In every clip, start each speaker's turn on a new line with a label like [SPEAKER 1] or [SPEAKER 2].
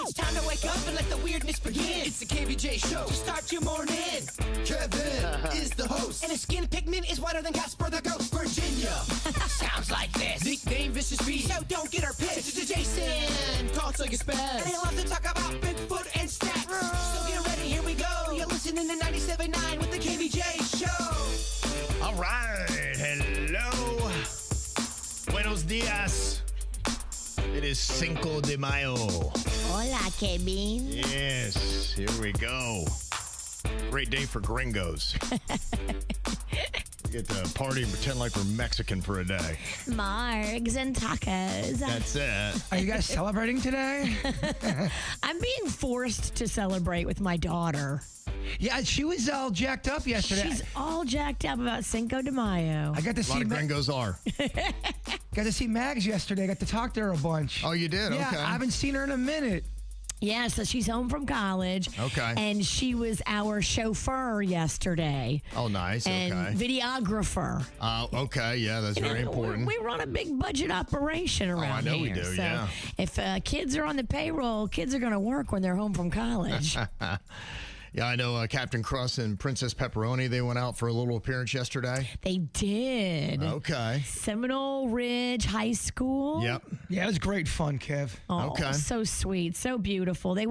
[SPEAKER 1] It's time to wake up and let the weirdness begin. It's the KVJ Show to start your morning. Kevin is the host, and his skin pigment is whiter than Casper the Ghost. Virginia sounds like this. Nickname Vicious Beast, so don't get her pissed. It's Jason, called so you spaz, and he loves to talk about Bigfoot and stats. So get ready, here we go. You're listening to 97.9 with the KVJ Show.
[SPEAKER 2] All right, hello. Buenos dias. It is Cinco de Mayo.
[SPEAKER 3] Hola, Kevin.
[SPEAKER 2] Yes, here we go. Great day for gringos. We get to party and pretend like we're Mexican for a day.
[SPEAKER 3] Margs and tacos.
[SPEAKER 2] That's it.
[SPEAKER 4] Are you guys celebrating today?
[SPEAKER 3] I'm being forced to celebrate with my daughter.
[SPEAKER 4] Yeah, she was all jacked up yesterday.
[SPEAKER 3] She's all jacked up about Cinco de Mayo.
[SPEAKER 4] I got to
[SPEAKER 2] A lot
[SPEAKER 4] see
[SPEAKER 2] of gringos are.
[SPEAKER 4] got to see Mags yesterday. I got to talk to her a bunch.
[SPEAKER 2] Oh, you did?
[SPEAKER 4] Yeah,
[SPEAKER 2] Okay.
[SPEAKER 4] I haven't seen her in a minute.
[SPEAKER 3] Yeah, so she's home from college.
[SPEAKER 2] Okay.
[SPEAKER 3] And she was our chauffeur yesterday.
[SPEAKER 2] Oh, nice.
[SPEAKER 3] And
[SPEAKER 2] Okay.
[SPEAKER 3] videographer.
[SPEAKER 2] Okay. Yeah, that's
[SPEAKER 3] You
[SPEAKER 2] very
[SPEAKER 3] know,
[SPEAKER 2] important.
[SPEAKER 3] We run a big budget operation around
[SPEAKER 2] I know
[SPEAKER 3] here.
[SPEAKER 2] we do,
[SPEAKER 3] so
[SPEAKER 2] yeah.
[SPEAKER 3] if kids are on the payroll, kids are going to work when they're home from college.
[SPEAKER 2] Yeah, I know Captain Crust and Princess Pepperoni, they went out for a little appearance yesterday.
[SPEAKER 3] They did.
[SPEAKER 2] Okay.
[SPEAKER 3] Seminole Ridge High School.
[SPEAKER 2] Yep.
[SPEAKER 4] Yeah, it was great fun, Kev.
[SPEAKER 3] Oh,
[SPEAKER 2] Okay.
[SPEAKER 3] so sweet, so beautiful. They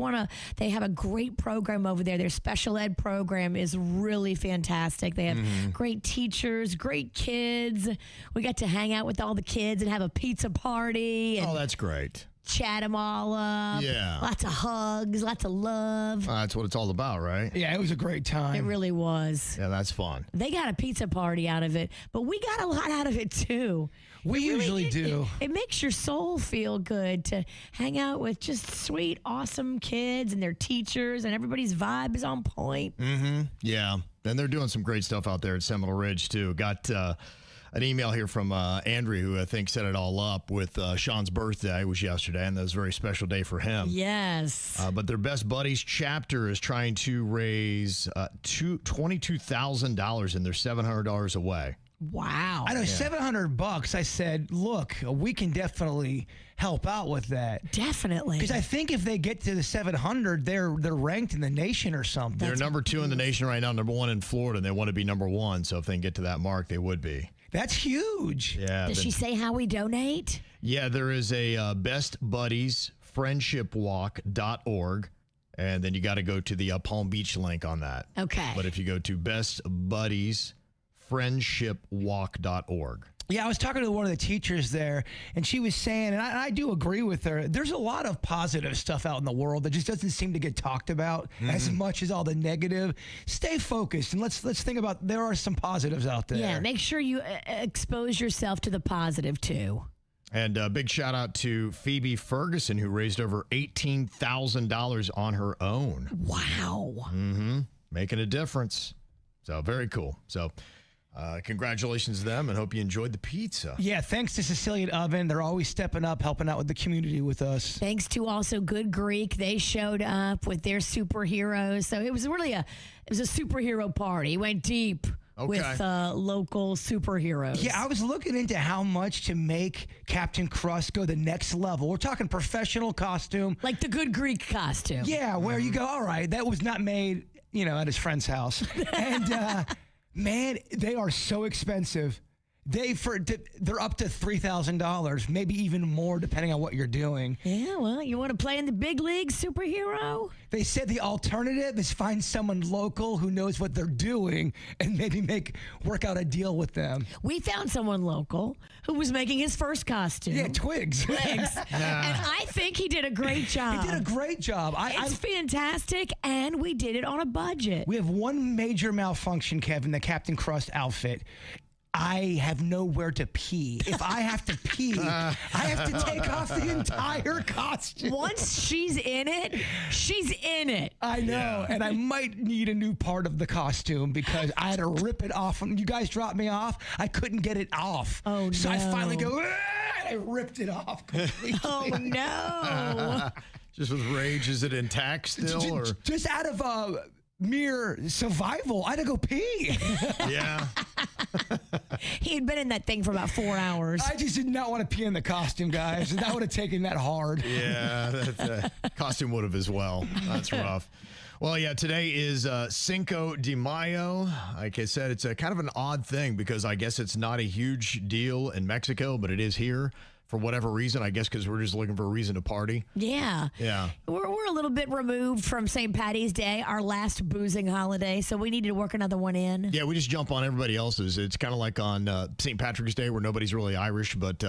[SPEAKER 3] have a great program over there. Their special ed program is really fantastic. They have great teachers, great kids. We got to hang out with all the kids and have a pizza party and
[SPEAKER 2] Oh, that's great.
[SPEAKER 3] chat them all up.
[SPEAKER 2] Yeah.
[SPEAKER 3] Lots of hugs, lots of love.
[SPEAKER 2] That's what it's all about, right?
[SPEAKER 4] Yeah, it was a great time.
[SPEAKER 3] It really was.
[SPEAKER 2] Yeah, that's fun.
[SPEAKER 3] They got a pizza party out of it, but we got a lot out of it too.
[SPEAKER 4] We usually do.
[SPEAKER 3] It makes your soul feel good to hang out with just sweet, awesome kids and their teachers, and everybody's vibe is on point.
[SPEAKER 2] Yeah. And they're doing some great stuff out there at Seminole Ridge, too. Got an email here from Andrew, who I think set it all up with Sean's birthday was yesterday, and that was a very special day for him.
[SPEAKER 3] Yes.
[SPEAKER 2] But their Best Buddies chapter is trying to raise $22,000, and they're $700 away.
[SPEAKER 3] Wow.
[SPEAKER 4] I know, $700. I said, look, we can definitely help out with that.
[SPEAKER 3] Definitely.
[SPEAKER 4] Because I think if they get to the 700, they're ranked in the nation or something.
[SPEAKER 2] They're number 2 in the nation right now, number 1 in Florida, and they want to be number 1. So if they can get to that mark, they would be.
[SPEAKER 4] That's huge.
[SPEAKER 2] Yeah.
[SPEAKER 3] Does she say how we donate?
[SPEAKER 2] Yeah, there is a Best Buddies friendshipwalk.org, and then you got to go to the Palm Beach link on that.
[SPEAKER 3] Okay.
[SPEAKER 2] But if you go to Best Buddies friendshipwalk.org.
[SPEAKER 4] Yeah, I was talking to one of the teachers there, and she was saying, and I do agree with her, there's a lot of positive stuff out in the world that just doesn't seem to get talked about as much as all the negative. Stay focused, and let's think about there are some positives out there.
[SPEAKER 3] Yeah, make sure you expose yourself to the positive too.
[SPEAKER 2] And a big shout out to Phoebe Ferguson, who raised over $18,000 on her own.
[SPEAKER 3] Wow.
[SPEAKER 2] Making a difference. So very cool. So congratulations to them, and hope you enjoyed the pizza.
[SPEAKER 4] Yeah, thanks to Sicilian Oven. They're always stepping up, helping out with the community with us.
[SPEAKER 3] Thanks to also Good Greek. They showed up with their superheroes. So it was really a superhero party. It went deep with local superheroes.
[SPEAKER 4] Yeah, I was looking into how much to make Captain Crust go the next level. We're talking professional costume.
[SPEAKER 3] Like the Good Greek costume.
[SPEAKER 4] Yeah, where you go, all right, that was not made, at his friend's house. And man, they are so expensive. They're up to $3,000, maybe even more, depending on what you're doing.
[SPEAKER 3] Yeah, well, you want to play in the big league, superhero?
[SPEAKER 4] They said the alternative is find someone local who knows what they're doing and maybe work out a deal with them.
[SPEAKER 3] We found someone local who was making his first costume.
[SPEAKER 4] Yeah, Twigs.
[SPEAKER 3] And I think he did a great job.
[SPEAKER 4] He did a great job.
[SPEAKER 3] It's fantastic, and we did it on a budget.
[SPEAKER 4] We have one major malfunction, Kevin, the Captain Crust outfit. I have nowhere to pee. If I have to pee, I have to take off the entire costume.
[SPEAKER 3] Once she's in it, she's in it.
[SPEAKER 4] I know, and I might need a new part of the costume because I had to rip it off. When you guys dropped me off, I couldn't get it off.
[SPEAKER 3] Oh,
[SPEAKER 4] so
[SPEAKER 3] no.
[SPEAKER 4] I finally go, "Ah," and I ripped it off completely.
[SPEAKER 3] Oh, no.
[SPEAKER 2] Just with rage, is it intact still? Or?
[SPEAKER 4] Just out of mere survival, I had to go pee.
[SPEAKER 2] Yeah.
[SPEAKER 3] He had been in that thing for about 4 hours.
[SPEAKER 4] I just did not want to pee in the costume, guys. That would have taken that hard.
[SPEAKER 2] Yeah, that costume would have as well. That's rough. Well, yeah, today is Cinco de Mayo. Like I said, it's a kind of an odd thing because I guess it's not a huge deal in Mexico, but it is here for whatever reason. I guess because we're just looking for a reason to party.
[SPEAKER 3] Yeah.
[SPEAKER 2] Yeah.
[SPEAKER 3] We're a little bit removed from St. Patty's Day, our last boozing holiday, so we needed to work another one in.
[SPEAKER 2] Yeah, we just jump on everybody else's. It's kind of like on St. Patrick's Day where nobody's really Irish, but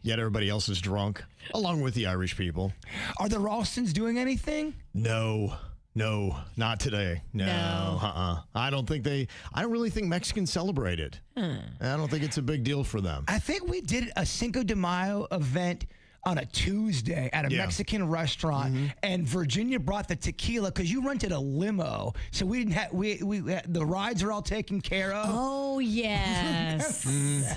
[SPEAKER 2] yet everybody else is drunk, along with the Irish people.
[SPEAKER 4] Are the Ralstons doing anything?
[SPEAKER 2] No, not today. No. I don't really think Mexicans celebrate it. I don't think it's a big deal for them.
[SPEAKER 4] I think we did a Cinco de Mayo event on a Tuesday at a Mexican restaurant, and Virginia brought the tequila because you rented a limo, so we didn't have the rides are all taken care of.
[SPEAKER 3] Oh yes.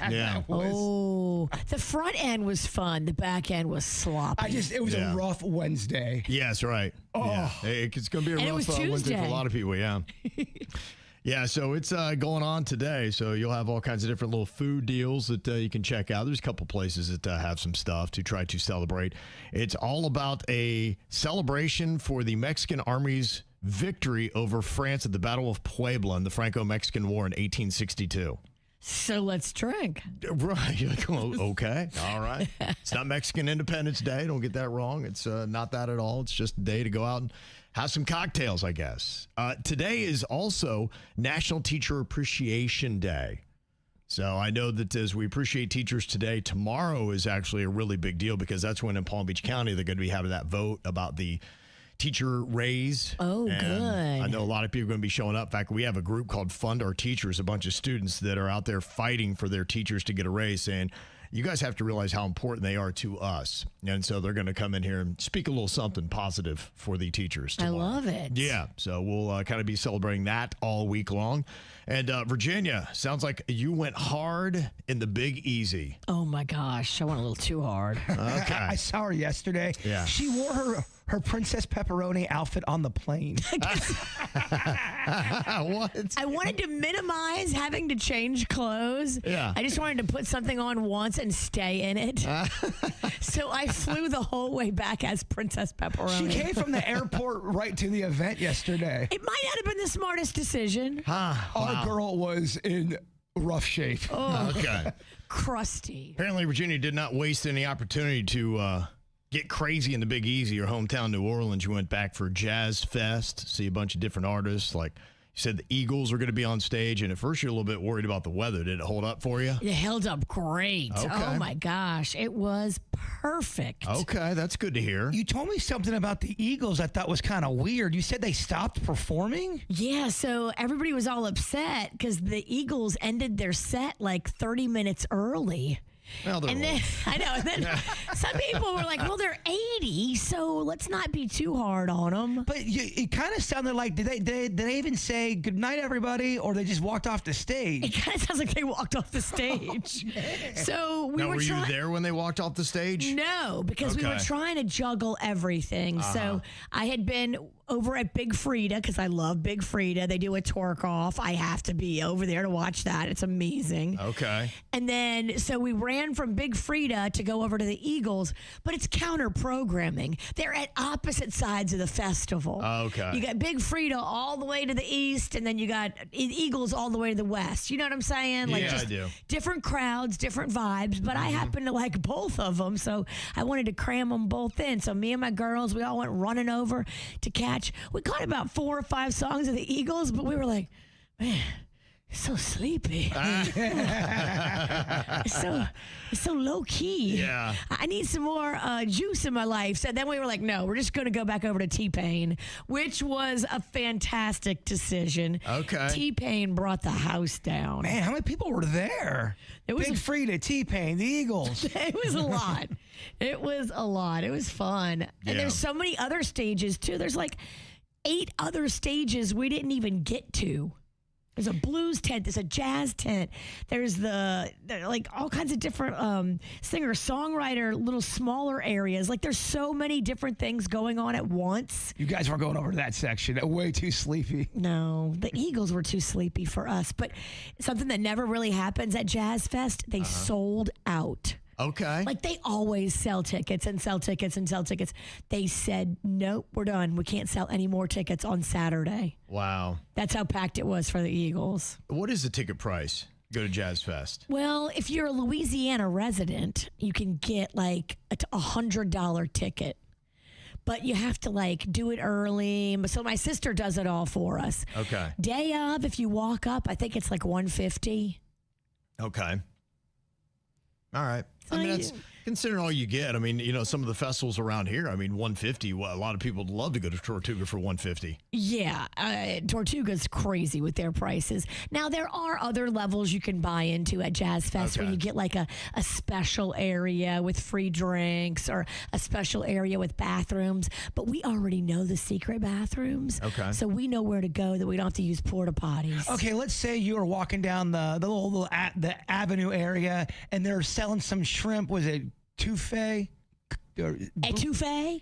[SPEAKER 2] Yeah.
[SPEAKER 3] Oh, the front end was fun. The back end was sloppy.
[SPEAKER 4] It was a rough Wednesday.
[SPEAKER 2] Yes, right.
[SPEAKER 4] Oh.
[SPEAKER 2] Yeah. It's going to be a
[SPEAKER 3] And it
[SPEAKER 2] rough
[SPEAKER 3] was
[SPEAKER 2] Wednesday for a
[SPEAKER 3] Tuesday.
[SPEAKER 2] lot of people, yeah. Yeah, so it's going on today. So you'll have all kinds of different little food deals that you can check out. There's a couple places that have some stuff to try to celebrate. It's all about a celebration for the Mexican Army's victory over France at the Battle of Puebla in the Franco-Mexican War in 1862.
[SPEAKER 3] So let's drink.
[SPEAKER 2] Right. You're like, oh, okay. All right. It's not Mexican Independence Day. Don't get that wrong. It's not that at all. It's just a day to go out and have some cocktails, I guess. Today is also National Teacher Appreciation Day. So I know that as we appreciate teachers today, tomorrow is actually a really big deal because that's when in Palm Beach County they're going to be having that vote about the teacher raise.
[SPEAKER 3] Oh,
[SPEAKER 2] and
[SPEAKER 3] good.
[SPEAKER 2] I know a lot of people are going to be showing up. In fact, we have a group called Fund Our Teachers, a bunch of students that are out there fighting for their teachers to get a raise, saying, you guys have to realize how important they are to us. And so they're going to come in here and speak a little something positive for the teachers tomorrow.
[SPEAKER 3] I love it.
[SPEAKER 2] Yeah, so we'll kind of be celebrating that all week long. And Virginia, sounds like you went hard in the Big Easy.
[SPEAKER 3] Oh my gosh, I went a little too hard.
[SPEAKER 2] Okay.
[SPEAKER 4] I saw her yesterday.
[SPEAKER 2] Yeah.
[SPEAKER 4] She wore her Princess Pepperoni outfit on the plane.
[SPEAKER 2] What?
[SPEAKER 3] I wanted to minimize having to change clothes.
[SPEAKER 2] Yeah.
[SPEAKER 3] I just wanted to put something on once and stay in it. So I flew the whole way back as Princess Pepperoni.
[SPEAKER 4] She came from the airport right to the event yesterday.
[SPEAKER 3] It might not have been the smartest decision.
[SPEAKER 4] Our girl was in rough shape.
[SPEAKER 2] Okay.
[SPEAKER 3] Crusty.
[SPEAKER 2] Apparently, Virginia did not waste any opportunity to get crazy in the Big Easy, your hometown, New Orleans. You went back for Jazz Fest, see a bunch of different artists. Like you said, the Eagles were going to be on stage, and at first you're a little bit worried about the weather. Did it hold up for you?
[SPEAKER 3] It held up great.
[SPEAKER 2] Okay.
[SPEAKER 3] Oh my gosh, it was perfect.
[SPEAKER 2] Okay, that's good to hear.
[SPEAKER 4] You told me something about the Eagles I thought was kind of weird. You said they stopped performing?
[SPEAKER 3] Yeah, so everybody was all upset because the Eagles ended their set like 30 minutes early.
[SPEAKER 2] Well, they're
[SPEAKER 3] And
[SPEAKER 2] old.
[SPEAKER 3] then I know. And then some people were like, "Well, they're 80, so let's not be too hard on them."
[SPEAKER 4] But it kind of sounded like did they even say good night everybody, or they just walked off the stage?
[SPEAKER 3] It kind of sounds like they walked off the stage. So we
[SPEAKER 2] Now,
[SPEAKER 3] were
[SPEAKER 2] were you
[SPEAKER 3] trying.
[SPEAKER 2] there when they walked off the stage?
[SPEAKER 3] No, because we were
[SPEAKER 2] Okay.
[SPEAKER 3] trying to juggle everything. So I had been over at Big Frida because I love Big Frida. They do a twerk off. I have to be over there to watch that. It's amazing.
[SPEAKER 2] Okay.
[SPEAKER 3] And then, so we ran from Big Frida to go over to the Eagles, but it's counter programming. They're at opposite sides of the festival.
[SPEAKER 2] Okay.
[SPEAKER 3] You got Big Frida all the way to the east, and then you got Eagles all the way to the west. You know what I'm saying? Like
[SPEAKER 2] Yeah,
[SPEAKER 3] just
[SPEAKER 2] I do.
[SPEAKER 3] different crowds, different vibes, but I happen to like both of them, so I wanted to cram them both in. So me and my girls, we all went running over to catch. We caught about 4 or 5 songs of the Eagles, but we were like, man, it's so sleepy. It's so low key.
[SPEAKER 2] Yeah.
[SPEAKER 3] I need some more juice in my life. So then we were like, no, we're just going to go back over to T-Pain, which was a fantastic decision.
[SPEAKER 2] Okay.
[SPEAKER 3] T-Pain brought the house down.
[SPEAKER 4] Man, how many people were there?
[SPEAKER 3] It was
[SPEAKER 4] Big Frida, T-Pain, the Eagles.
[SPEAKER 3] It was a lot. It was a lot. It was fun.
[SPEAKER 2] Yeah.
[SPEAKER 3] And there's so many other stages, too. There's like 8 other stages we didn't even get to. There's a blues tent. There's a jazz tent. There's like all kinds of different singer-songwriter, little smaller areas. Like there's so many different things going on at once.
[SPEAKER 4] You guys weren't going over to that section. Way too sleepy.
[SPEAKER 3] No, the Eagles were too sleepy for us. But something that never really happens at Jazz Fest, they sold out.
[SPEAKER 2] Okay.
[SPEAKER 3] Like they always sell tickets and sell tickets and sell tickets. They said, nope, we're done. We can't sell any more tickets on Saturday.
[SPEAKER 2] Wow.
[SPEAKER 3] That's how packed it was for the Eagles.
[SPEAKER 2] What is the ticket price? Go to Jazz Fest.
[SPEAKER 3] Well, if you're a Louisiana resident, you can get like a $100 ticket. But you have to like do it early. So my sister does it all for us.
[SPEAKER 2] Okay.
[SPEAKER 3] Day of, if you walk up, I think it's like $150.
[SPEAKER 2] Okay. All right.
[SPEAKER 3] So
[SPEAKER 2] I mean, that's considering all you get. I mean, you know, some of the festivals around here, I mean, $150. Well, a lot of people would love to go to Tortuga for $150.
[SPEAKER 3] Yeah, Tortuga's crazy with their prices. Now, there are other levels you can buy into at Jazz Fest where you get like a special area with free drinks or a special area with bathrooms. But we already know the secret bathrooms. Okay. So we know where to go that we don't have to use porta potties.
[SPEAKER 4] Okay, let's say you were walking down the avenue area and they're selling some shrimp. Was it Touffet?
[SPEAKER 3] Etouffee?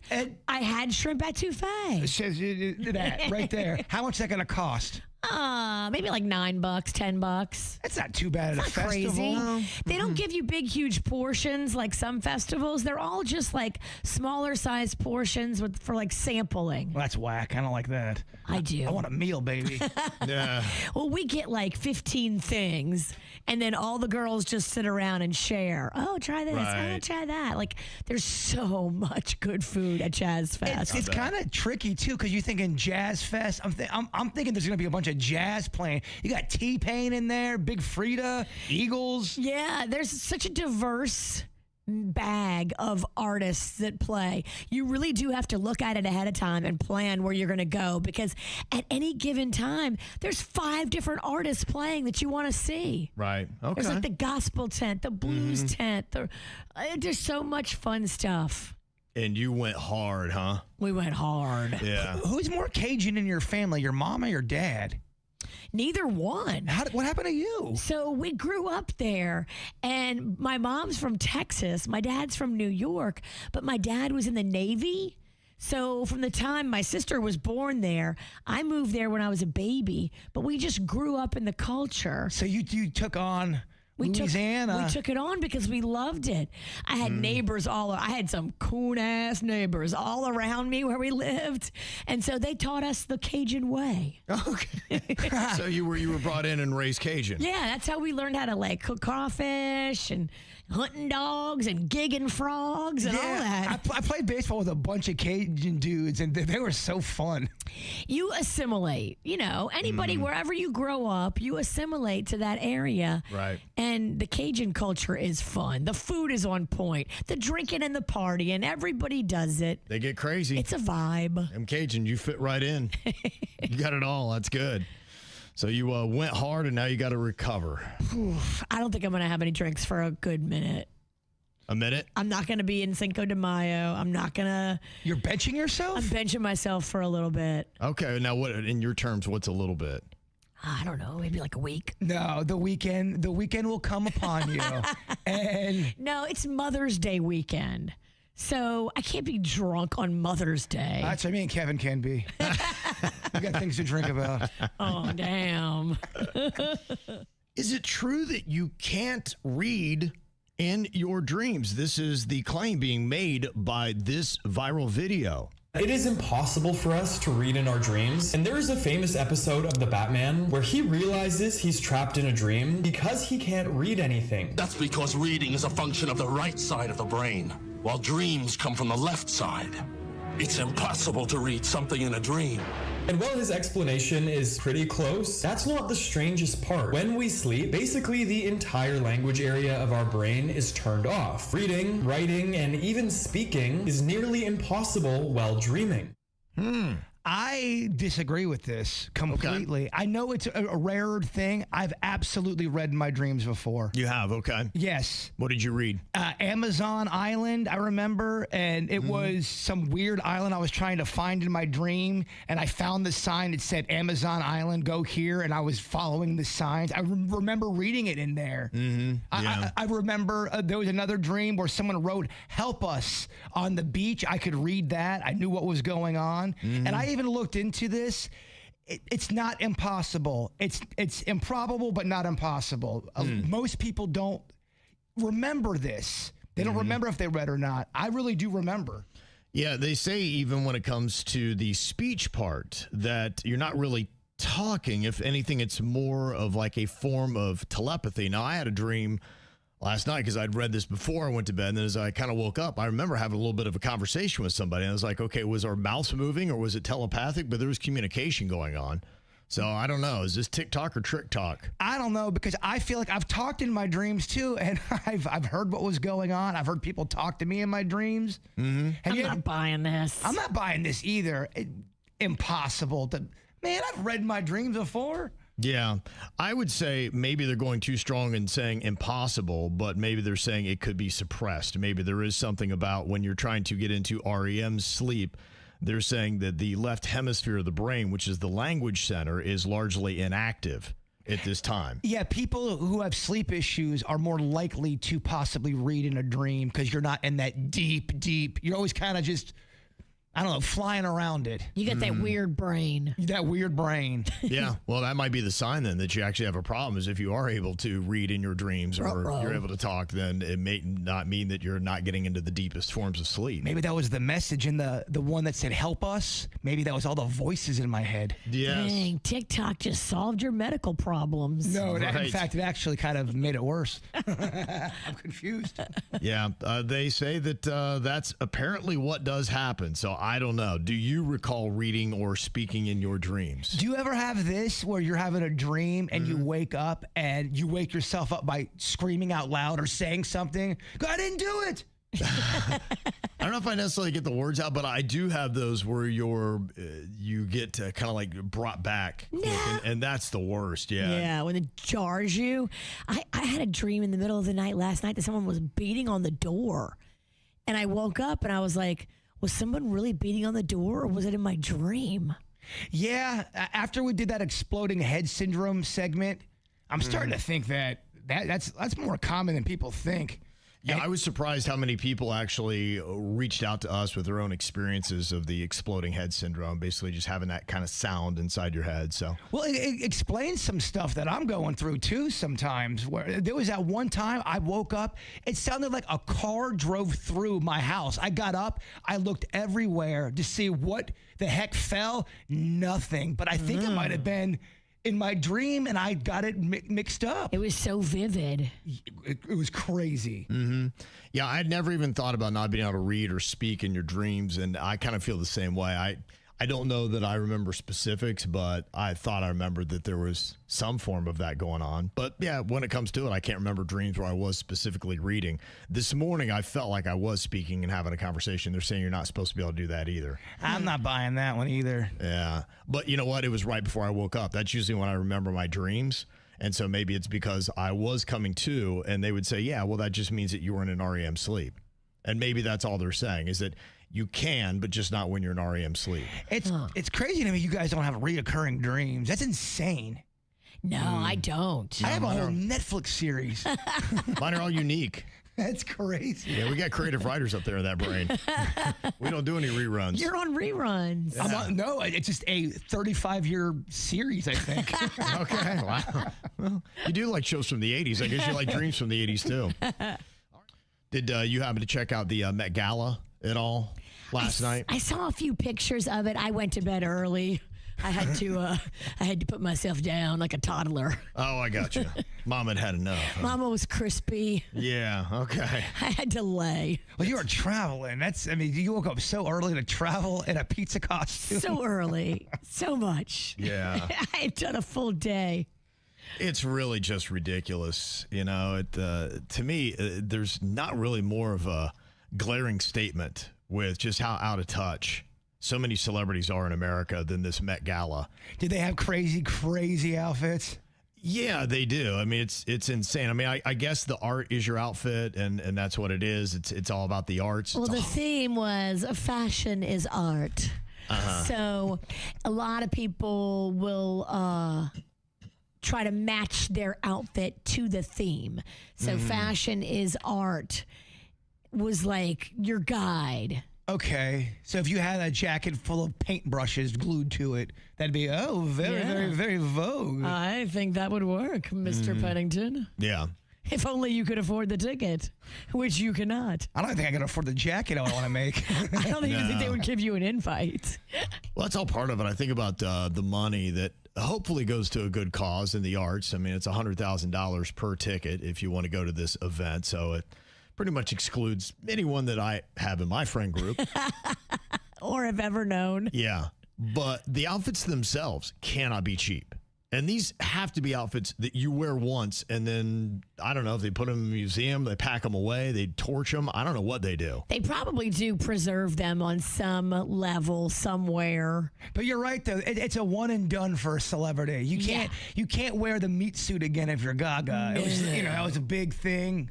[SPEAKER 3] I had shrimp etouffee.
[SPEAKER 4] Says that right there. How much is that going to cost?
[SPEAKER 3] Maybe like $9, $10.
[SPEAKER 4] That's not too bad at a festival.
[SPEAKER 3] Crazy. No. They don't give you big, huge portions like some festivals. They're all just like smaller sized portions for like sampling.
[SPEAKER 4] Well, that's whack. I don't like that.
[SPEAKER 3] I do.
[SPEAKER 4] I want a meal, baby.
[SPEAKER 2] Yeah.
[SPEAKER 3] Well, we get like 15 things, and then all the girls just sit around and share. Oh, try this.
[SPEAKER 2] Right.
[SPEAKER 3] Oh, try that. Like, there's so much good food at Jazz Fest.
[SPEAKER 4] It's kind of tricky too, because you think in Jazz Fest, I'm thinking there's going to be a bunch of jazz playing. You got T-Pain in there, Big Frida, Eagles.
[SPEAKER 3] Yeah, there's such a diverse bag of artists that play. You really do have to look at it ahead of time and plan where you're going to go, because at any given time, there's 5 different artists playing that you want to see.
[SPEAKER 2] Right. Okay.
[SPEAKER 3] There's like the gospel tent, the blues tent. There's so much fun stuff.
[SPEAKER 2] And you went hard, huh?
[SPEAKER 3] We went hard.
[SPEAKER 2] Yeah.
[SPEAKER 4] Who's more Cajun in your family, your mom or your dad?
[SPEAKER 3] Neither one.
[SPEAKER 4] What happened to you?
[SPEAKER 3] So we grew up there, and my mom's from Texas. My dad's from New York, but my dad was in the Navy. So from the time my sister was born there, I moved there when I was a baby, but we just grew up in the culture.
[SPEAKER 4] So you took on Louisiana.
[SPEAKER 3] We took it on because we loved it. I had neighbors I had some coon-ass neighbors all around me where we lived. And so they taught us the Cajun way.
[SPEAKER 2] Okay. So you were brought in and raised Cajun.
[SPEAKER 3] Yeah, that's how we learned how to like cook crawfish and hunting dogs and gigging frogs and all that.
[SPEAKER 4] I played baseball with a bunch of Cajun dudes, and they were so fun.
[SPEAKER 3] You assimilate, anybody, wherever you grow up, you assimilate to that area.
[SPEAKER 2] Right.
[SPEAKER 3] And the Cajun culture is fun. The food is on point. The drinking and the party, and everybody does it.
[SPEAKER 2] They get crazy.
[SPEAKER 3] It's a vibe.
[SPEAKER 2] Them Cajun, you fit right in. You got it all. That's good. So you went hard, and now you got to recover.
[SPEAKER 3] I don't think I'm going to have any drinks for a good minute.
[SPEAKER 2] A minute?
[SPEAKER 3] I'm not going to be in Cinco de Mayo. I'm not going to.
[SPEAKER 4] You're benching yourself?
[SPEAKER 3] I'm benching myself for a little bit.
[SPEAKER 2] Okay. Now, what in your terms, what's a little bit?
[SPEAKER 3] I don't know, maybe like a week.
[SPEAKER 4] No, the weekend will come upon you. And
[SPEAKER 3] no, it's Mother's Day weekend. So I can't be drunk on Mother's Day.
[SPEAKER 4] That's what me and Kevin can be. We got things to drink about.
[SPEAKER 3] Oh, damn.
[SPEAKER 2] Is it true that you can't read in your dreams? This is the claim being made by this viral video.
[SPEAKER 5] It is impossible for us to read in our dreams, and there is a famous episode of The Batman where he realizes he's trapped in a dream because he can't read anything.
[SPEAKER 6] That's because reading is a function of the right side of the brain, while dreams come from the left side. It's impossible to read something in a dream.
[SPEAKER 5] And while his explanation is pretty close, that's not the strangest part. When we sleep, basically the entire language area of our brain is turned off. Reading, writing, and even speaking is nearly impossible while dreaming.
[SPEAKER 4] I disagree with this completely. Okay. I know it's a rarer thing. I've absolutely read in my dreams before.
[SPEAKER 2] You have? Okay.
[SPEAKER 4] Yes.
[SPEAKER 2] What did you read?
[SPEAKER 4] Amazon Island, I remember, and it was some weird island I was trying to find in my dream, and I found the sign that said Amazon Island, go here, and I was following the signs. I remember reading it in there.
[SPEAKER 2] Yeah.
[SPEAKER 4] I remember there was another dream where someone wrote, help us on the beach. I could read that. I knew what was going on, and I even looked into this. It's not impossible. It's improbable, but not impossible. Most people don't remember this. They don't remember if they read or not. I really do remember.
[SPEAKER 2] Yeah, they say even when it comes to the speech part that you're not really talking. If anything, it's more of like a form of telepathy. Now, I had a dream last night because I'd read this before I went to bed, and then as I kind of woke up, I remember having a little bit of a conversation with somebody, and I was like, okay, was our mouths moving or was it telepathic? But there was communication going on. So I don't know. Is this TikTok or trick talk?
[SPEAKER 4] I don't know, because I feel like I've talked in my dreams too, and I've heard what was going on. I've heard people talk to me in my dreams.
[SPEAKER 3] I'm not buying this.
[SPEAKER 4] I'm not buying this either. Impossible to, man, I've read my dreams before.
[SPEAKER 2] Yeah, I would say maybe they're going too strong in saying impossible, but maybe they're saying it could be suppressed. Maybe there is something about when you're trying to get into REM sleep, they're saying that the left hemisphere of the brain, which is the language center, is largely inactive at this time.
[SPEAKER 4] Yeah, people who have sleep issues are more likely to possibly read in a dream because you're not in that deep, you're always kind of just, I don't know, flying around it.
[SPEAKER 3] You got that weird brain.
[SPEAKER 4] That weird brain.
[SPEAKER 2] Yeah, well, that might be the sign then that you actually have a problem, is if you are able to read in your dreams or you're able to talk, then it may not mean that you're not getting into the deepest forms of sleep.
[SPEAKER 4] Maybe that was the message in the one that said, help us. Maybe that was all the voices in my head.
[SPEAKER 2] Yes.
[SPEAKER 3] Dang, TikTok just solved your medical problems.
[SPEAKER 4] No, in fact, it actually kind of made it worse. I'm confused.
[SPEAKER 2] Yeah, they say that that's apparently what does happen. So I don't know. Do you recall reading or speaking in your dreams?
[SPEAKER 4] Do you ever have this where you're having a dream and you wake up and you wake yourself up by screaming out loud or saying something? I didn't do it.
[SPEAKER 2] I don't know if I necessarily get the words out, but I do have those where you get kind of like brought back. And that's the worst. Yeah.
[SPEAKER 3] Yeah, when it jars you. I had a dream in the middle of the night last night that someone was beating on the door. And I woke up and I was like, was someone really beating on the door, or was it in my dream?
[SPEAKER 4] Yeah, after we did that exploding head syndrome segment, I'm starting to think that's more common than people think.
[SPEAKER 2] Yeah, I was surprised how many people actually reached out to us with their own experiences of the exploding head syndrome, basically just having that kind of sound inside your head. So,
[SPEAKER 4] well, it explains some stuff that I'm going through too sometimes, where there was that one time I woke up, it sounded like a car drove through my house. I got up, I looked everywhere to see what the heck fell, nothing. But I think it might have been in my dream, and I got it mixed up.
[SPEAKER 3] It was so vivid.
[SPEAKER 4] It was crazy.
[SPEAKER 2] Yeah, I'd never even thought about not being able to read or speak in your dreams, and I kind of feel the same way. I don't know that I remember specifics, but I thought I remembered that there was some form of that going on. But yeah, when it comes to it, I can't remember dreams where I was specifically reading. This morning, I felt like I was speaking and having a conversation. They're saying you're not supposed to be able to do that either.
[SPEAKER 4] I'm not buying that one either.
[SPEAKER 2] Yeah, but you know what? It was right before I woke up. That's usually when I remember my dreams. And so maybe it's because I was coming to, and they would say, yeah, well, that just means that you were in an REM sleep. And maybe that's all they're saying, is that you can, but just not when you're in REM sleep.
[SPEAKER 4] It's crazy to me you guys don't have reoccurring dreams. That's insane.
[SPEAKER 3] No, I don't.
[SPEAKER 4] I have a whole Netflix series.
[SPEAKER 2] Mine are all unique.
[SPEAKER 4] That's crazy.
[SPEAKER 2] Yeah, we got creative writers up there in that brain. We don't do any reruns.
[SPEAKER 3] You're on reruns.
[SPEAKER 2] Yeah.
[SPEAKER 4] No, it's just a 35-year series, I think.
[SPEAKER 2] Okay, wow. Well, you do like shows from the 80s. I guess you like dreams from the 80s, too. Did you happen to check out the Met Gala at all last night?
[SPEAKER 3] I saw a few pictures of it. I went to bed early. I had to put myself down like a toddler.
[SPEAKER 2] Oh, I got you. Mom had enough. Huh?
[SPEAKER 3] Mama was crispy.
[SPEAKER 2] Yeah, okay.
[SPEAKER 3] I had to lay.
[SPEAKER 4] Well, you were traveling. You woke up so early to travel in a pizza costume.
[SPEAKER 3] So early. So much.
[SPEAKER 2] Yeah.
[SPEAKER 3] I had done a full day.
[SPEAKER 2] It's really just ridiculous. You know, to me, there's not really more of a glaring statement with just how out of touch so many celebrities are in America than this Met Gala.
[SPEAKER 4] Did they have crazy, crazy outfits?
[SPEAKER 2] Yeah, they do. I mean, it's insane. I mean, I guess the art is your outfit, and that's what it is. It's all about the arts.
[SPEAKER 3] Well, the theme was fashion is art. So a lot of people will try to match their outfit to the theme. So fashion is art was like your guide.
[SPEAKER 4] Okay, so if you had a jacket full of paintbrushes glued to it, that'd be, very Vogue.
[SPEAKER 3] I think that would work, Mr. Pennington.
[SPEAKER 2] Yeah.
[SPEAKER 3] If only you could afford the ticket, which you cannot.
[SPEAKER 4] I don't think I can afford the jacket I want to make.
[SPEAKER 3] I don't even think they would give you an invite.
[SPEAKER 2] Well, that's all part of it. I think about the money that hopefully goes to a good cause in the arts. I mean, it's $100,000 per ticket if you want to go to this event. So it pretty much excludes anyone that I have in my friend group.
[SPEAKER 3] Or have ever known.
[SPEAKER 2] Yeah. But the outfits themselves cannot be cheap. And these have to be outfits that you wear once, and then, I don't know, if they put them in a museum, they pack them away, they torch them. I don't know what they do.
[SPEAKER 3] They probably do preserve them on some level somewhere.
[SPEAKER 4] But you're right, though. It's a one and done for a celebrity. You can't wear the meat suit again if you're Gaga. It was, that was a big thing.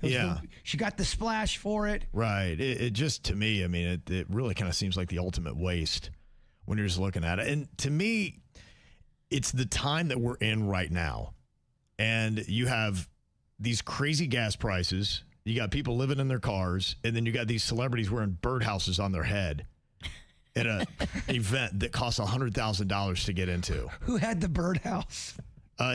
[SPEAKER 4] She got the splash for it.
[SPEAKER 2] Right. It just, to me, I mean, it really kind of seems like the ultimate waste when you're just looking at it. And to me, it's the time that we're in right now. And you have these crazy gas prices. You got people living in their cars. And then you got these celebrities wearing birdhouses on their head at an event that costs $100,000 to get into.
[SPEAKER 4] Who had the birdhouse?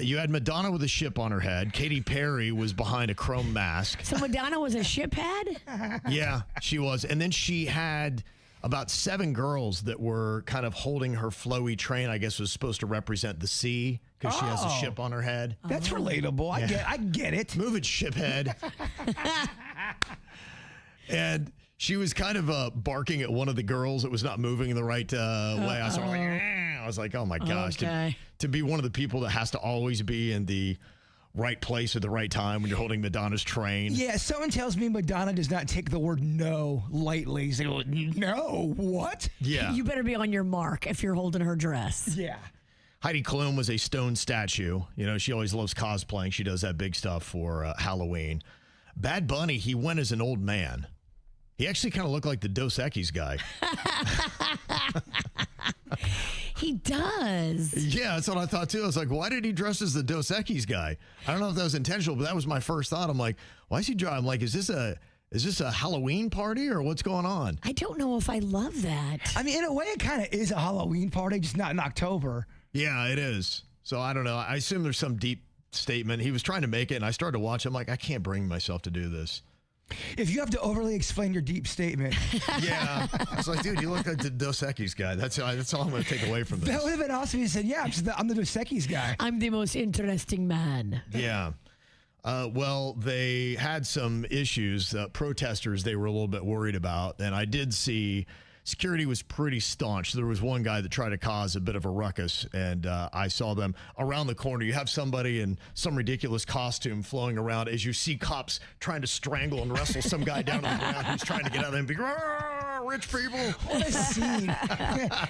[SPEAKER 2] You had Madonna with a ship on her head. Katy Perry was behind a chrome mask.
[SPEAKER 3] So Madonna was a ship head?
[SPEAKER 2] Yeah, she was. And then she had about 7 girls that were kind of holding her flowy train. I guess was supposed to represent the sea because she has a ship on her head.
[SPEAKER 4] That's relatable. I get it.
[SPEAKER 2] Move it, shiphead. And she was kind of barking at one of the girls that was not moving in the right way. I was like, oh my gosh, to be one of the people that has to always be in the right place at the right time when you're holding Madonna's train.
[SPEAKER 4] Yeah, someone tells me Madonna does not take the word no lightly. He's like, no, what?
[SPEAKER 2] Yeah.
[SPEAKER 3] You better be on your mark if you're holding her dress.
[SPEAKER 4] Yeah.
[SPEAKER 2] Heidi Klum was a stone statue. You know, she always loves cosplaying. She does that big stuff for Halloween. Bad Bunny, he went as an old man. He actually kind of looked like the Dos Equis guy.
[SPEAKER 3] He does.
[SPEAKER 2] Yeah, that's what I thought too. I was like, why did he dress as the Dos Equis guy? I don't know if that was intentional, but that was my first thought. I'm like, why is he dressed? I'm like, is this a Halloween party or what's going on?
[SPEAKER 3] I don't know if I love that.
[SPEAKER 4] I mean, in a way, it kind of is a Halloween party, just not in October.
[SPEAKER 2] Yeah, it is. So I don't know. I assume there's some deep statement. He was trying to make it, and I started to watch. I'm like, I can't bring myself to do this.
[SPEAKER 4] If you have to overly explain your deep statement.
[SPEAKER 2] Yeah. I was like, dude, you look like the Dos Equis guy. That's all I'm going to take away from this.
[SPEAKER 4] That would have been awesome if you said, yeah, I'm the Dos Equis guy.
[SPEAKER 3] I'm the most interesting man.
[SPEAKER 2] Yeah. Well, they had some issues. Protesters they were a little bit worried about. And I did see security was pretty staunch. There was one guy that tried to cause a bit of a ruckus, and I saw them around the corner. You have somebody in some ridiculous costume flowing around as you see cops trying to strangle and wrestle some guy down to the ground who's trying to get out of there and be, rich people.
[SPEAKER 4] What a scene.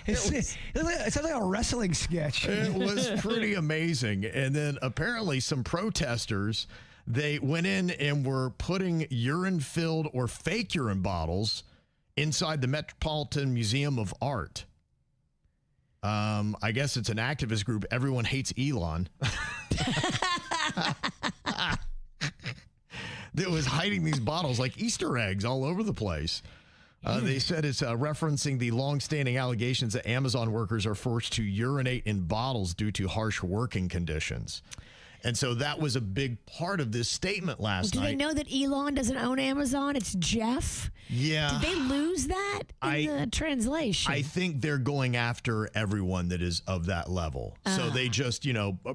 [SPEAKER 4] It sounds like a wrestling sketch.
[SPEAKER 2] It was pretty amazing. And then apparently some protesters, they went in and were putting urine-filled or fake urine bottles inside the Metropolitan Museum of Art. I guess it's an activist group. Everyone hates Elon. That was hiding these bottles like Easter eggs all over the place. They said it's referencing the longstanding allegations that Amazon workers are forced to urinate in bottles due to harsh working conditions. And so that was a big part of this statement last night.
[SPEAKER 3] Do they know that Elon doesn't own Amazon? It's Jeff?
[SPEAKER 2] Yeah.
[SPEAKER 3] Did they lose that in the translation?
[SPEAKER 2] I think they're going after everyone that is of that level. So they just,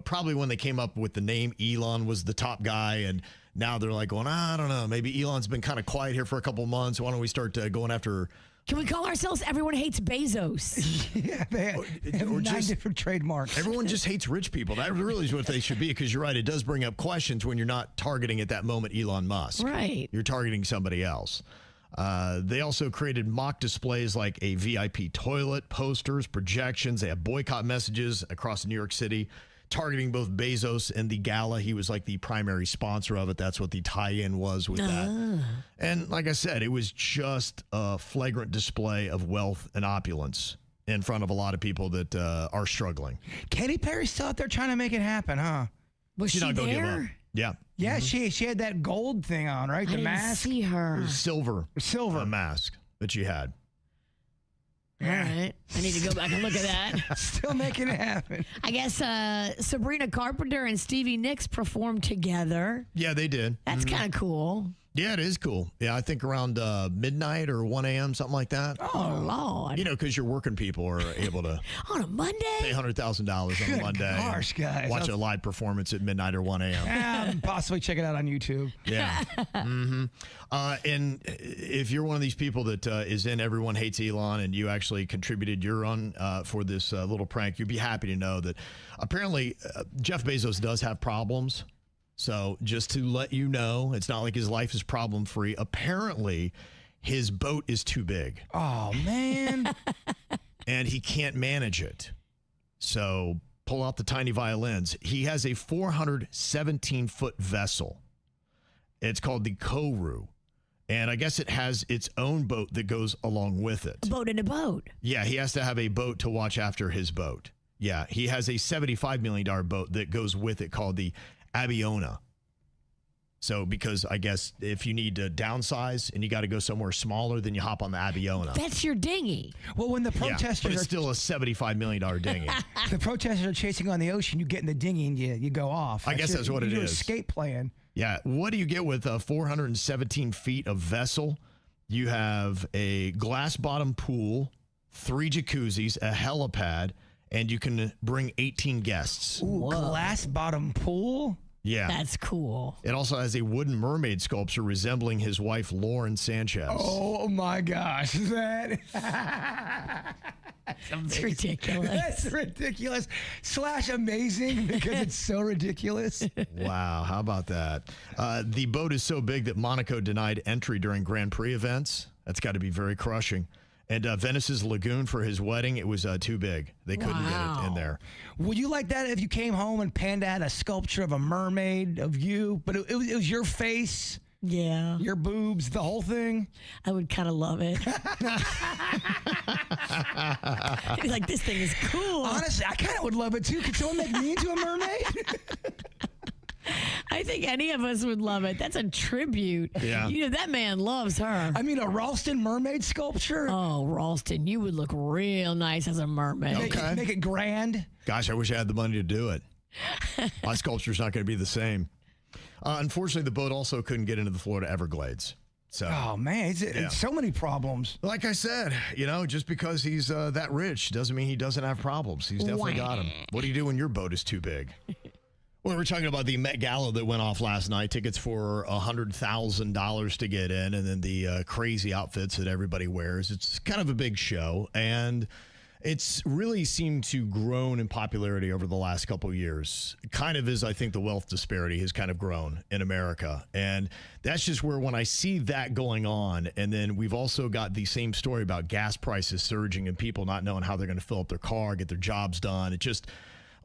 [SPEAKER 2] probably when they came up with the name, Elon was the top guy. And now they're like going, I don't know, maybe Elon's been kind of quiet here for a couple of months. Why don't we start going after...
[SPEAKER 3] Can we call ourselves Everyone Hates Bezos?
[SPEAKER 4] Yeah, they have 9 different trademarks.
[SPEAKER 2] Everyone just hates rich people. That really is what they should be, because you're right. It does bring up questions when you're not targeting at that moment Elon Musk.
[SPEAKER 3] Right.
[SPEAKER 2] You're targeting somebody else. They also created mock displays like a VIP toilet, posters, projections. They have boycott messages across New York City, targeting both Bezos and the gala. He was like the primary sponsor of it. That's what the tie-in was with that. And like I said, it was just a flagrant display of wealth and opulence in front of a lot of people that are struggling.
[SPEAKER 4] Katy Perry's still out there trying to make it happen, huh?
[SPEAKER 3] Was
[SPEAKER 2] She's
[SPEAKER 3] she
[SPEAKER 2] not gonna give up.
[SPEAKER 3] there?
[SPEAKER 2] Yeah.
[SPEAKER 4] Yeah, she had that gold thing on, right?
[SPEAKER 3] I
[SPEAKER 4] The
[SPEAKER 3] didn't
[SPEAKER 4] mask.
[SPEAKER 3] see her.
[SPEAKER 2] Silver
[SPEAKER 4] Silver.
[SPEAKER 2] mask that she had.
[SPEAKER 3] All right. I need to go back and look at that.
[SPEAKER 4] Still making it happen.
[SPEAKER 3] I guess Sabrina Carpenter and Stevie Nicks performed together.
[SPEAKER 2] Yeah, they did.
[SPEAKER 3] That's kind of cool.
[SPEAKER 2] Yeah, it is cool. Yeah, I think around midnight or 1 a.m., something like that.
[SPEAKER 3] Oh, Lord.
[SPEAKER 2] You know, because your working people are able to
[SPEAKER 3] On a Monday?
[SPEAKER 2] pay $100,000 on
[SPEAKER 4] Good
[SPEAKER 2] a Monday.
[SPEAKER 4] gosh, guys.
[SPEAKER 2] Watch a live performance at midnight or 1 a.m.
[SPEAKER 4] Possibly check it out on YouTube.
[SPEAKER 2] Yeah. And if you're one of these people that is in Everyone Hates Elon and you actually contributed your own for this little prank, you'd be happy to know that apparently Jeff Bezos does have problems. So just to let you know, it's not like his life is problem free. Apparently, his boat is too big.
[SPEAKER 4] Oh, man.
[SPEAKER 2] And he can't manage it. So pull out the tiny violins. He has a 417-foot vessel. It's called the Koru. And I guess it has its own boat that goes along with it.
[SPEAKER 3] A boat in a boat.
[SPEAKER 2] Yeah, he has to have a boat to watch after his boat. Yeah, he has a $75 million boat that goes with it called the Abiona. So because I guess if you need to downsize and you got to go somewhere smaller, then you hop on the Abiona.
[SPEAKER 3] That's your dinghy.
[SPEAKER 4] Well, when the
[SPEAKER 2] Yeah, but
[SPEAKER 4] protesters
[SPEAKER 2] it's
[SPEAKER 4] are
[SPEAKER 2] still a $75 million dinghy.
[SPEAKER 4] the protesters are chasing on the ocean, you get in the dinghy and you go off.
[SPEAKER 2] I guess that's what it
[SPEAKER 4] your
[SPEAKER 2] is.
[SPEAKER 4] Escape plan.
[SPEAKER 2] Yeah. What do you get with 417 feet of vessel? You have a glass bottom pool, 3 jacuzzis, a helipad, and you can bring 18 guests.
[SPEAKER 4] Ooh, glass bottom pool?
[SPEAKER 2] Yeah.
[SPEAKER 3] That's cool.
[SPEAKER 2] It also has a wooden mermaid sculpture resembling his wife, Lauren Sanchez.
[SPEAKER 4] Oh, my gosh. That's
[SPEAKER 3] It's ridiculous.
[SPEAKER 4] That's ridiculous. / amazing because it's so ridiculous.
[SPEAKER 2] Wow. How about that? The boat is so big that Monaco denied entry during Grand Prix events. That's got to be very crushing. And Venice's lagoon for his wedding, it was too big. They couldn't get it in there.
[SPEAKER 4] Would you like that if you came home and Panda had a sculpture of a mermaid of you, but it was your face,
[SPEAKER 3] Yeah.
[SPEAKER 4] your boobs, the whole thing?
[SPEAKER 3] I would kind of love it. Like, this thing is cool.
[SPEAKER 4] Honestly, I kind of would love it too. Could someone make me into a mermaid?
[SPEAKER 3] I think any of us would love it. That's a tribute.
[SPEAKER 2] Yeah.
[SPEAKER 3] You know, that man loves her.
[SPEAKER 4] I mean, a Ralston mermaid sculpture?
[SPEAKER 3] Oh, Ralston, you would look real nice as a mermaid.
[SPEAKER 4] Make it grand.
[SPEAKER 2] Gosh, I wish I had the money to do it. My sculpture's not going to be the same. Unfortunately, the boat also couldn't get into the Florida Everglades. So,
[SPEAKER 4] Oh, man. It's so many problems.
[SPEAKER 2] like I said, you know, just because he's that rich doesn't mean he doesn't have problems. He's definitely got them. What do you do when your boat is too big? Well, we're talking about the Met Gala that went off last night. Tickets for $100,000 to get in, and then the crazy outfits that everybody wears. It's kind of a big show, and it's really seemed to grown in popularity over the last couple of years. Kind of as I think the wealth disparity has kind of grown in America. And that's just where when I see that going on, and then we've also got the same story about gas prices surging and people not knowing how they're going to fill up their car, get their jobs done. It just...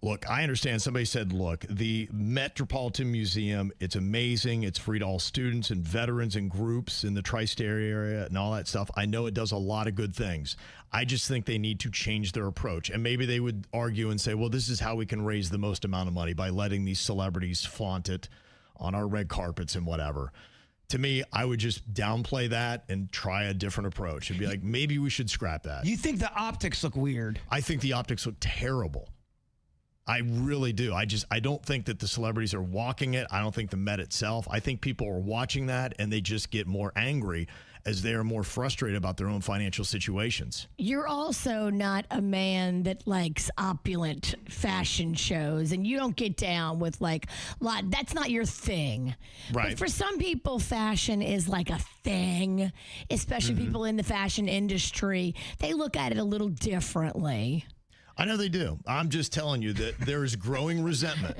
[SPEAKER 2] Look, I understand. Somebody said, look, the Metropolitan Museum, it's amazing. It's free to all students and veterans and groups in the tri-state area and all that stuff. I know it does a lot of good things. I just think they need to change their approach. And maybe they would argue and say, well, this is how we can raise the most amount of money by letting these celebrities flaunt it on our red carpets and whatever. To me, I would just downplay that and try a different approach and be like, maybe we should scrap that.
[SPEAKER 4] You think the optics look weird?
[SPEAKER 2] I think the optics look terrible. I really do. I don't think that the celebrities are walking it. I don't think the Met itself. I think people are watching that and they just get more angry as they are more frustrated about their own financial situations.
[SPEAKER 3] You're also not a man that likes opulent fashion shows, and you don't get down with that's not your thing.
[SPEAKER 2] Right.
[SPEAKER 3] But for some people, fashion is like a thing, especially people in the fashion industry. They look at it a little differently.
[SPEAKER 2] I know they do. I'm just telling you that there's growing resentment.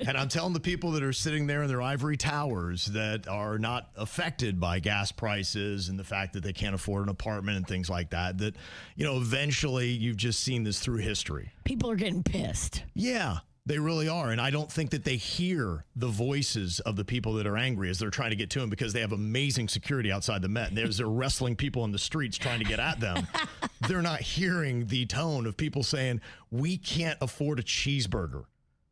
[SPEAKER 2] And I'm telling the people that are sitting there in their ivory towers that are not affected by gas prices and the fact that they can't afford an apartment and things like that, that, eventually you've just seen this through history.
[SPEAKER 3] People are getting pissed.
[SPEAKER 2] Yeah. They really are. And I don't think that they hear the voices of the people that are angry as they're trying to get to them, because they have amazing security outside the Met. And they're wrestling people in the streets trying to get at them. They're not hearing the tone of people saying, we can't afford a cheeseburger.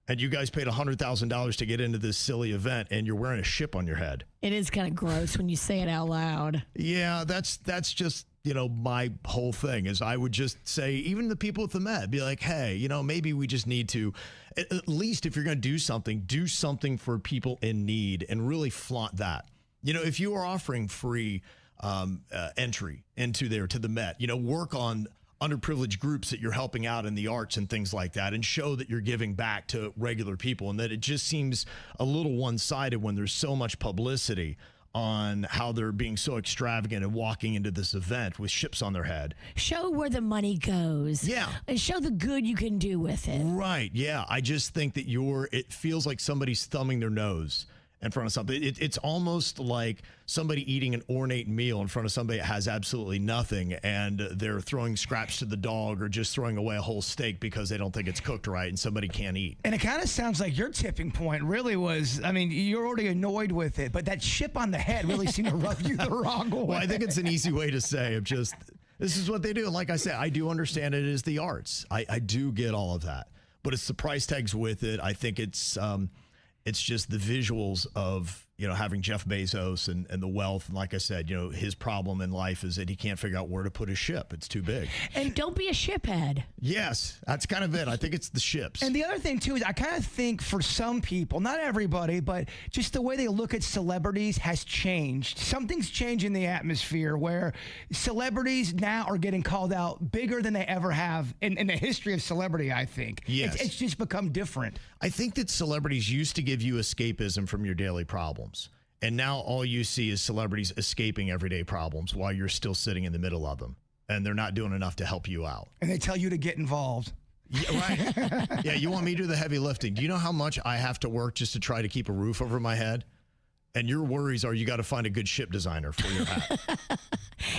[SPEAKER 2] And you guys paid $100,000 to get into this silly event, and you're wearing a ship on your head.
[SPEAKER 3] It is kind of gross when you say it out loud.
[SPEAKER 2] Yeah, that's just, my whole thing is I would just say, even the people at the Met, be like, hey, maybe we just need to, at least if you're going to do something for people in need and really flaunt that. If you are offering free entry into there to the Met, work on underprivileged groups that you're helping out in the arts and things like that, and show that you're giving back to regular people, and that it just seems a little one-sided when there's so much publicity on how they're being so extravagant and walking into this event with ships on their head.
[SPEAKER 3] Show where the money goes.
[SPEAKER 2] Yeah.
[SPEAKER 3] And show the good you can do with it.
[SPEAKER 2] Right. Yeah. I just think that it feels like somebody's thumbing their nose in front of something. It's almost like somebody eating an ornate meal in front of somebody that has absolutely nothing, and they're throwing scraps to the dog or just throwing away a whole steak because they don't think it's cooked right and somebody can't eat.
[SPEAKER 4] And it kind of sounds like your tipping point really was, you're already annoyed with it, but that chip on the head really seemed to rub you the wrong way.
[SPEAKER 2] Well, I think it's an easy way to say it. This is what they do. And like I said, I do understand it is the arts. I do get all of that, but it's the price tags with it. I think it's just the visuals of, having Jeff Bezos and the wealth. And like I said, his problem in life is that he can't figure out where to put his ship. It's too big.
[SPEAKER 3] And don't be a shiphead.
[SPEAKER 2] Yes, that's kind of it. I think it's the ships.
[SPEAKER 4] And the other thing, too, is I kind of think for some people, not everybody, but just the way they look at celebrities has changed. Something's changed in the atmosphere where celebrities now are getting called out bigger than they ever have in the history of celebrity, I think.
[SPEAKER 2] Yes.
[SPEAKER 4] It's just become different.
[SPEAKER 2] I think that celebrities used to give you escapism from your daily problems. And now all you see is celebrities escaping everyday problems while you're still sitting in the middle of them. And they're not doing enough to help you out.
[SPEAKER 4] And they tell you to get involved.
[SPEAKER 2] Yeah, right. Yeah, you want me to do the heavy lifting. Do you know how much I have to work just to try to keep a roof over my head? And your worries are you got to find a good ship designer for your hat.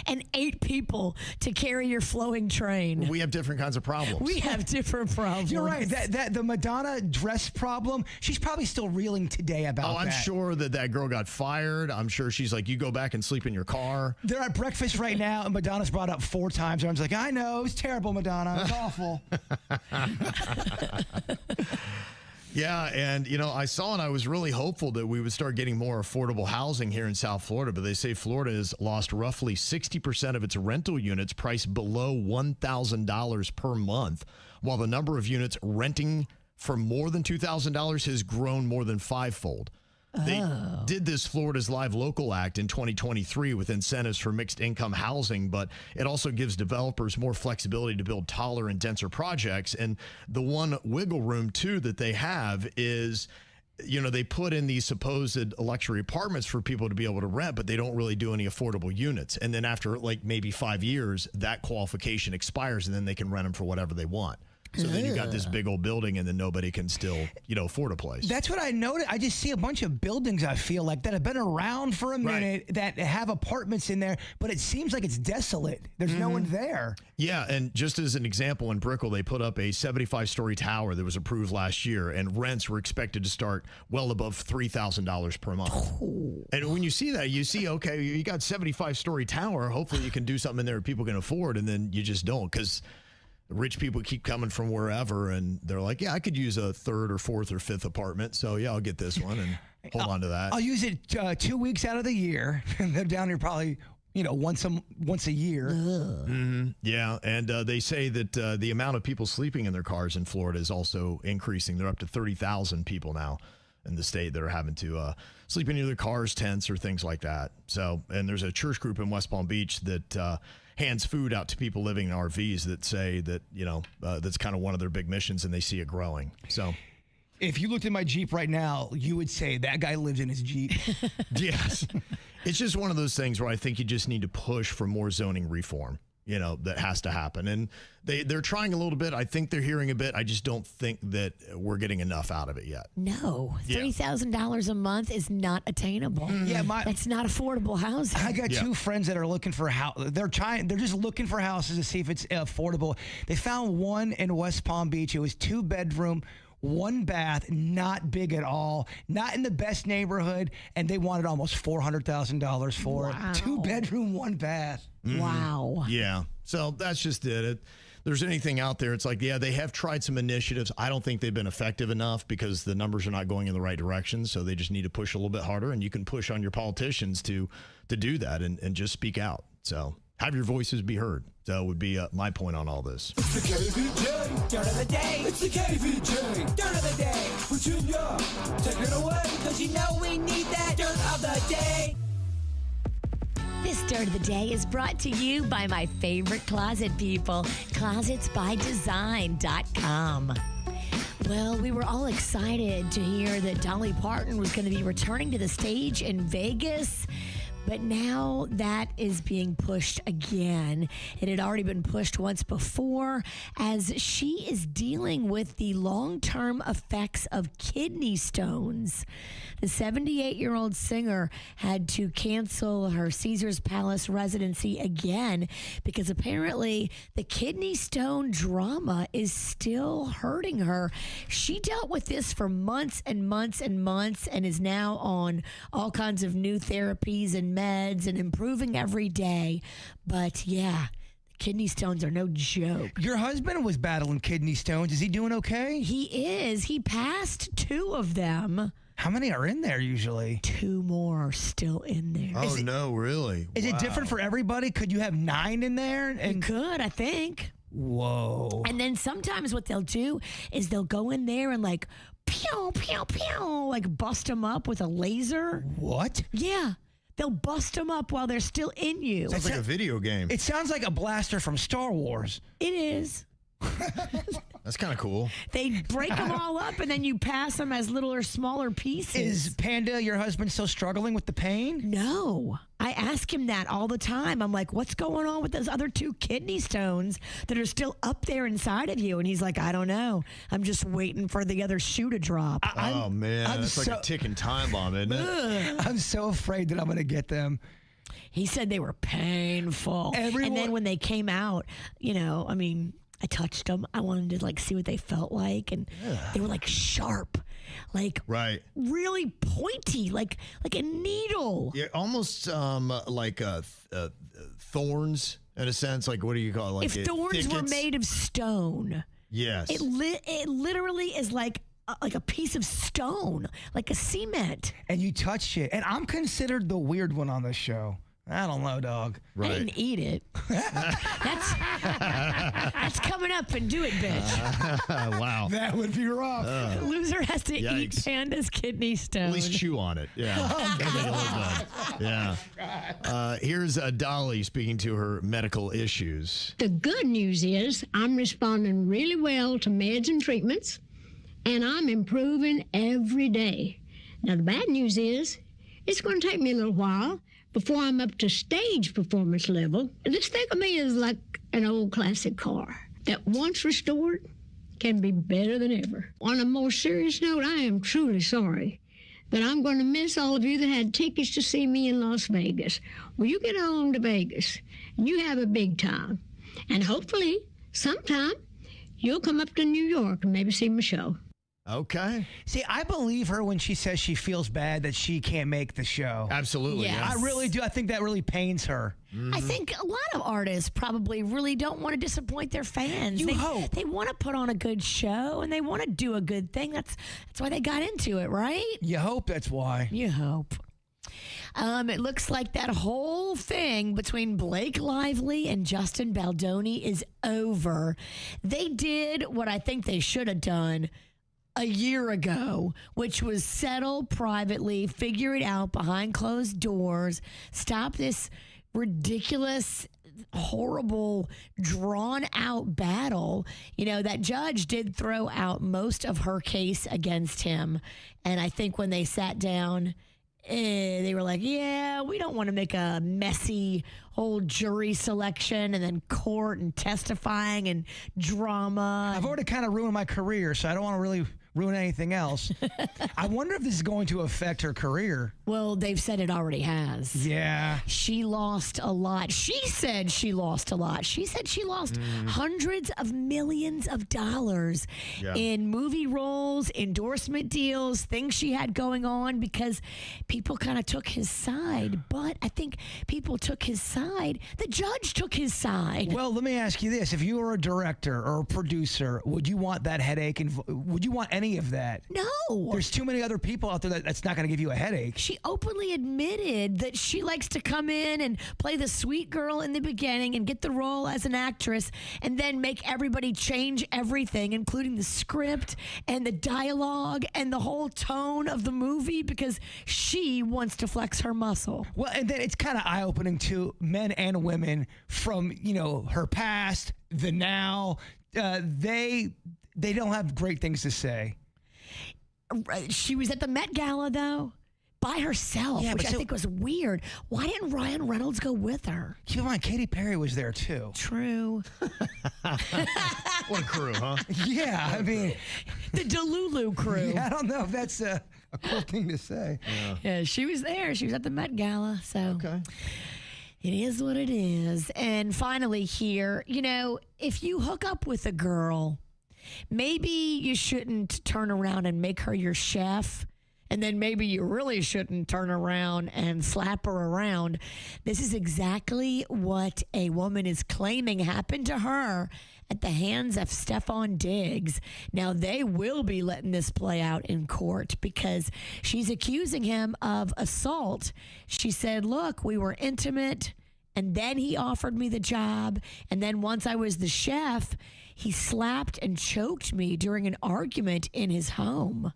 [SPEAKER 3] And 8 people to carry your flowing train.
[SPEAKER 2] We have different kinds of problems.
[SPEAKER 3] We have different problems.
[SPEAKER 4] You're right. That the Madonna dress problem, she's probably still reeling today about that.
[SPEAKER 2] Oh, I'm sure that girl got fired. I'm sure she's like, you go back and sleep in your car.
[SPEAKER 4] They're at breakfast right now, and Madonna's brought up 4 times. Everyone's like, I know, it was terrible, Madonna. It was awful.
[SPEAKER 2] Yeah, and, I saw and I was really hopeful that we would start getting more affordable housing here in South Florida, but they say Florida has lost roughly 60% of its rental units priced below $1,000 per month, while the number of units renting for more than $2,000 has grown more than 5-fold. They did this Florida's Live Local Act in 2023 with incentives for mixed income housing, but it also gives developers more flexibility to build taller and denser projects. And the one wiggle room, too, that they have is, they put in these supposed luxury apartments for people to be able to rent, but they don't really do any affordable units. And then after maybe 5 years, that qualification expires, and then they can rent them for whatever they want. So then you got this big old building, and then nobody can still, afford a place.
[SPEAKER 4] That's what I noticed. I just see a bunch of buildings, I feel like, that have been around for a minute, that have apartments in there, but it seems like it's desolate. There's no one there.
[SPEAKER 2] Yeah, and just as an example, in Brickell, they put up a 75-story tower that was approved last year, and rents were expected to start well above $3,000 per month. Oh. And when you see that, you see, okay, you got 75-story tower. Hopefully you can do something in there that people can afford, and then you just don't, because rich people keep coming from wherever, and they're like, yeah, I could use a 3rd or 4th or 5th apartment, so yeah, I'll get this one and hold on to that.
[SPEAKER 4] I'll use it 2 weeks out of the year, and they're down here probably, once a year.
[SPEAKER 2] Mm-hmm. Yeah, and they say that the amount of people sleeping in their cars in Florida is also increasing. They're up to 30,000 people now in the state that are having to sleep in either cars, tents, or things like that. So, and there's a church group in West Palm Beach that hands food out to people living in RVs that say that, that's kind of one of their big missions, and they see it growing. So
[SPEAKER 4] if you looked at my Jeep right now, you would say that guy lives in his Jeep.
[SPEAKER 2] Yes. It's just one of those things where I think you just need to push for more zoning reform. that has to happen. And they're trying a little bit. I think they're hearing a bit. I just don't think that we're getting enough out of it yet.
[SPEAKER 3] No, $3,000 a month is not attainable.
[SPEAKER 4] Yeah,
[SPEAKER 3] that's not affordable housing.
[SPEAKER 4] I got two friends that are looking for a house. They're just looking for houses to see if it's affordable. They found one in West Palm Beach. It was 2-bedroom, 1 bath, not big at all, not in the best neighborhood, and they wanted almost $400,000 for it. 2-bedroom, 1 bath.
[SPEAKER 3] Wow.
[SPEAKER 2] Yeah. So that's just it. If there's anything out there, it's like, they have tried some initiatives. I don't think they've been effective enough because the numbers are not going in the right direction. So they just need to push a little bit harder, and you can push on your politicians to do that and just speak out. So have your voices be heard. That would be my point on all this.
[SPEAKER 1] It's the KVJ Dirt of the Day. It's the KVJ Dirt of the Day. Virginia, take it away. Because we need that Dirt of the Day.
[SPEAKER 3] This Dirt of the Day is brought to you by my favorite closet people, closetsbydesign.com. Well, we were all excited to hear that Dolly Parton was going to be returning to the stage in Vegas. But now that is being pushed again. It had already been pushed once before as she is dealing with the long-term effects of kidney stones. The 78-year-old singer had to cancel her Caesars Palace residency again because apparently the kidney stone drama is still hurting her. She dealt with this for months and months and months and is now on all kinds of new therapies and meds and improving every day. But kidney stones are no joke.
[SPEAKER 4] Your husband was battling kidney stones. Is he doing okay?
[SPEAKER 3] He is. He passed 2 of them.
[SPEAKER 4] How many are in there usually?
[SPEAKER 3] 2 more are still in there.
[SPEAKER 2] Oh, no, really?
[SPEAKER 4] Is it different for everybody? Could you have 9 in there?
[SPEAKER 3] You could, I think.
[SPEAKER 4] Whoa.
[SPEAKER 3] And then sometimes what they'll do is they'll go in there and like, pew, pew, pew, like bust them up with a laser.
[SPEAKER 4] What?
[SPEAKER 3] Yeah. They'll bust them up while they're still in you.
[SPEAKER 2] Sounds like a video game.
[SPEAKER 4] It sounds like a blaster from Star Wars.
[SPEAKER 3] It is.
[SPEAKER 2] That's kind of cool.
[SPEAKER 3] They break them all up and then you pass them as little or smaller pieces.
[SPEAKER 4] Is Panda, your husband, still struggling with the pain?
[SPEAKER 3] No. I ask him that all the time. I'm like, what's going on with those other 2 kidney stones that are still up there inside of you? And he's like, I don't know. I'm just waiting for the other shoe to drop.
[SPEAKER 2] Oh, man. That's like a ticking time bomb, isn't it?
[SPEAKER 4] I'm so afraid that I'm going to get them.
[SPEAKER 3] He said they were painful. And then when they came out, I touched them. I wanted to see what they felt like, and they were sharp, really pointy, like a needle.
[SPEAKER 2] Yeah, almost like thorns in a sense. Like, what do you call it?
[SPEAKER 3] If thorns were made of stone,
[SPEAKER 2] yes,
[SPEAKER 3] it literally is like a piece of stone, like a cement.
[SPEAKER 4] And you touched it, and I'm considered the weird one on this show. I don't know, dog.
[SPEAKER 2] Right.
[SPEAKER 3] I didn't eat it. That's coming up and do it, bitch.
[SPEAKER 2] Wow.
[SPEAKER 4] That would be rough.
[SPEAKER 3] Loser has to eat Panda's kidney stone.
[SPEAKER 2] At least chew on it. Yeah. Yeah. Here's Dolly speaking to her medical issues.
[SPEAKER 7] The good news is I'm responding really well to meds and treatments, and I'm improving every day. Now, the bad news is it's going to take me a little while before I'm up to stage performance level. Just think of me as like an old classic car that once restored can be better than ever. On a more serious note, I am truly sorry that I'm going to miss all of you that had tickets to see me in Las Vegas. Well, you get home to Vegas and you have a big time. And hopefully sometime you'll come up to New York and maybe see my show.
[SPEAKER 2] Okay.
[SPEAKER 4] See, I believe her when she says she feels bad that she can't make the show.
[SPEAKER 2] Absolutely.
[SPEAKER 3] Yes.
[SPEAKER 2] Yeah.
[SPEAKER 4] I really do. I think that really pains her.
[SPEAKER 2] Mm-hmm.
[SPEAKER 3] I think a lot of artists probably really don't want to disappoint their fans.
[SPEAKER 4] You hope.
[SPEAKER 3] They want to put on a good show and they want to do a good thing. That's why they got into it, right?
[SPEAKER 4] You hope that's why.
[SPEAKER 3] You hope. It looks like that whole thing between Blake Lively and Justin Baldoni is over. They did what I think they should have done a year ago, which was settle privately, figure it out behind closed doors, stop this ridiculous, horrible, drawn out battle. You know, that judge did throw out most of her case against him. And I think when they sat down they were like, yeah, we don't want to make a messy whole jury selection and then court and testifying and drama.
[SPEAKER 4] I've already kind of ruined my career, so I don't want to really ruin anything else. I wonder if this is going to affect her career.
[SPEAKER 3] Well, they've said it already has.
[SPEAKER 4] Yeah.
[SPEAKER 3] She lost a lot. She said she lost a lot. She said she lost hundreds of millions of dollars in movie roles, endorsement deals, things she had going on because people kind of took his side. But I think people took his side. The judge took his side.
[SPEAKER 4] Well, let me ask you this. If you were a director or a producer, would you want that headache? And would you want any of that?
[SPEAKER 3] No.
[SPEAKER 4] There's too many other people out there that's not going to give you a headache.
[SPEAKER 3] She openly admitted that she likes to come in and play the sweet girl in the beginning and get the role as an actress and then make everybody change everything, including the script and the dialogue and the whole tone of the movie because she wants to flex her muscle.
[SPEAKER 4] Well, and then it's kind of eye-opening to men and women from, her past, the now. They don't have great things to say.
[SPEAKER 3] She was at the Met Gala, though, by herself, which I think was weird. Why didn't Ryan Reynolds go with her?
[SPEAKER 4] Keep in mind, Katy Perry was there, too.
[SPEAKER 3] True.
[SPEAKER 2] What a crew, huh?
[SPEAKER 4] Yeah, I mean...
[SPEAKER 3] The Delulu crew.
[SPEAKER 4] Yeah, I don't know if that's a cool thing to say.
[SPEAKER 3] Yeah, she was there. She was at the Met Gala, so...
[SPEAKER 2] Okay.
[SPEAKER 3] It is what it is. And finally here, if you hook up with a girl, maybe you shouldn't turn around and make her your chef. And then maybe you really shouldn't turn around and slap her around. This is exactly what a woman is claiming happened to her at the hands of Stefan Diggs. Now, they will be letting this play out in court because she's accusing him of assault. She said, look, we were intimate, and then he offered me the job. And then once I was the chef, he slapped and choked me during an argument in his home.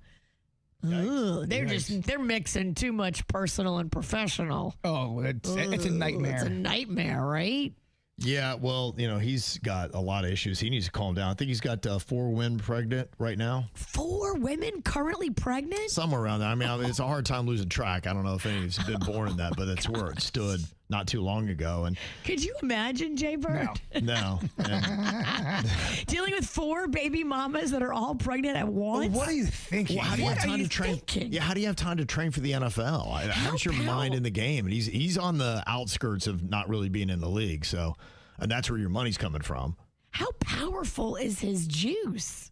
[SPEAKER 3] Ooh, they're mixing too much personal and professional.
[SPEAKER 4] Oh, it's a nightmare.
[SPEAKER 3] It's a nightmare, right?
[SPEAKER 2] Yeah, well, he's got a lot of issues. He needs to calm down. I think he's got 4 women pregnant right now.
[SPEAKER 3] 4 women currently pregnant?
[SPEAKER 2] Somewhere around there. I mean, it's a hard time losing track. I don't know if anybody's been born in that, but that's where it stood not too long ago. And
[SPEAKER 3] could you imagine, Jbird?
[SPEAKER 2] No.
[SPEAKER 3] Dealing with 4 baby mamas that are all pregnant at once?
[SPEAKER 4] Well, what are you thinking?
[SPEAKER 2] Well, how do you have time to train? Yeah, how do you have time to train for the NFL? How's your mind in the game? And he's on the outskirts of not really being in the league, so and that's where your money's coming from.
[SPEAKER 3] How powerful is his juice?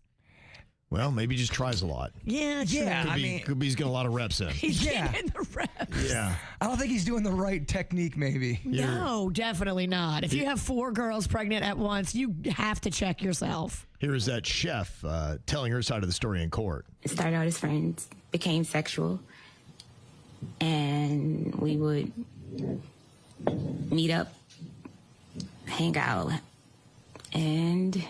[SPEAKER 2] Well, maybe he just tries a lot.
[SPEAKER 3] Yeah, true.
[SPEAKER 2] Could be he's getting a lot of reps in.
[SPEAKER 3] He's getting the reps.
[SPEAKER 2] Yeah.
[SPEAKER 4] I don't think he's doing the right technique, maybe.
[SPEAKER 3] No, definitely not. If you have 4 girls pregnant at once, you have to check yourself.
[SPEAKER 2] Here is that chef telling her side of the story in court.
[SPEAKER 8] It started out as friends, became sexual, and we would meet up, hang out, and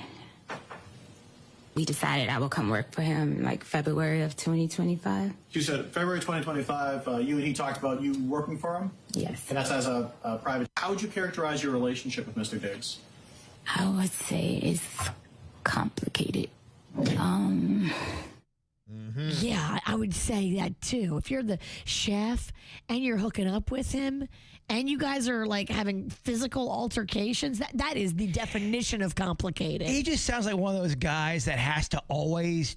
[SPEAKER 8] we decided I would come work for him like February of 2025.
[SPEAKER 9] You said February 2025, you and he talked about you working for him?
[SPEAKER 8] Yes.
[SPEAKER 9] And that's as a private. How would you characterize your relationship with Mr. Diggs?
[SPEAKER 8] I would say it's complicated.
[SPEAKER 3] Yeah, I would say that too. If you're the chef and you're hooking up with him and you guys are like having physical altercations, that is the definition of complicated.
[SPEAKER 4] He just sounds like one of those guys that has to always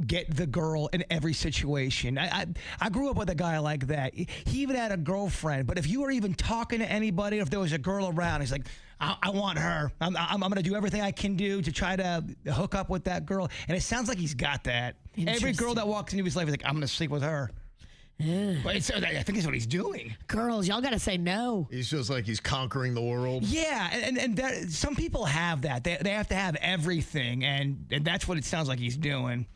[SPEAKER 4] get the girl in every situation. I grew up with a guy like that. He even had a girlfriend, but if you were even talking to anybody, if there was a girl around, he's like, I want her. I'm going to do everything I can do to try to hook up with that girl. And it sounds like he's got that. Every girl that walks into his life is like, I'm going to sleep with her. But I think that's what he's doing.
[SPEAKER 3] Girls, y'all got to say no.
[SPEAKER 2] He feels like he's conquering the world.
[SPEAKER 4] Yeah, and some people have that. They have to have everything, and that's what it sounds like he's doing.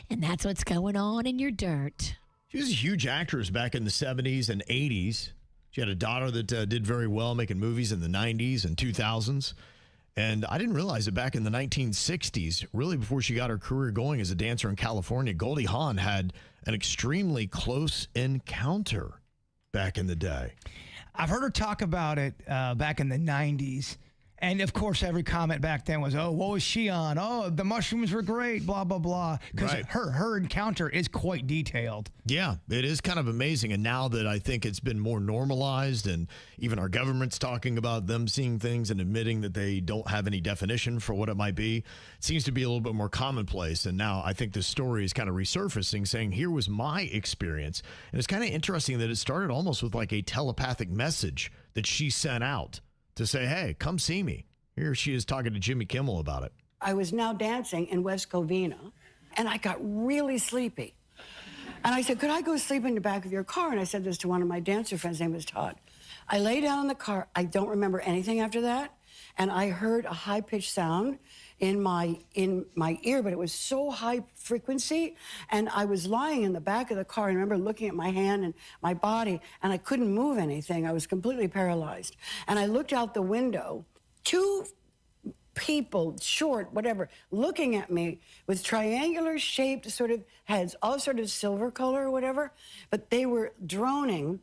[SPEAKER 3] And that's what's going on in your dirt.
[SPEAKER 2] She was a huge actress back in the 70s and 80s. She had a daughter that did very well making movies in the 90s and 2000s. And I didn't realize that back in the 1960s, really before she got her career going as a dancer in California, Goldie Hawn had an extremely close encounter back in the day.
[SPEAKER 4] I've heard her talk about it back in the 90s. And of course, every comment back then was, "Oh, what was she on? Oh, the mushrooms were great." Blah blah blah. Because her encounter is quite detailed.
[SPEAKER 2] Yeah, it is kind of amazing. And now that I think it's been more normalized, and even our government's talking about them seeing things and admitting that they don't have any definition for what it might be, it seems to be a little bit more commonplace. And now I think the story is kind of resurfacing, saying, "Here was my experience." And it's kind of interesting that it started almost with like a telepathic message that she sent out to say, "Hey, come see me." Here she is talking to Jimmy Kimmel about it.
[SPEAKER 10] I was now dancing in West Covina, and I got really sleepy. And I said, "Could I go sleep in the back of your car?" And I said this to one of my dancer friends, his name was Todd. I lay down in the car. I don't remember anything after that. And I heard a high-pitched sound in my ear, but it was so high frequency. And I was lying in the back of the car. I remember looking at my hand and my body, and I couldn't move anything. I was completely paralyzed. And I looked out the window, 2 people, short, whatever, looking at me with triangular shaped sort of heads, all sort of silver color or whatever, but they were droning,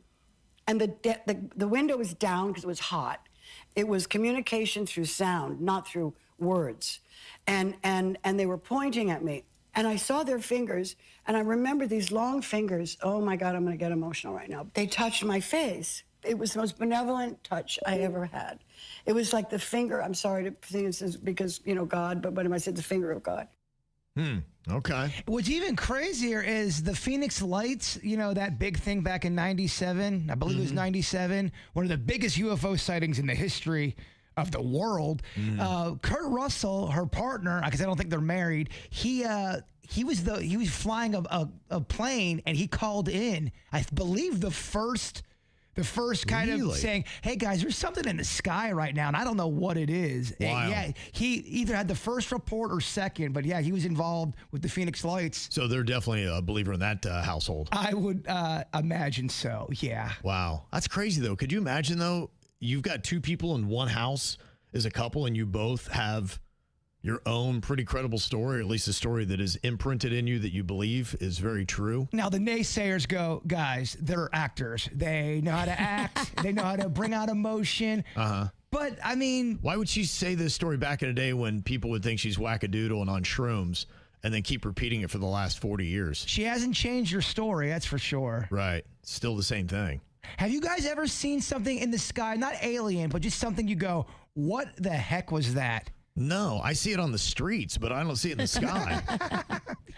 [SPEAKER 10] and the window was down because it was hot. It was communication through sound, not through words. And they were pointing at me. And I saw their fingers, and I remember these long fingers. Oh my God, I'm gonna get emotional right now. They touched my face. It was the most benevolent touch I ever had. It was like the finger, I'm sorry to say this because, God, but when I said the finger of God.
[SPEAKER 2] Okay.
[SPEAKER 4] What's even crazier is the Phoenix Lights, that big thing back in 97, I believe it was 97, one of the biggest UFO sightings in the history of the world. Kurt Russell, her partner, because I don't think they're married, he was flying a plane, and he called in, I believe the first kind of saying, "Hey guys, there's something in the sky right now, and I don't know what it is."
[SPEAKER 2] Wow.
[SPEAKER 4] Yeah, he either had the first report or second, but yeah, he was involved with the Phoenix Lights.
[SPEAKER 2] So they're definitely a believer in that household.
[SPEAKER 4] I would imagine so. Yeah.
[SPEAKER 2] Wow, that's crazy though. Could you imagine though? You've got 2 people in one house as a couple, and you both have your own pretty credible story, or at least a story that is imprinted in you that you believe is very true.
[SPEAKER 4] Now, the naysayers go, "Guys, they're actors. They know how to act. They know how to bring out emotion." But, I mean...
[SPEAKER 2] Why would she say this story back in the day when people would think she's wackadoodle and on shrooms, and then keep repeating it for the last 40 years?
[SPEAKER 4] She hasn't changed her story, that's for sure.
[SPEAKER 2] Right. Still the same thing.
[SPEAKER 4] Have you guys ever seen something in the sky, not alien, but just something you go, "What the heck was that?"
[SPEAKER 2] No, I see it on the streets, but I don't see it in the sky.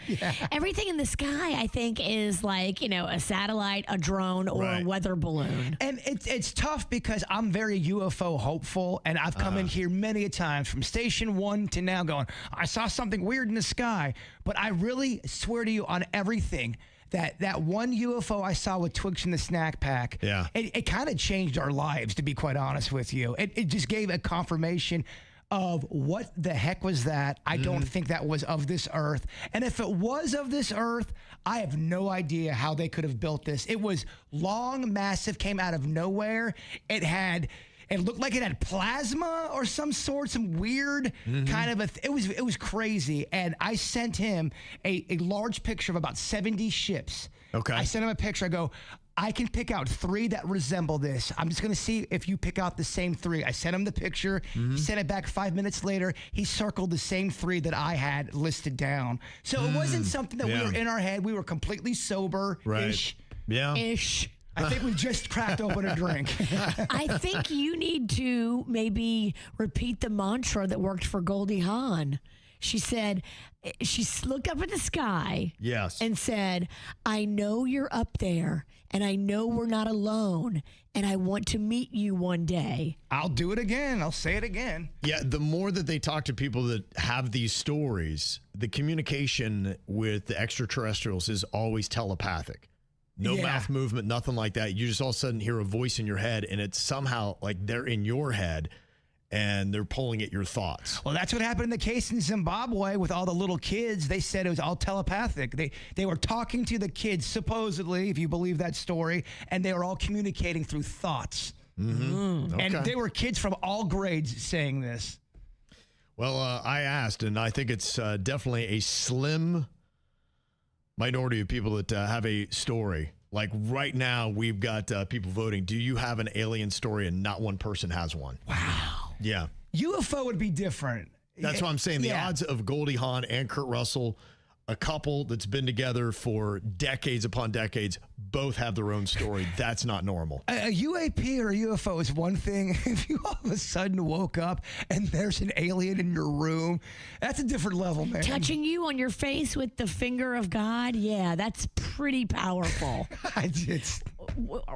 [SPEAKER 3] Yeah. Everything in the sky, I think, is like, a satellite, a drone, or a weather balloon.
[SPEAKER 4] And it's tough because I'm very UFO hopeful, and I've come in here many a times from Station 1 to now going, "I saw something weird in the sky." But I really swear to you on everything, that one UFO I saw with Twix in the snack pack, it kind of changed our lives, to be quite honest with you. It just gave a confirmation of what the heck was that. I don't think that was of this earth. And if it was of this earth, I have no idea how they could have built this. It was long, massive, came out of nowhere. It looked like it had plasma or some sort, some weird kind of it was crazy. And I sent him a large picture of about 70 ships.
[SPEAKER 2] Okay.
[SPEAKER 4] I sent him a picture. I go, "I can pick out 3 that resemble this. I'm just going to see if you pick out the same 3. I sent him the picture. He sent it back 5 minutes later. He circled the same 3 that I had listed down. So it wasn't something that we were in our head. We were completely sober-ish.
[SPEAKER 2] Right. Yeah.
[SPEAKER 3] Ish.
[SPEAKER 4] I think we just cracked open a drink.
[SPEAKER 3] I think you need to maybe repeat the mantra that worked for Goldie Hawn. She said, she looked up at the sky.
[SPEAKER 2] Yes.
[SPEAKER 3] And said, "I know you're up there, and I know we're not alone, and I want to meet you one day."
[SPEAKER 4] I'll do it again. I'll say it again.
[SPEAKER 2] Yeah, the more that they talk to people that have these stories, the communication with the extraterrestrials is always telepathic. No mouth movement, nothing like that. You just all of a sudden hear a voice in your head, and it's somehow like they're in your head, and they're pulling at your thoughts.
[SPEAKER 4] Well, that's what happened in the case in Zimbabwe with all the little kids. They said it was all telepathic. They were talking to the kids, supposedly, if you believe that story, and they were all communicating through thoughts.
[SPEAKER 2] Okay.
[SPEAKER 4] And they were kids from all grades saying this.
[SPEAKER 2] Well, I asked, and I think it's definitely a slim minority of people that have a story. Like right now, we've got people voting. Do you have an alien story? And not one person has one.
[SPEAKER 3] Wow.
[SPEAKER 2] Yeah.
[SPEAKER 4] UFO would be different.
[SPEAKER 2] That's what I'm saying. The odds of Goldie Hawn and Kurt Russell, a couple that's been together for decades upon decades, both have their own story. That's not normal.
[SPEAKER 4] A UAP or a UFO is one thing. If you all of a sudden woke up and there's an alien in your room, that's a different level, man.
[SPEAKER 3] Touching you on your face with the finger of God, yeah, that's pretty powerful.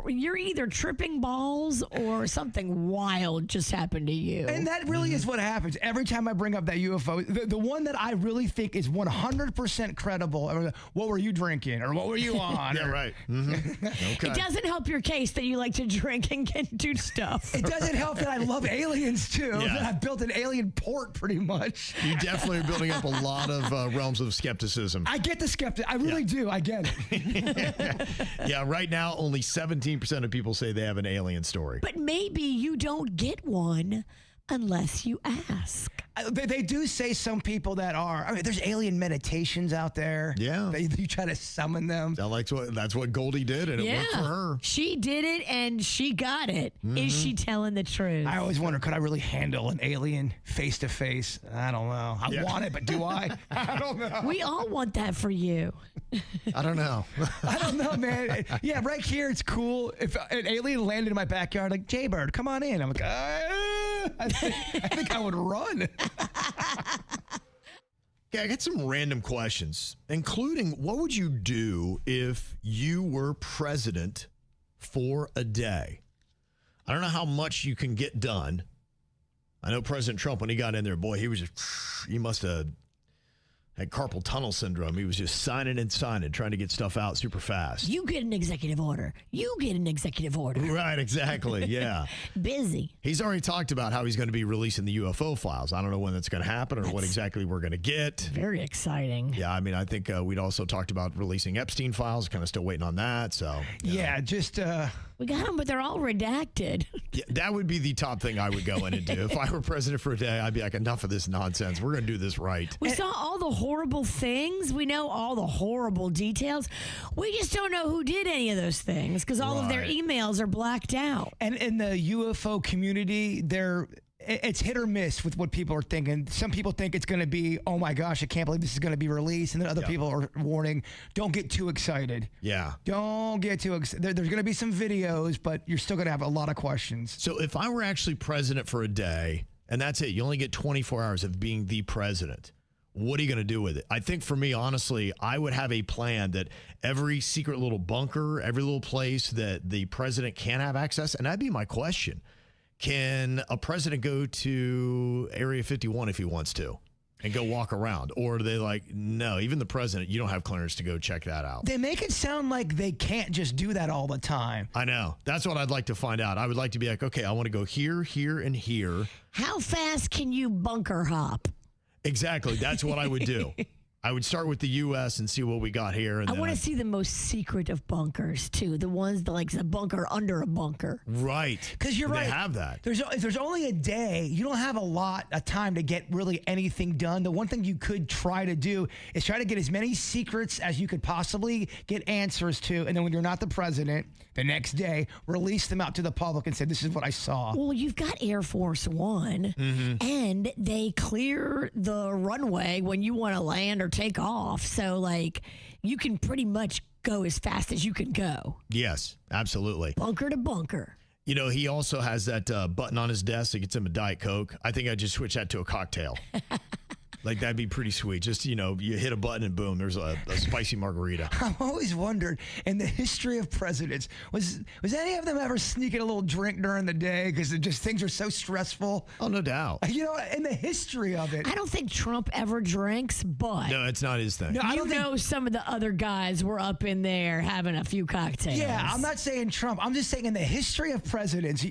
[SPEAKER 3] You're either tripping balls or something wild just happened to you.
[SPEAKER 4] And that really is what happens. Every time I bring up that UFO, the one that I really think is 100% credible, what were you drinking? Or what were you on?
[SPEAKER 2] Yeah, right. Okay.
[SPEAKER 3] It doesn't help your case that you like to drink and do stuff.
[SPEAKER 4] It doesn't help that I love aliens, too.
[SPEAKER 2] Yeah.
[SPEAKER 4] That I've built an alien port, pretty much.
[SPEAKER 2] You definitely are building up a lot of realms of skepticism.
[SPEAKER 4] I get the skeptic. I really do. I get it.
[SPEAKER 2] Yeah, right now, only 17% of people say they have an alien story.
[SPEAKER 3] But maybe you don't get one unless you ask.
[SPEAKER 4] They do say some people that are. I mean, there's alien meditations out there.
[SPEAKER 2] Yeah.
[SPEAKER 4] You try to summon them.
[SPEAKER 2] That's what Goldie did, and it worked for her.
[SPEAKER 3] She did it, and she got it. Is she telling the truth?
[SPEAKER 4] I always wonder, could I really handle an alien face to face? I don't know. I want it, but do I? I don't know.
[SPEAKER 3] We all want that for you.
[SPEAKER 2] I don't know.
[SPEAKER 4] I don't know, man. Yeah, right here, it's cool. If an alien landed in my backyard, like, Jbird, come on in. I'm like, I think I would run.
[SPEAKER 2] Okay, I got some random questions, including what would you do if you were president for a day? I don't know how much you can get done. I know President Trump, when he got in there, boy, he must have had carpal tunnel syndrome. He was just signing and signing, trying to get stuff out super fast.
[SPEAKER 3] You get an executive order. You get an executive order.
[SPEAKER 2] Right, exactly, yeah.
[SPEAKER 3] Busy.
[SPEAKER 2] He's already talked about how he's going to be releasing the UFO files. I don't know when that's going to happen or what exactly we're going to get.
[SPEAKER 3] Very exciting.
[SPEAKER 2] Yeah, I mean, I think we'd also talked about releasing Epstein files, kind of still waiting on that. So
[SPEAKER 4] yeah, just...
[SPEAKER 3] We got them, but they're all redacted.
[SPEAKER 2] Yeah, that would be the top thing I would go in and do. If I were president for a day, I'd be like, enough of this nonsense. We're going to do this right.
[SPEAKER 3] We saw all the horrible things. We know all the horrible details. We just don't know who did any of those things because all of their emails are blacked out.
[SPEAKER 4] And in the UFO community, it's hit or miss with what people are thinking. Some people think it's going to be, oh my gosh, I can't believe this is going to be released. And then other people are warning, don't get too excited.
[SPEAKER 2] Yeah.
[SPEAKER 4] Don't get too excited. There's going to be some videos, but you're still going to have a lot of questions.
[SPEAKER 2] So if I were actually president for a day, and that's it, you only get 24 hours of being the president, what are you going to do with it? I think for me, honestly, I would have a plan that every secret little bunker, every little place that the president can have access, and that'd be my question. Can a president go to Area 51 if he wants to and go walk around? Or are they like, no, even the president, you don't have clearance to go check that out?
[SPEAKER 4] They make it sound like they can't just do that all the time.
[SPEAKER 2] I know. That's what I'd like to find out. I would like to be like, okay, I want to go here, here, and here.
[SPEAKER 3] How fast can you bunker hop?
[SPEAKER 2] Exactly. That's what I would do. I would start with the U.S. and see what we got here. And
[SPEAKER 3] I want to see the most secret of bunkers, too. The ones that like the bunker under a bunker.
[SPEAKER 2] Right.
[SPEAKER 4] Because you're right.
[SPEAKER 2] They have that.
[SPEAKER 4] If there's only a day, you don't have a lot of time to get really anything done. The one thing you could try to do is try to get as many secrets as you could possibly get answers to. And then when you're not the president, the next day, release them out to the public and say, this is what I saw.
[SPEAKER 3] Well, you've got Air Force One, and they clear the runway when you want to land or take off. So, like, you can pretty much go as fast as you can go.
[SPEAKER 2] Yes, absolutely.
[SPEAKER 3] Bunker to bunker.
[SPEAKER 2] You know, he also has that button on his desk that gets him a Diet Coke. I think I'd just switch that to a cocktail. Like, that'd be pretty sweet. Just, you know, you hit a button and boom, there's a spicy margarita.
[SPEAKER 4] I've always wondered, in the history of presidents, was any of them ever sneaking a little drink during the day because just things are so stressful?
[SPEAKER 2] Oh, no doubt.
[SPEAKER 4] You know, in the history of it.
[SPEAKER 3] I don't think Trump ever drinks, but...
[SPEAKER 2] No, it's not his thing.
[SPEAKER 4] No,
[SPEAKER 3] you know some of the other guys were up in there having a few cocktails.
[SPEAKER 4] Yeah, I'm not saying Trump. I'm just saying in the history of presidents...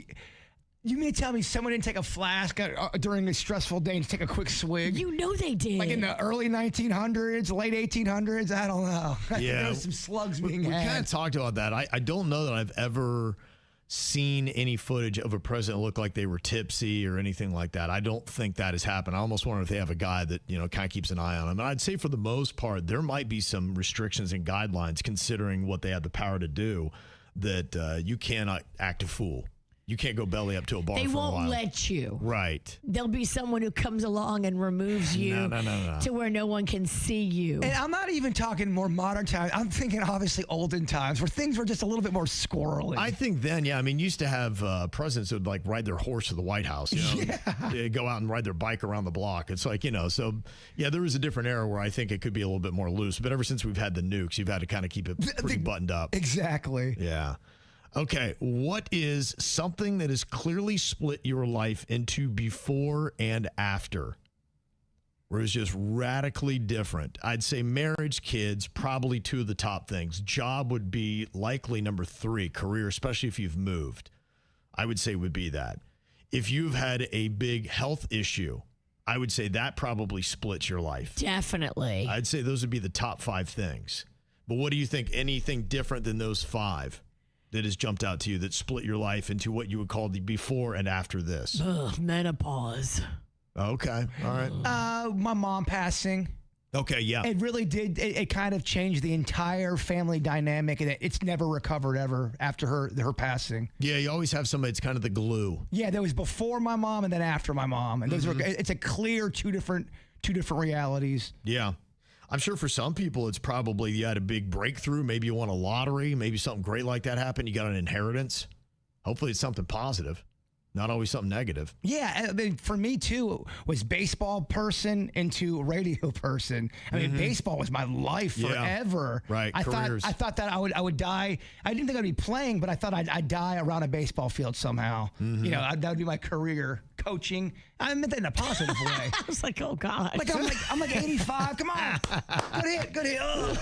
[SPEAKER 4] You mean to tell me someone didn't take a flask during a stressful day and take a quick swig?
[SPEAKER 3] You know they did.
[SPEAKER 4] Like in the early 1900s, late 1800s? I don't know.
[SPEAKER 2] Yeah.
[SPEAKER 4] There was some slugs being had.
[SPEAKER 2] We kind of talked about that. I don't know that I've ever seen any footage of a president look like they were tipsy or anything like that. I don't think that has happened. I almost wonder if they have a guy that, you know, kind of keeps an eye on him. And I'd say for the most part, there might be some restrictions and guidelines considering what they have the power to do that you cannot act a fool. You can't go belly up to a bar
[SPEAKER 3] They
[SPEAKER 2] for a
[SPEAKER 3] won't
[SPEAKER 2] while.
[SPEAKER 3] let you.
[SPEAKER 2] Right.
[SPEAKER 3] There'll be someone who comes along and removes you
[SPEAKER 2] No.
[SPEAKER 3] to where no one can see you.
[SPEAKER 4] And I'm not even talking more modern times. I'm thinking obviously olden times where things were just a little bit more squirrely.
[SPEAKER 2] I think then, yeah. I mean, used to have presidents who would like ride their horse to the White House. You know, They'd go out and ride their bike around the block. It's like, so yeah, there was a different era where I think it could be a little bit more loose. But ever since we've had the nukes, you've had to kind of keep it pretty buttoned up.
[SPEAKER 4] Exactly.
[SPEAKER 2] Yeah. Okay, what is something that has clearly split your life into before and after? Where it's just radically different. I'd say marriage, kids, probably two of the top things. Job would be likely number 3. Career, especially if you've moved, I would say would be that. If you've had a big health issue, I would say that probably splits your life.
[SPEAKER 3] Definitely.
[SPEAKER 2] I'd say those would be the top 5 things. But what do you think? Anything different than those 5? That has jumped out to you that split your life into what you would call the before and after this?
[SPEAKER 3] Menopause.
[SPEAKER 2] Okay. All right.
[SPEAKER 4] My mom passing.
[SPEAKER 2] Okay. Yeah.
[SPEAKER 4] It really did. It kind of changed the entire family dynamic, and it's never recovered ever after her passing.
[SPEAKER 2] Yeah. You always have somebody that's kind of the glue.
[SPEAKER 4] Yeah. There was before my mom and then after my mom. And those were, it's a clear two different realities.
[SPEAKER 2] Yeah. I'm sure for some people, it's probably you had a big breakthrough. Maybe you won a lottery. Maybe something great like that happened. You got an inheritance. Hopefully it's something positive, not always something negative.
[SPEAKER 4] Yeah. I mean, for me, too, was baseball person into radio person. I mean, baseball was my life forever.
[SPEAKER 2] Right.
[SPEAKER 4] I
[SPEAKER 2] Careers.
[SPEAKER 4] thought that I would die. I didn't think I'd be playing, but I thought I'd die around a baseball field somehow. That would be my career. Coaching. I meant that in a positive way.
[SPEAKER 3] I was like, oh God.
[SPEAKER 4] I'm like 85. Come on. Good hit. Ugh.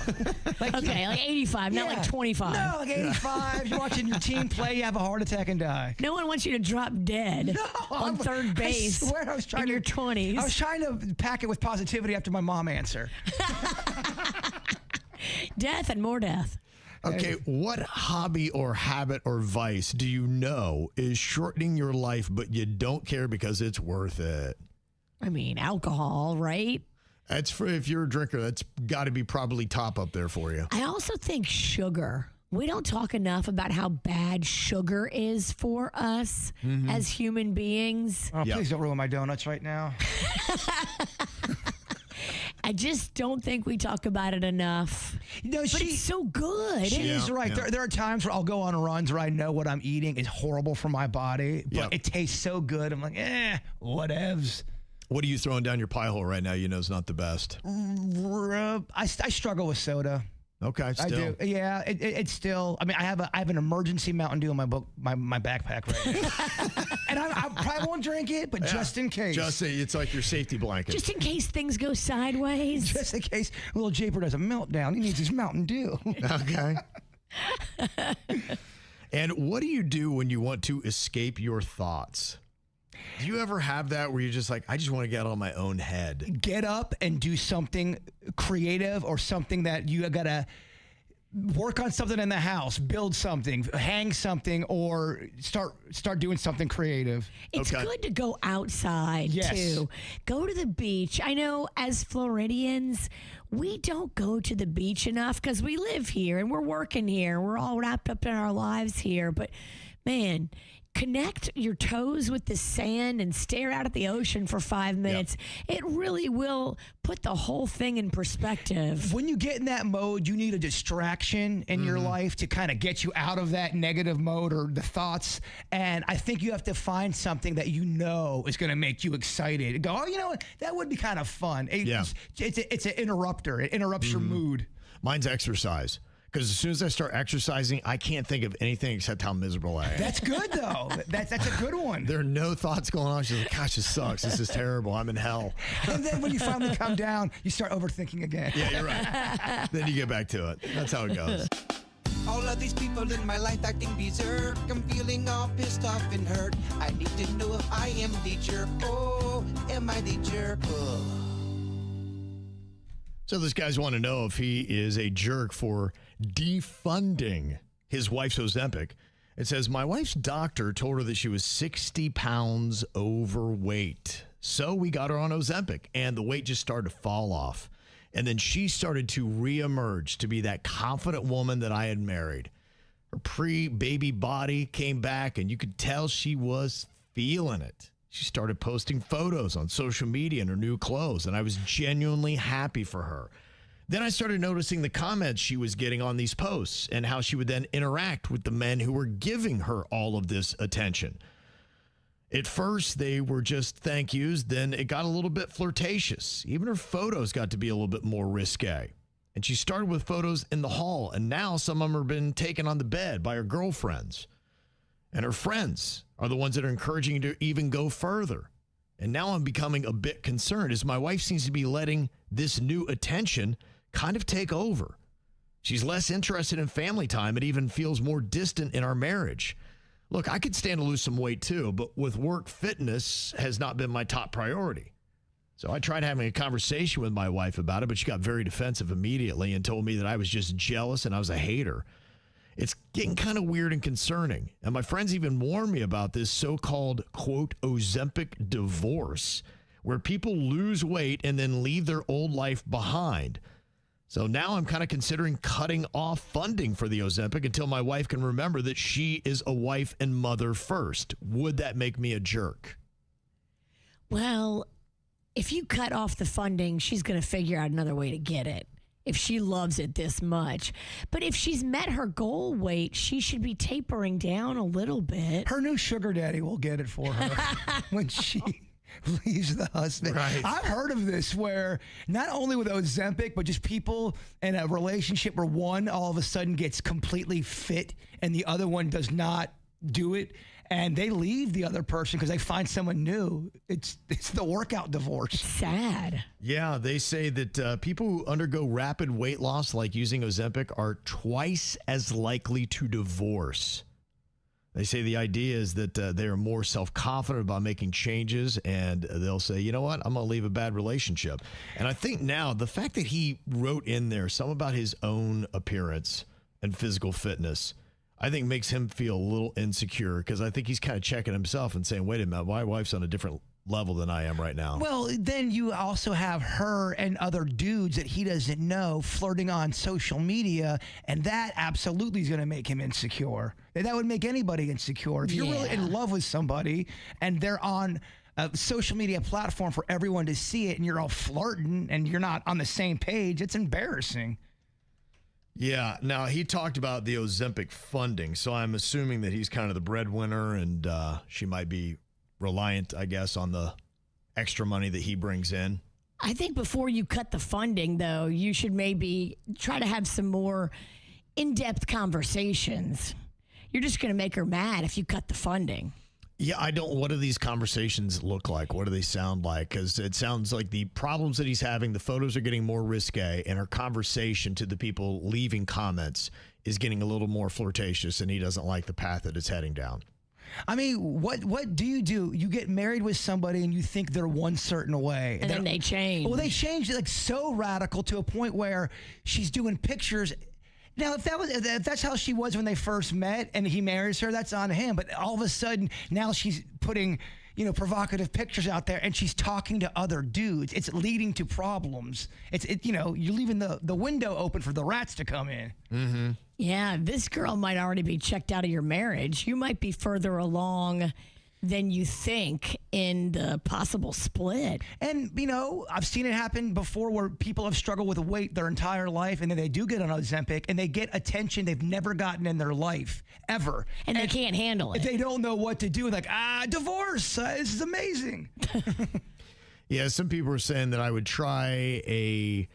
[SPEAKER 3] Like 85, not like 25.
[SPEAKER 4] No, like 85. You're watching your team play, you have a heart attack and die.
[SPEAKER 3] No one wants you to drop dead on third base.
[SPEAKER 4] I swear I was trying
[SPEAKER 3] in your 20s.
[SPEAKER 4] I was trying to pack it with positivity after my mom answer.
[SPEAKER 3] Death and more death.
[SPEAKER 2] Okay, what hobby or habit or vice do you know is shortening your life, but you don't care because it's worth it?
[SPEAKER 3] I mean, alcohol, right?
[SPEAKER 2] That's for if you're a drinker, that's got to be probably top up there for you.
[SPEAKER 3] I also think sugar. We don't talk enough about how bad sugar is for us as human beings.
[SPEAKER 4] Oh, please don't ruin my donuts right now.
[SPEAKER 3] I just don't think we talk about it enough.
[SPEAKER 4] No,
[SPEAKER 3] but it's so good.
[SPEAKER 4] She's right. Yeah. There are times where I'll go on runs where I know what I'm eating is horrible for my body, but it tastes so good. I'm like, whatevs.
[SPEAKER 2] What are you throwing down your pie hole right now? You know, it's not the best.
[SPEAKER 4] I struggle with soda.
[SPEAKER 2] Okay, still.
[SPEAKER 4] I do. Yeah, it's still. I mean, I have an emergency Mountain Dew in my backpack right now, and I probably won't drink it, but just in case.
[SPEAKER 2] It's like your safety blanket.
[SPEAKER 3] Just in case things go sideways.
[SPEAKER 4] Just in case little Jbird has a meltdown, he needs his Mountain Dew.
[SPEAKER 2] Okay. And what do you do when you want to escape your thoughts? Do you ever have that where you're just like, I just want to get out of my own head?
[SPEAKER 4] Get up and do something creative or something that you got to work on something in the house, build something, hang something, or start doing something creative.
[SPEAKER 3] It's good to go outside, too. Go to the beach. I know as Floridians, we don't go to the beach enough because we live here and we're working here. We're all wrapped up in our lives here. But, man, connect your toes with the sand and stare out at the ocean for 5 minutes. Yep. It really will put the whole thing in perspective.
[SPEAKER 4] When you get in that mode, you need a distraction in your life to kind of get you out of that negative mode or the thoughts. And I think you have to find something that you know is going to make you excited. Go, oh, you know what? That would be kind of fun. It's an interrupter. It interrupts your mood.
[SPEAKER 2] Mine's exercise. Because as soon as I start exercising, I can't think of anything except how miserable I am.
[SPEAKER 4] That's good, though. That's a good one.
[SPEAKER 2] There are no thoughts going on. She's like, gosh, this sucks. This is terrible. I'm in hell.
[SPEAKER 4] And then when you finally come down, you start overthinking again.
[SPEAKER 2] Yeah, you're right. Then you get back to it. That's how it goes.
[SPEAKER 1] All of these people in my life acting berserk. I'm feeling all pissed off and hurt. I need to know if I am the jerk. Oh, am I the jerk? Oh.
[SPEAKER 2] So this guy's want to know if he is a jerk for defunding his wife's Ozempic. It says, my wife's doctor told her that she was 60 pounds overweight. So we got her on Ozempic, and the weight just started to fall off. And then she started to reemerge to be that confident woman that I had married. Her pre-baby body came back, and you could tell she was feeling it. She started posting photos on social media in her new clothes, and I was genuinely happy for her. Then I started noticing the comments she was getting on these posts and how she would then interact with the men who were giving her all of this attention. At first, they were just thank yous. Then it got a little bit flirtatious. Even her photos got to be a little bit more risque. And she started with photos in the hall, and now some of them have been taken on the bed by her girlfriends. And her friends are the ones that are encouraging her to even go further. And now I'm becoming a bit concerned as my wife seems to be letting this new attention kind of take over. She's less interested in family time. It even feels more distant in our marriage. Look, I could stand to lose some weight too, but with work, fitness has not been my top priority. So I tried having a conversation with my wife about it, but she got very defensive immediately and told me that I was just jealous and I was a hater. It's getting kind of weird and concerning. And my friends even warned me about this so-called, quote, Ozempic divorce, where people lose weight and then leave their old life behind. So now I'm kind of considering cutting off funding for the Ozempic until my wife can remember that she is a wife and mother first. Would that make me a jerk?
[SPEAKER 3] Well, if you cut off the funding, she's going to figure out another way to get it if she loves it this much. But if she's met her goal weight, she should be tapering down a little bit.
[SPEAKER 4] Her new sugar daddy will get it for her when she leaves the husband.
[SPEAKER 2] Right.
[SPEAKER 4] I've heard of this where not only with Ozempic, but just people in a relationship where one all of a sudden gets completely fit and the other one does not do it, and they leave the other person because they find someone new. It's the workout divorce.
[SPEAKER 3] It's sad.
[SPEAKER 2] Yeah, they say that people who undergo rapid weight loss, like using Ozempic, are twice as likely to divorce. They say the idea is that they are more self-confident about making changes, and they'll say, you know what, I'm going to leave a bad relationship. And I think now the fact that he wrote in there some about his own appearance and physical fitness, I think makes him feel a little insecure, because I think he's kind of checking himself and saying, wait a minute, my wife's on a different level than I am right now.
[SPEAKER 4] Well, then you also have her and other dudes that he doesn't know flirting on social media, and that absolutely is going to make him insecure. That would make anybody insecure. If you're really in love with somebody and they're on a social media platform for everyone to see it and you're all flirting and you're not on the same page, it's embarrassing.
[SPEAKER 2] Yeah. Now, he talked about the Ozempic funding, so I'm assuming that he's kind of the breadwinner, and she might be reliant, I guess, on the extra money that he brings in.
[SPEAKER 3] I think before you cut the funding, though, you should maybe try to have some more in-depth conversations. You're just going to make her mad if you cut the funding.
[SPEAKER 2] Yeah, what do these conversations look like? What do they sound like? Because it sounds like the problems that he's having, the photos are getting more risque, and her conversation to the people leaving comments is getting a little more flirtatious, and he doesn't like the path that it's heading down.
[SPEAKER 4] I mean, what do? You get married with somebody and you think they're one certain way.
[SPEAKER 3] And then they change.
[SPEAKER 4] Well, they change like so radical to a point where she's doing pictures. Now, if that's how she was when they first met and he marries her, that's on him. But all of a sudden, now she's putting, provocative pictures out there and she's talking to other dudes. It's leading to problems. You're leaving the window open for the rats to come in.
[SPEAKER 2] Mm-hmm.
[SPEAKER 3] Yeah, this girl might already be checked out of your marriage. You might be further along than you think in the possible split.
[SPEAKER 4] And, I've seen it happen before where people have struggled with weight their entire life, and then they do get on Ozempic, and they get attention they've never gotten in their life, ever.
[SPEAKER 3] And they can't handle it.
[SPEAKER 4] They don't know what to do. Like, divorce. This is amazing.
[SPEAKER 2] Yeah, some people are saying that I would try a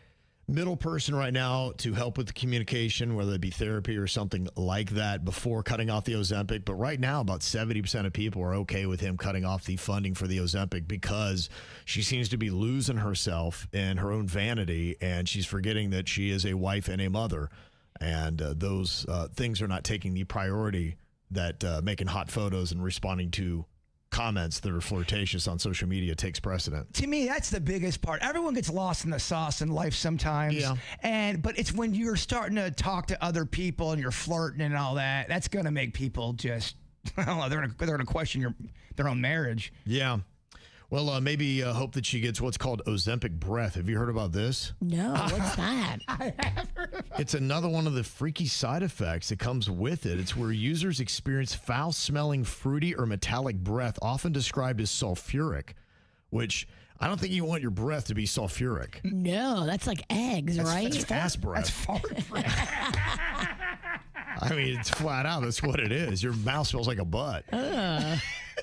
[SPEAKER 2] middle person right now to help with the communication, whether it be therapy or something like that, before cutting off the Ozempic. But right now, about 70% of people are okay with him cutting off the funding for the Ozempic because she seems to be losing herself in her own vanity, and she's forgetting that she is a wife and a mother. And those things are not taking the priority that making hot photos and responding to comments that are flirtatious on social media takes precedent.
[SPEAKER 4] To me, that's the biggest part. Everyone gets lost in the sauce in life sometimes.
[SPEAKER 2] Yeah.
[SPEAKER 4] But it's when you're starting to talk to other people and you're flirting and all that, that's going to make people just, I don't know, they're going to question their own marriage.
[SPEAKER 2] Yeah. Well, maybe hope that she gets what's called Ozempic breath. Have you heard about this?
[SPEAKER 3] No, what's that?
[SPEAKER 4] I have heard of it.
[SPEAKER 2] It's another one of the freaky side effects that comes with it. It's where users experience foul-smelling, fruity, or metallic breath, often described as sulfuric, which I don't think you want your breath to be sulfuric.
[SPEAKER 3] No, that's like eggs, right?
[SPEAKER 2] That's fast breath.
[SPEAKER 4] That's fart breath.
[SPEAKER 2] I mean, it's flat out. That's what it is. Your mouth smells like a butt.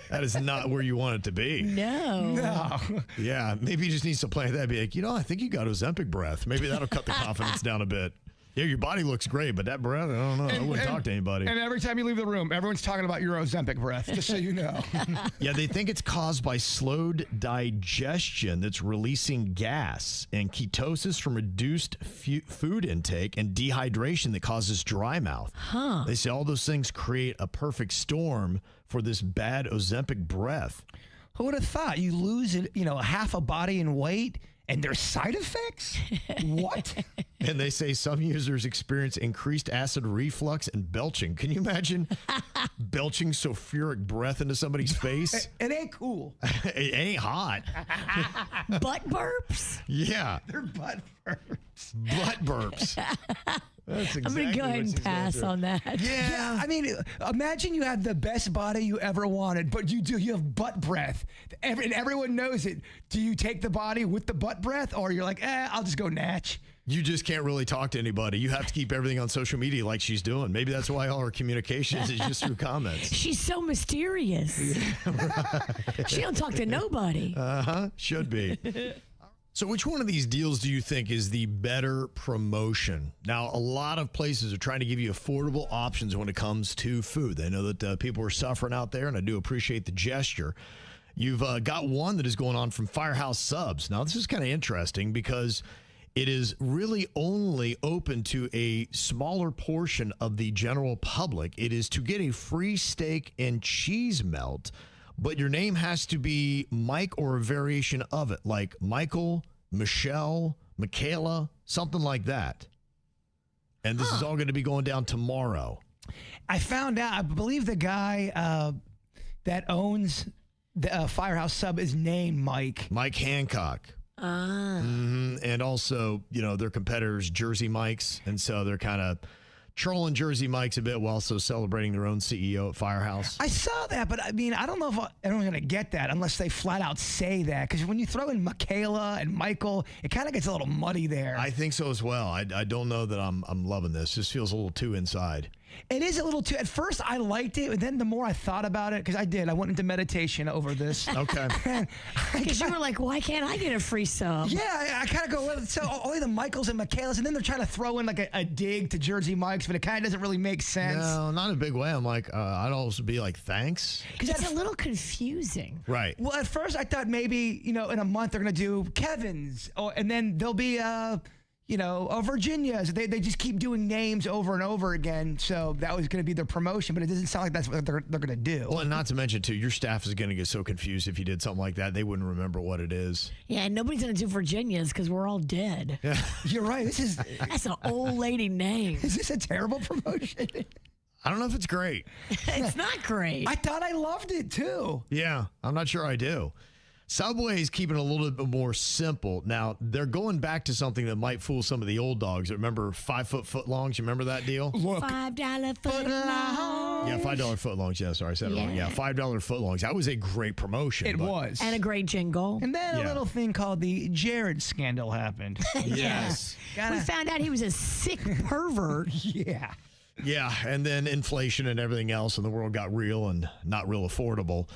[SPEAKER 2] That is not where you want it to be.
[SPEAKER 3] No.
[SPEAKER 2] Yeah, maybe he just needs to play that. Be like, I think you got Ozempic breath. Maybe that'll cut the confidence down a bit. Yeah, your body looks great, but that breath, I don't know. I wouldn't talk to anybody.
[SPEAKER 4] And every time you leave the room, everyone's talking about your Ozempic breath, just so you know.
[SPEAKER 2] Yeah, they think it's caused by slowed digestion that's releasing gas, and ketosis from reduced food intake, and dehydration that causes dry mouth. They say all those things create a perfect storm for this bad Ozempic breath.
[SPEAKER 4] Who would have thought you lose, half a body in weight and there's side effects? What?
[SPEAKER 2] And they say some users experience increased acid reflux and belching. Can you imagine belching sulfuric breath into somebody's face?
[SPEAKER 4] It ain't cool.
[SPEAKER 2] It ain't hot.
[SPEAKER 3] Butt burps?
[SPEAKER 2] Yeah.
[SPEAKER 4] They're butt burps.
[SPEAKER 2] Butt burps. That's exactly
[SPEAKER 3] I'm going to go ahead
[SPEAKER 2] what she's
[SPEAKER 3] and pass
[SPEAKER 2] going
[SPEAKER 3] on that.
[SPEAKER 2] Yeah.
[SPEAKER 4] I mean, imagine you have the best body you ever wanted, but you have butt breath. And everyone knows it. Do you take the body with the butt breath, or you're like, I'll just go natch?
[SPEAKER 2] You just can't really talk to anybody. You have to keep everything on social media like she's doing. Maybe that's why all her communications is just through comments.
[SPEAKER 3] She's so mysterious. She don't talk to nobody.
[SPEAKER 2] Should be. So which one of these deals do you think is the better promotion? Now, a lot of places are trying to give you affordable options when it comes to food. They know that people are suffering out there, and I do appreciate the gesture. You've got one that is going on from Firehouse Subs. Now, this is kind of interesting because it is really only open to a smaller portion of the general public. It is to get a free steak and cheese melt, but your name has to be Mike or a variation of it, like Michael, Michelle, Michaela, something like that. And this is all going to be going down tomorrow.
[SPEAKER 4] I found out, I believe the guy that owns the Firehouse Sub is named Mike.
[SPEAKER 2] Mike Hancock. And also, their competitors, Jersey Mike's. And so they're kind of trolling Jersey Mike's a bit while also celebrating their own CEO at Firehouse.
[SPEAKER 4] I saw that, but I mean, I don't know if everyone's going to get that unless they flat out say that. Because when you throw in Michaela and Michael, it kind of gets a little muddy there.
[SPEAKER 2] I think so as well. I don't know that I'm loving this. This feels a little too inside.
[SPEAKER 4] It is a little too. At first, I liked it, but then the more I thought about it, because I went into meditation over this.
[SPEAKER 2] Okay.
[SPEAKER 3] Because you were like, why can't I get a free sub?
[SPEAKER 4] Yeah, I kind of go, well, so only the Michaels and Michaelas, and then they're trying to throw in like a dig to Jersey Mike's, but it kind of doesn't really make sense.
[SPEAKER 2] No, not in a big way. I'm like, I'd also be like, thanks.
[SPEAKER 3] Because it's a little confusing.
[SPEAKER 2] Right.
[SPEAKER 4] Well, at first, I thought maybe, in a month they're going to do Kevin's, and then there'll be Virginia's. They just keep doing names over and over again. So that was going to be their promotion, but it doesn't sound like that's what they're going to do.
[SPEAKER 2] Well, and not to mention, too, your staff is going to get so confused if you did something like that. They wouldn't remember what it is.
[SPEAKER 3] Yeah, and nobody's going to do Virginia's because we're all dead.
[SPEAKER 2] Yeah.
[SPEAKER 4] You're right.
[SPEAKER 3] That's an old lady name.
[SPEAKER 4] Is this a terrible promotion?
[SPEAKER 2] I don't know if it's great.
[SPEAKER 3] It's not great.
[SPEAKER 4] I thought I loved it, too.
[SPEAKER 2] Yeah, I'm not sure I do. Subway's keeping it a little bit more simple. Now, they're going back to something that might fool some of the old dogs. Remember 5-foot footlongs? You remember that deal?
[SPEAKER 4] Look.
[SPEAKER 3] $5 footlongs.
[SPEAKER 2] Yeah, $5 footlongs. Yeah, sorry, I said it wrong. Yeah, $5 footlongs. That was a great promotion.
[SPEAKER 4] It was.
[SPEAKER 3] And a great jingle.
[SPEAKER 4] And then a little thing called the Jbird scandal happened.
[SPEAKER 2] Yes.
[SPEAKER 3] We found out he was a sick pervert.
[SPEAKER 4] Yeah.
[SPEAKER 2] Yeah, and then inflation and everything else, and the world got real and not real affordable.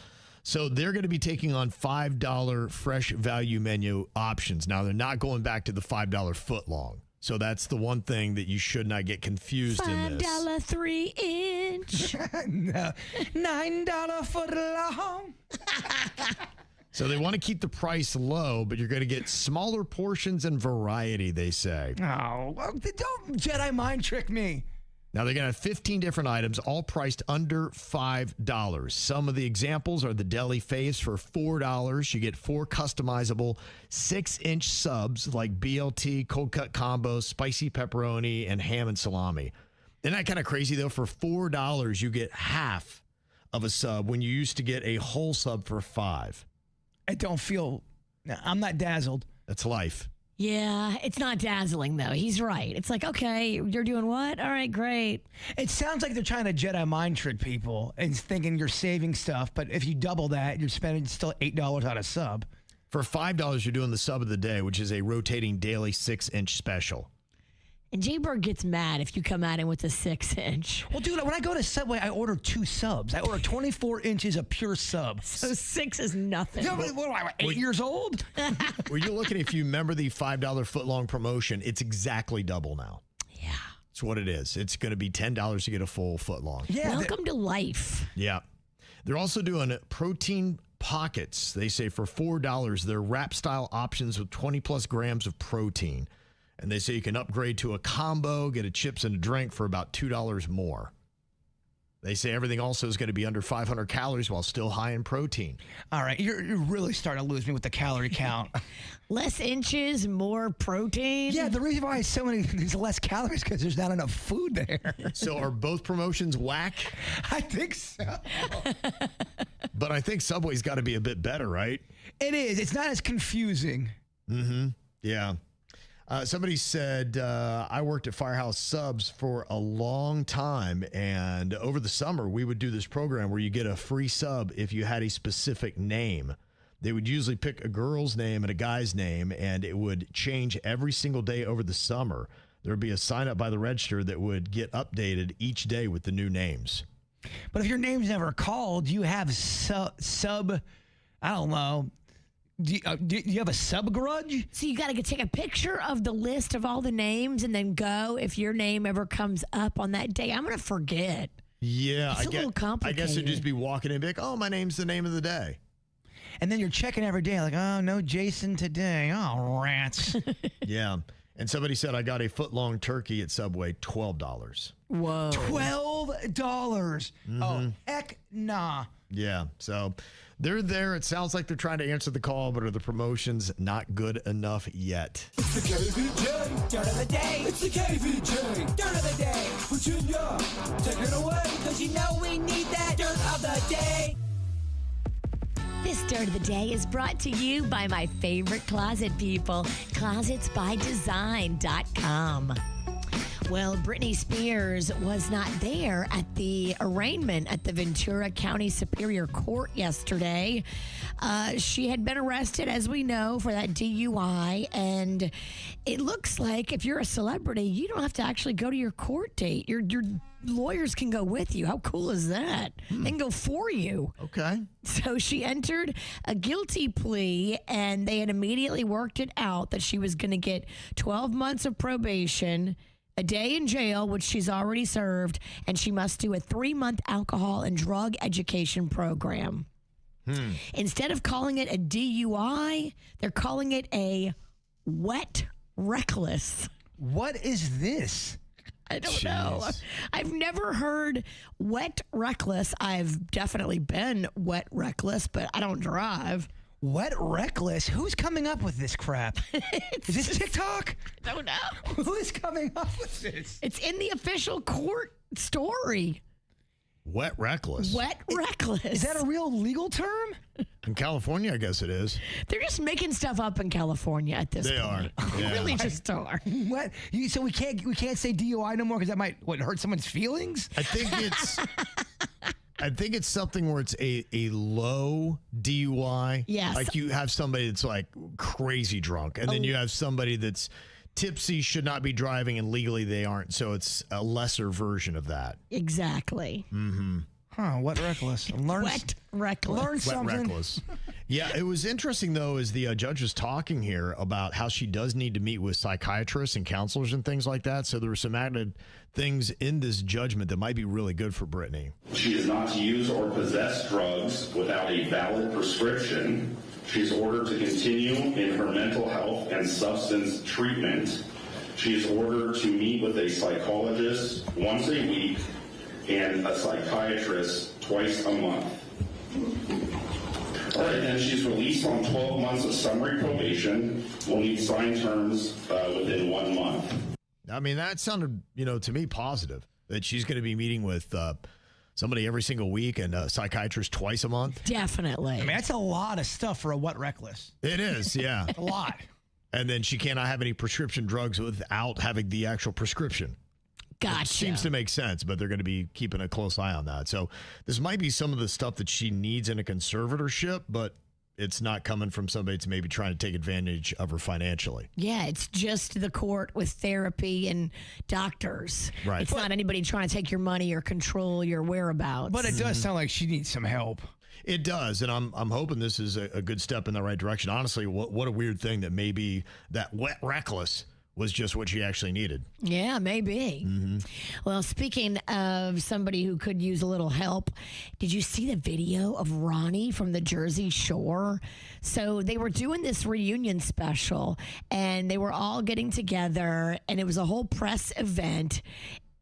[SPEAKER 2] So they're going to be taking on $5 fresh value menu options. Now, they're not going back to the $5 footlong. So that's the one thing that you should not get confused in this.
[SPEAKER 3] $5 3-inch.
[SPEAKER 4] No. $9 footlong.
[SPEAKER 2] So they want to keep the price low, but you're going to get smaller portions and variety, they say.
[SPEAKER 4] Oh, well, don't Jedi mind trick me.
[SPEAKER 2] Now, they're going to have 15 different items, all priced under $5. Some of the examples are the deli faves for $4. You get 4 customizable 6-inch subs like BLT, cold cut combo, spicy pepperoni, and ham and salami. Isn't that kind of crazy, though? For $4, you get half of a sub when you used to get a whole sub for $5.
[SPEAKER 4] I don't feel, I'm not dazzled.
[SPEAKER 2] That's life.
[SPEAKER 3] Yeah, it's not dazzling, though. He's right. It's like, okay, you're doing what? All right, great.
[SPEAKER 4] It sounds like they're trying to Jedi mind trick people and thinking you're saving stuff, but if you double that, you're spending still $8 on a sub.
[SPEAKER 2] For $5, you're doing the sub of the day, which is a rotating daily 6-inch special.
[SPEAKER 3] And Jbird gets mad if you come at him with a 6-inch.
[SPEAKER 4] Well, dude, when I go to Subway, I order 2 subs. I order 24 inches of pure sub.
[SPEAKER 3] So 6 is nothing.
[SPEAKER 4] Yeah, but what am I, 8 years old?
[SPEAKER 2] Were you looking, if you remember the $5 footlong promotion, it's exactly double now.
[SPEAKER 3] Yeah.
[SPEAKER 2] That's what it is. It's going to be $10 to get a full footlong.
[SPEAKER 4] Yeah.
[SPEAKER 3] Welcome to life.
[SPEAKER 2] Yeah. They're also doing protein pockets. They say for $4, they're wrap-style options with 20-plus grams of protein. And they say you can upgrade to a combo, get a chips and a drink for about $2 more. They say everything also is going to be under 500 calories while still high in protein.
[SPEAKER 4] All right, you're really starting to lose me with the calorie count.
[SPEAKER 3] Less inches, more protein.
[SPEAKER 4] Yeah, the reason why there's less calories because there's not enough food there.
[SPEAKER 2] So are both promotions whack?
[SPEAKER 4] I think so.
[SPEAKER 2] But I think Subway's got to be a bit better, right?
[SPEAKER 4] It is. It's not as confusing.
[SPEAKER 2] Mm-hmm. Yeah. Somebody said, I worked at Firehouse Subs for a long time, and over the summer, we would do this program where you get a free sub if you had a specific name. They would usually pick a girl's name and a guy's name, and it would change every single day over the summer. There would be a sign up by the register that would get updated each day with the new names.
[SPEAKER 4] But if your name's never called, you have sub, I don't know. Do you have a sub grudge?
[SPEAKER 3] So you got to take a picture of the list of all the names and then go. If your name ever comes up on that day, I'm going to forget.
[SPEAKER 2] Yeah,
[SPEAKER 3] it's a little complicated.
[SPEAKER 2] I guess it'd just be walking in and be like, oh, my name's the name of the day.
[SPEAKER 4] And then you're checking every day like, oh, no Jason today. Oh, rats.
[SPEAKER 2] Yeah. And somebody said, I got a foot-long turkey at Subway, $12.
[SPEAKER 3] Whoa.
[SPEAKER 4] $12?
[SPEAKER 2] Mm-hmm.
[SPEAKER 4] Oh, heck nah.
[SPEAKER 2] Yeah, so they're there. It sounds like they're trying to answer the call, but are the promotions not good enough yet?
[SPEAKER 1] It's the KVJ Dirt of the Day. It's the KVJ Dirt of the Day. Virginia, take it away, because you know we need that Dirt of the Day.
[SPEAKER 3] This Dirt of the Day is brought to you by my favorite closet people, closetsbydesign.com. Well, Britney Spears was not there at the arraignment at the Ventura County Superior Court yesterday. She had been arrested, as we know, for that DUI, and it looks like if you're a celebrity, you don't have to actually go to your court date. Your lawyers can go with you. How cool is that? They can go for you.
[SPEAKER 2] Okay.
[SPEAKER 3] So she entered a guilty plea, and they had immediately worked it out that she was going to get 12 months of probation, a day in jail, which she's already served, and she must do a 3-month alcohol and drug education program. Instead of calling it a DUI, they're calling it a wet reckless.
[SPEAKER 4] What is this?
[SPEAKER 3] I don't know. I've never heard wet reckless. I've definitely been wet reckless, but I don't drive.
[SPEAKER 4] Wet reckless? Who's coming up with this crap? Is this TikTok?
[SPEAKER 3] I don't know.
[SPEAKER 4] Who is coming up with this?
[SPEAKER 3] It's in the official court story.
[SPEAKER 2] Wet reckless.
[SPEAKER 3] Wet reckless.
[SPEAKER 4] Is that a real legal term?
[SPEAKER 2] In California, I guess it is.
[SPEAKER 3] They're just making stuff up in California at this point.
[SPEAKER 2] They are.
[SPEAKER 3] They
[SPEAKER 2] Yeah.
[SPEAKER 3] really just are.
[SPEAKER 4] What? So we can't say DUI no more because that might hurt someone's feelings?
[SPEAKER 2] I think it's something where it's a low DUI.
[SPEAKER 3] Yes.
[SPEAKER 2] Like you have somebody that's like crazy drunk, and then you have somebody that's tipsy, should not be driving, and legally they aren't. So it's a lesser version of that.
[SPEAKER 3] Exactly.
[SPEAKER 2] Mm-hmm.
[SPEAKER 4] Huh, wet reckless.
[SPEAKER 3] Wet reckless.
[SPEAKER 4] Learn
[SPEAKER 2] Wet
[SPEAKER 4] something.
[SPEAKER 2] reckless. Yeah, it was interesting, though, as the judge was talking here about how she does need to meet with psychiatrists and counselors and things like that. So there were some added things in this judgment that might be really good for Britney.
[SPEAKER 11] She is not to use or possess drugs without a valid prescription. She is ordered to continue in her mental health and substance treatment. She is ordered to meet with a psychologist once a week and a psychiatrist twice a month. All right, then she's released on 12 months of summary probation. Will need signed terms within 1 month.
[SPEAKER 2] I mean, that sounded, to me positive, that she's going to be meeting with somebody every single week and a psychiatrist twice a month.
[SPEAKER 3] Definitely.
[SPEAKER 4] I mean, that's a lot of stuff for a what reckless.
[SPEAKER 2] It is, yeah.
[SPEAKER 4] A lot.
[SPEAKER 2] And then she cannot have any prescription drugs without having the actual prescription.
[SPEAKER 3] Gotcha.
[SPEAKER 2] It seems to make sense, but they're going to be keeping a close eye on that. So this might be some of the stuff that she needs in a conservatorship, but it's not coming from somebody that's maybe trying to take advantage of her financially.
[SPEAKER 3] Yeah, it's just the court with therapy and doctors.
[SPEAKER 2] Right.
[SPEAKER 3] It's not anybody trying to take your money or control your whereabouts.
[SPEAKER 4] But it does sound like she needs some help.
[SPEAKER 2] It does, and I'm hoping this is a good step in the right direction. Honestly, what a weird thing that maybe that wet reckless was just what she actually needed.
[SPEAKER 3] Yeah, maybe.
[SPEAKER 2] Mm-hmm.
[SPEAKER 3] Well, speaking of somebody who could use a little help, did you see the video of Ronnie from the Jersey Shore? So they were doing this reunion special, and they were all getting together, and it was a whole press event.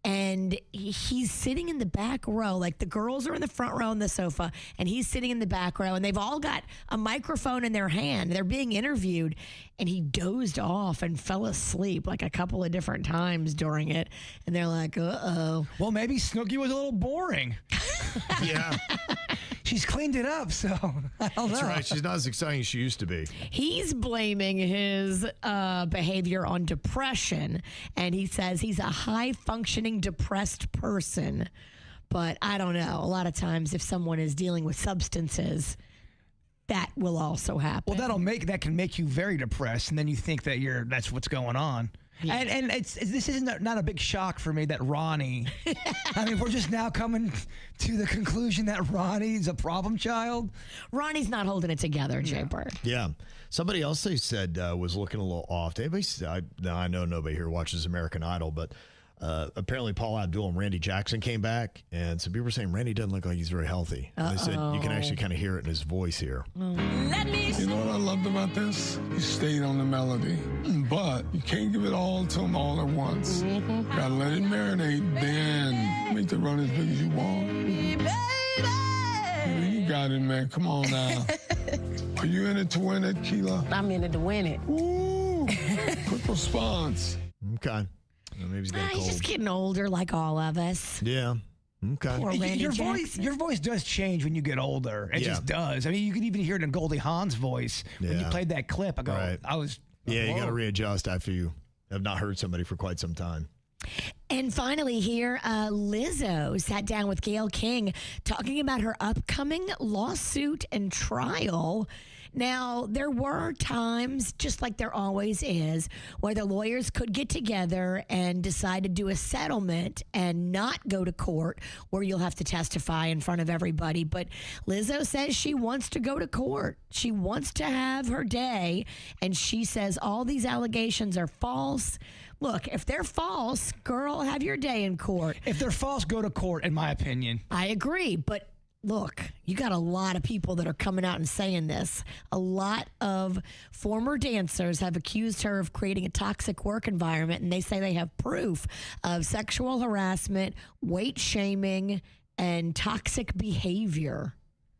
[SPEAKER 3] And he's sitting in the back row, like the girls are in the front row on the sofa, and he's sitting in the back row, and they've all got a microphone in their hand. They're being interviewed, and he dozed off and fell asleep like a couple of different times during it. And they're like, uh-oh.
[SPEAKER 4] Well, maybe Snooki was a little boring.
[SPEAKER 2] Yeah.
[SPEAKER 4] She's cleaned it up, so I don't know.
[SPEAKER 2] That's right. She's not as exciting as she used to be.
[SPEAKER 3] He's blaming his behavior on depression, and he says he's a high-functioning depressed person. But I don't know. A lot of times if someone is dealing with substances, that will also happen.
[SPEAKER 4] Well, that can make you very depressed, and then you think that that's what's going on. Yeah. And this isn't not a big shock for me that Ronnie. I mean, we're just now coming to the conclusion that Ronnie's a problem child.
[SPEAKER 3] Ronnie's not holding it together, Jbird.
[SPEAKER 2] Yeah. Somebody else they said was looking a little off. I know nobody here watches American Idol, but apparently Paula Abdul and Randy Jackson came back, and some people were saying Randy doesn't look like he's very healthy. They said you can actually kind of hear it in his voice here.
[SPEAKER 12] You know what I loved about this? You stayed on the melody, but you can't give it all to him all at once. Gotta let it marinate, then make the run as big as you want. You got it, man. Come on now. Are you in it to win it, Keela?
[SPEAKER 13] I'm in it to win it.
[SPEAKER 12] Ooh, quick response.
[SPEAKER 2] Okay. Well, maybe he's got a cold.
[SPEAKER 3] He's just getting older like all of us.
[SPEAKER 2] Yeah. Okay.
[SPEAKER 3] Poor Randy Jackson.
[SPEAKER 4] Your voice does change when you get older. It just does. I mean, you can even hear it in Goldie Hawn's voice. When you played that clip, you got
[SPEAKER 2] to readjust after you have not heard somebody for quite some time.
[SPEAKER 3] And finally here, Lizzo sat down with Gayle King talking about her upcoming lawsuit and trial. Now, there were times, just like there always is, where the lawyers could get together and decide to do a settlement and not go to court where you'll have to testify in front of everybody. But Lizzo says she wants to go to court. She wants to have her day, and she says all these allegations are false. Look, if they're false, girl, have your day in court.
[SPEAKER 4] If they're false, go to court, in my opinion.
[SPEAKER 3] I agree, but look, you got a lot of people that are coming out and saying this. A lot of former dancers have accused her of creating a toxic work environment, and they say they have proof of sexual harassment, weight shaming, and toxic behavior.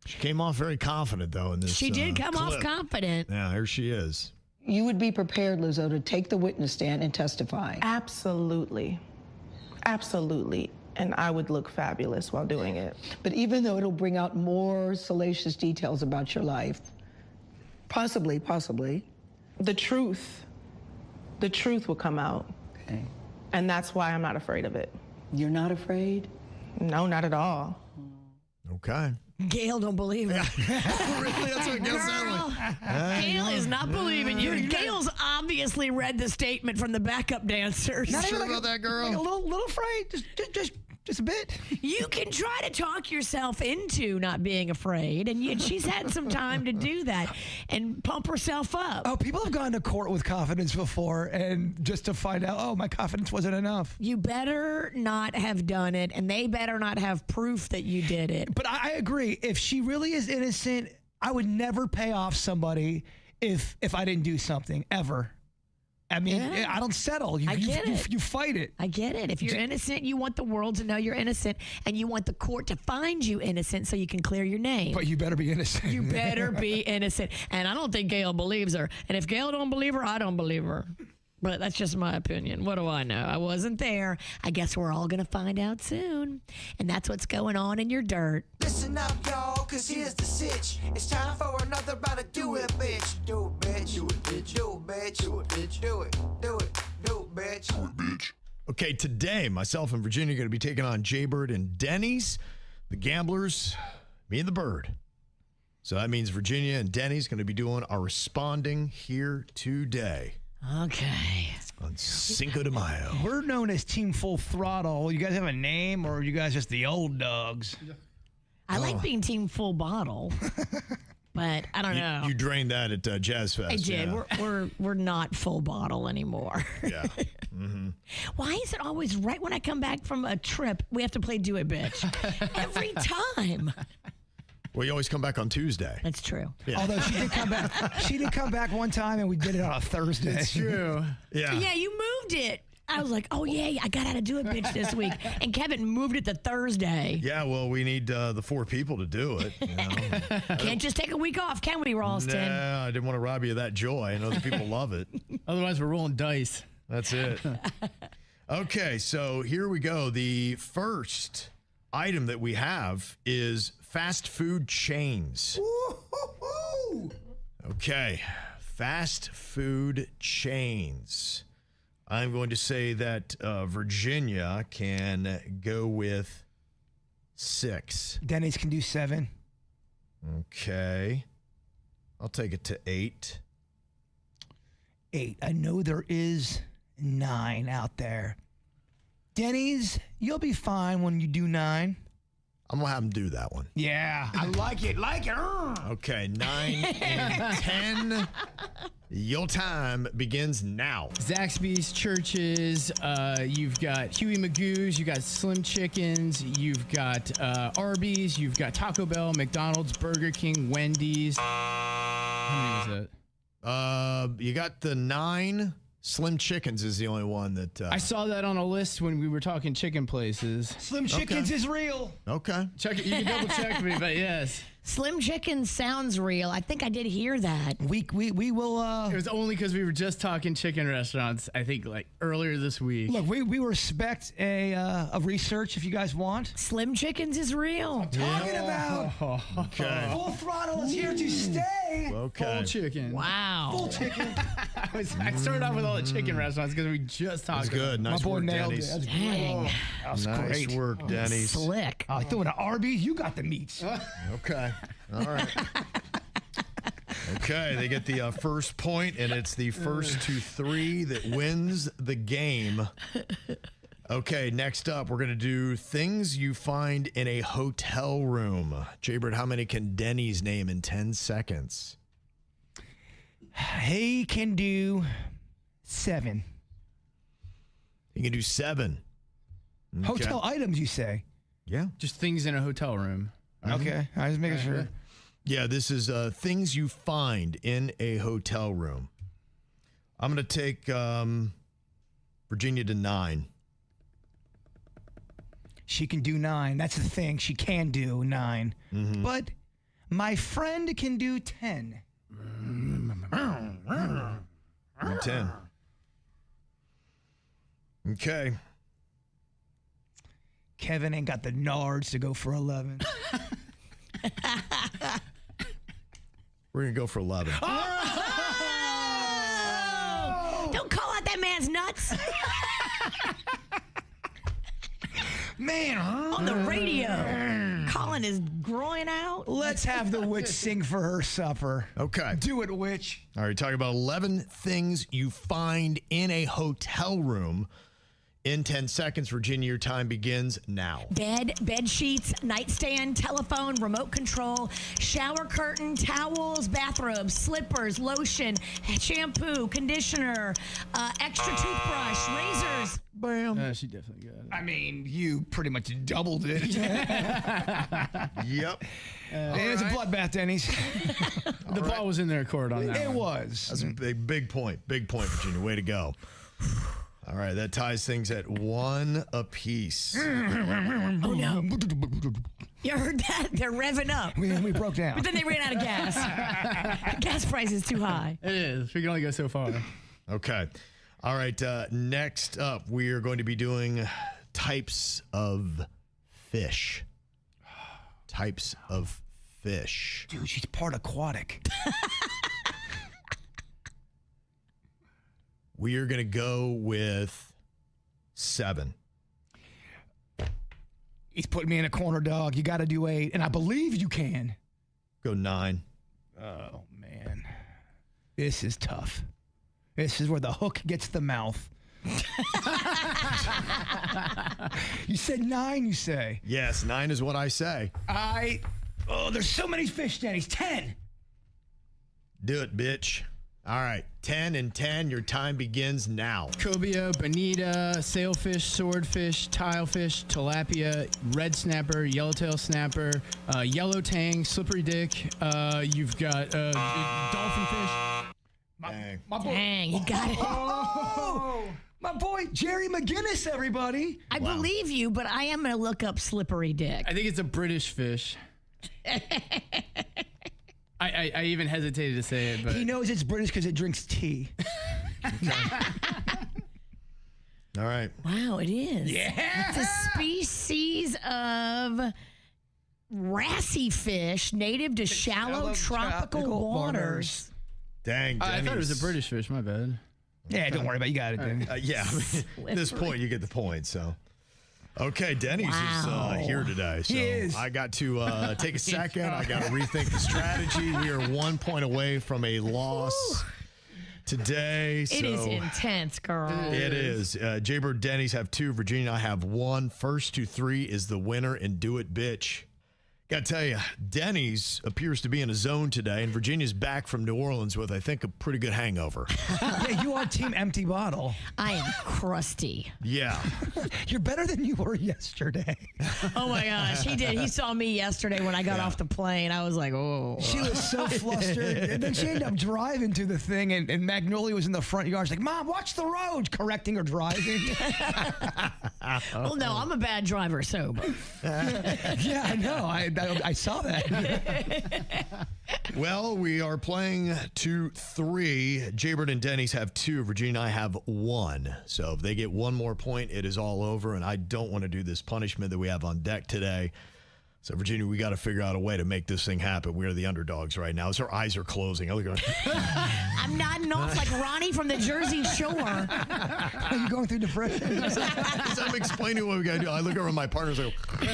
[SPEAKER 2] She came off very confident, though, in this
[SPEAKER 3] She did come
[SPEAKER 2] clip.
[SPEAKER 3] off confident.
[SPEAKER 2] Yeah, here she is.
[SPEAKER 14] You would be prepared, Lizzo, to take the witness stand and testify?
[SPEAKER 13] Absolutely. Absolutely. And I would look fabulous while doing it.
[SPEAKER 14] But even though it'll bring out more salacious details about your life, possibly,
[SPEAKER 13] the truth will come out.
[SPEAKER 14] Okay.
[SPEAKER 13] And that's why I'm not afraid of it.
[SPEAKER 14] You're not afraid?
[SPEAKER 13] No, not at all.
[SPEAKER 2] Okay.
[SPEAKER 3] Gayle don't believe it.
[SPEAKER 2] Really? That's what Gayle sounded like.
[SPEAKER 3] Gayle is not believing you. Gail's obviously read the statement from the backup dancers.
[SPEAKER 2] Not sure about that, girl?
[SPEAKER 4] Like a little afraid, just a bit.
[SPEAKER 3] You can try to talk yourself into not being afraid, and she's had some time to do that and pump herself up.
[SPEAKER 4] Oh, people have gone to court with confidence before, and just to find out, oh, my confidence wasn't enough.
[SPEAKER 3] You better not have done it, and they better not have proof that you did it.
[SPEAKER 4] But I agree. If she really is innocent, I would never pay off somebody if I didn't do something, ever. I mean, I don't settle.
[SPEAKER 3] I get it.
[SPEAKER 4] You fight it.
[SPEAKER 3] I get it. If you're innocent, you want the world to know you're innocent, and you want the court to find you innocent so you can clear your name.
[SPEAKER 4] But you better be innocent.
[SPEAKER 3] You better be innocent. And I don't think Gayle believes her. And if Gayle don't believe her, I don't believe her. But that's just my opinion. What do I know? I wasn't there. I guess we're all going to find out soon. And that's what's going on in your dirt.
[SPEAKER 1] Listen up, y'all, cause here's the sitch. It's time for another round of Do It, bitch. Do it, bitch. Do it, bitch. Do it, bitch. Do it, bitch. Do it. Do it. Do it, bitch. Do it, bitch.
[SPEAKER 2] Okay, today, myself and Virginia are going to be taking on Jbird and Denny's, the gamblers, me and the bird. So that means Virginia and Denny's going to be doing our responding here today.
[SPEAKER 3] Okay.
[SPEAKER 2] On Cinco de Mayo.
[SPEAKER 4] We're known as Team Full Throttle. You guys have a name, or are you guys just the old dogs?
[SPEAKER 3] I like being Team Full Bottle, but I don't know.
[SPEAKER 2] You drained that at Jazz Fest.
[SPEAKER 3] I did.
[SPEAKER 2] Yeah.
[SPEAKER 3] We're not full bottle anymore.
[SPEAKER 2] Yeah. Mm-hmm.
[SPEAKER 3] Why is it always right when I come back from a trip, we have to play Do It, Bitch? Every time.
[SPEAKER 2] Well, you always come back on Tuesday.
[SPEAKER 3] That's true.
[SPEAKER 2] Yeah.
[SPEAKER 4] Although she did come back. She did come back one time, and we did it on a Thursday.
[SPEAKER 5] It's true.
[SPEAKER 2] Yeah.
[SPEAKER 3] Yeah, you moved it. I was like, oh, yeah, I got out of Do It, Bitch this week. And Kevin moved it to Thursday.
[SPEAKER 2] Yeah, well, we need the 4 people to do it. You know?
[SPEAKER 3] Can't just take a week off, can we, Ralston?
[SPEAKER 2] No, I didn't want to rob you of that joy. I know the people love it.
[SPEAKER 5] Otherwise, we're rolling dice.
[SPEAKER 2] That's it. Okay, so here we go. The first item that we have is fast food chains. Okay, fast food chains. I'm going to say that Virginia can go with 6.
[SPEAKER 4] Denny's can do 7.
[SPEAKER 2] Okay. I'll take it to 8.
[SPEAKER 4] 8. I know there is 9 out there. Denny's, you'll be fine when you do 9.
[SPEAKER 2] I'm going to have them do that one.
[SPEAKER 4] Yeah, I like it. Like it.
[SPEAKER 2] Okay, 9 and 10. Your time begins now.
[SPEAKER 15] Zaxby's, Churches, you've got Huey Magoo's, you've got Slim Chickens, you've got Arby's, you've got Taco Bell, McDonald's, Burger King, Wendy's. How many is that?
[SPEAKER 2] You got the 9. Slim Chickens is the only one that...
[SPEAKER 15] I saw that on a list when we were talking chicken places.
[SPEAKER 4] Slim Chickens is real.
[SPEAKER 2] Okay.
[SPEAKER 15] Check it. You can double check me, but yes.
[SPEAKER 3] Slim Chicken sounds real. I think I did hear that.
[SPEAKER 4] We will...
[SPEAKER 15] It was only because we were just talking chicken restaurants, I think, like, earlier this week.
[SPEAKER 4] Look, we respect a research if you guys want.
[SPEAKER 3] Slim Chickens is real.
[SPEAKER 4] Talking about
[SPEAKER 2] Okay.
[SPEAKER 4] Full Throttle is here to stay.
[SPEAKER 2] Okay.
[SPEAKER 15] Full chicken.
[SPEAKER 3] Wow.
[SPEAKER 4] Full chicken.
[SPEAKER 15] I started off with all the chicken restaurants because we just talked
[SPEAKER 2] That's good.
[SPEAKER 15] about
[SPEAKER 2] Nice
[SPEAKER 4] My boy
[SPEAKER 2] work,
[SPEAKER 4] nailed
[SPEAKER 2] Denny's.
[SPEAKER 4] it. That's
[SPEAKER 3] Dang.
[SPEAKER 4] great. That was
[SPEAKER 2] Nice
[SPEAKER 4] great.
[SPEAKER 2] work, Denny's.
[SPEAKER 3] Slick.
[SPEAKER 4] Doing an Arby's, you got the meats.
[SPEAKER 2] Okay. All right. Okay, they get the first point, and it's the first to 3 that wins the game. Okay, next up, we're going to do things you find in a hotel room. Jbird, how many can Denny's name in 10 seconds?
[SPEAKER 4] He can do 7.
[SPEAKER 2] He can do 7. Okay.
[SPEAKER 4] Hotel items, you say?
[SPEAKER 2] Yeah.
[SPEAKER 15] just things in a hotal room.
[SPEAKER 4] Okay, I was making sure.
[SPEAKER 2] Yeah, this is things you find in a hotel room. I'm going to take Virginia to 9.
[SPEAKER 4] She can do 9. That's the thing. She can do 9.
[SPEAKER 2] Mm-hmm.
[SPEAKER 4] But my friend can do 10.
[SPEAKER 2] 10. Okay.
[SPEAKER 4] Kevin ain't got the nards to go for 11.
[SPEAKER 2] We're going to go for 11.
[SPEAKER 3] Oh! Don't call out that man's nuts.
[SPEAKER 4] Man.
[SPEAKER 3] On the radio. Calling his groin out.
[SPEAKER 4] Let's have the witch sing for her supper.
[SPEAKER 2] Okay.
[SPEAKER 4] Do it, witch.
[SPEAKER 2] All right, talking about 11 things you find in a hotel room. In 10 seconds, Virginia, your time begins now.
[SPEAKER 3] Bed sheets, nightstand, telephone, remote control, shower curtain, towels, bathrobes, slippers, lotion, shampoo, conditioner, extra toothbrush, razors.
[SPEAKER 2] Bam.
[SPEAKER 15] She definitely got it.
[SPEAKER 4] I mean, you pretty much doubled it.
[SPEAKER 2] Yep.
[SPEAKER 4] It's a bloodbath, Denny's.
[SPEAKER 15] The ball was in their court on that.
[SPEAKER 4] It
[SPEAKER 15] one.
[SPEAKER 4] was.
[SPEAKER 2] That's a big point. Big point, Virginia. Way to go. All right, that ties things at 1 apiece.
[SPEAKER 3] Oh, no. You heard that? They're revving up.
[SPEAKER 4] We broke down.
[SPEAKER 3] But then they ran out of gas. Gas price is too high.
[SPEAKER 15] It is. We can only go so far.
[SPEAKER 2] Okay. All right, next up, we are going to be doing types of fish. Types of fish.
[SPEAKER 4] Dude, she's part aquatic.
[SPEAKER 2] We are going to go with 7.
[SPEAKER 4] He's putting me in a corner, dog. You got to do 8, and I believe you can.
[SPEAKER 2] Go 9.
[SPEAKER 4] Oh, man. This is tough. This is where the hook gets the mouth. You said 9, you say?
[SPEAKER 2] Yes, 9 is what I say.
[SPEAKER 4] Oh, there's so many fish, Denny's. 10.
[SPEAKER 2] Do it, bitch. All right, 10 and 10. Your time begins now.
[SPEAKER 15] Cobia, bonita, sailfish, swordfish, tilefish, tilapia, red snapper, yellowtail snapper, yellow tang, slippery dick. You've got dolphin fish.
[SPEAKER 4] My boy.
[SPEAKER 3] Dang, he got it.
[SPEAKER 4] Oh, my boy, Jerry McGinnis, everybody.
[SPEAKER 3] I believe you, but I am going to look up slippery dick.
[SPEAKER 15] I think it's a British fish. I even hesitated to say it, but
[SPEAKER 4] He knows it's British because it drinks tea.
[SPEAKER 2] All right.
[SPEAKER 3] Wow, it is.
[SPEAKER 4] Yeah.
[SPEAKER 3] It's a species of wrasse fish native to shallow tropical waters.
[SPEAKER 2] Dang,
[SPEAKER 15] I thought it was
[SPEAKER 2] Denny's.
[SPEAKER 15] a British fish. My bad.
[SPEAKER 4] Yeah, don't worry about it. You got it, Denny.
[SPEAKER 2] Yeah, I mean, at this point, you get the point, so. Okay, Denny's
[SPEAKER 3] Wow.
[SPEAKER 2] is here today, so
[SPEAKER 4] He is.
[SPEAKER 2] I got to take a second. I got to rethink the strategy. We are 1 point away from a loss today. So
[SPEAKER 3] It is intense, girl.
[SPEAKER 2] It is. Jbird Denny's have 2. Virginia and I have 1. First to 3 is the winner, and do it, bitch. Got to tell you, Denny's appears to be in a zone today, and Virginia's back from New Orleans with, I think, a pretty good hangover.
[SPEAKER 4] Yeah, you are team empty bottle.
[SPEAKER 3] I am crusty.
[SPEAKER 2] Yeah.
[SPEAKER 4] You're better than you were yesterday.
[SPEAKER 3] Oh my gosh, he did. He saw me yesterday when I got off the plane. I was like, oh.
[SPEAKER 4] She was so flustered. And then she ended up driving to the thing, and Magnolia was in the front yard. She's like, Mom, watch the road, correcting her driving.
[SPEAKER 3] Well, no, I'm a bad driver sober.
[SPEAKER 4] Yeah, I know. I saw that.
[SPEAKER 2] Well, we are playing 2-3. Jbird and Denny's have 2. Virginia and I have 1. So if they get 1 more point, it is all over. And I don't want to do this punishment that we have on deck today. So, Virginia, we got to figure out a way to make this thing happen. We are the underdogs right now. As her eyes are closing. I look at her.
[SPEAKER 3] I'm nodding off like Ronnie from the Jersey Shore.
[SPEAKER 4] Are you going through depression?
[SPEAKER 2] As I'm explaining what we got to do, I look over at my partners and go,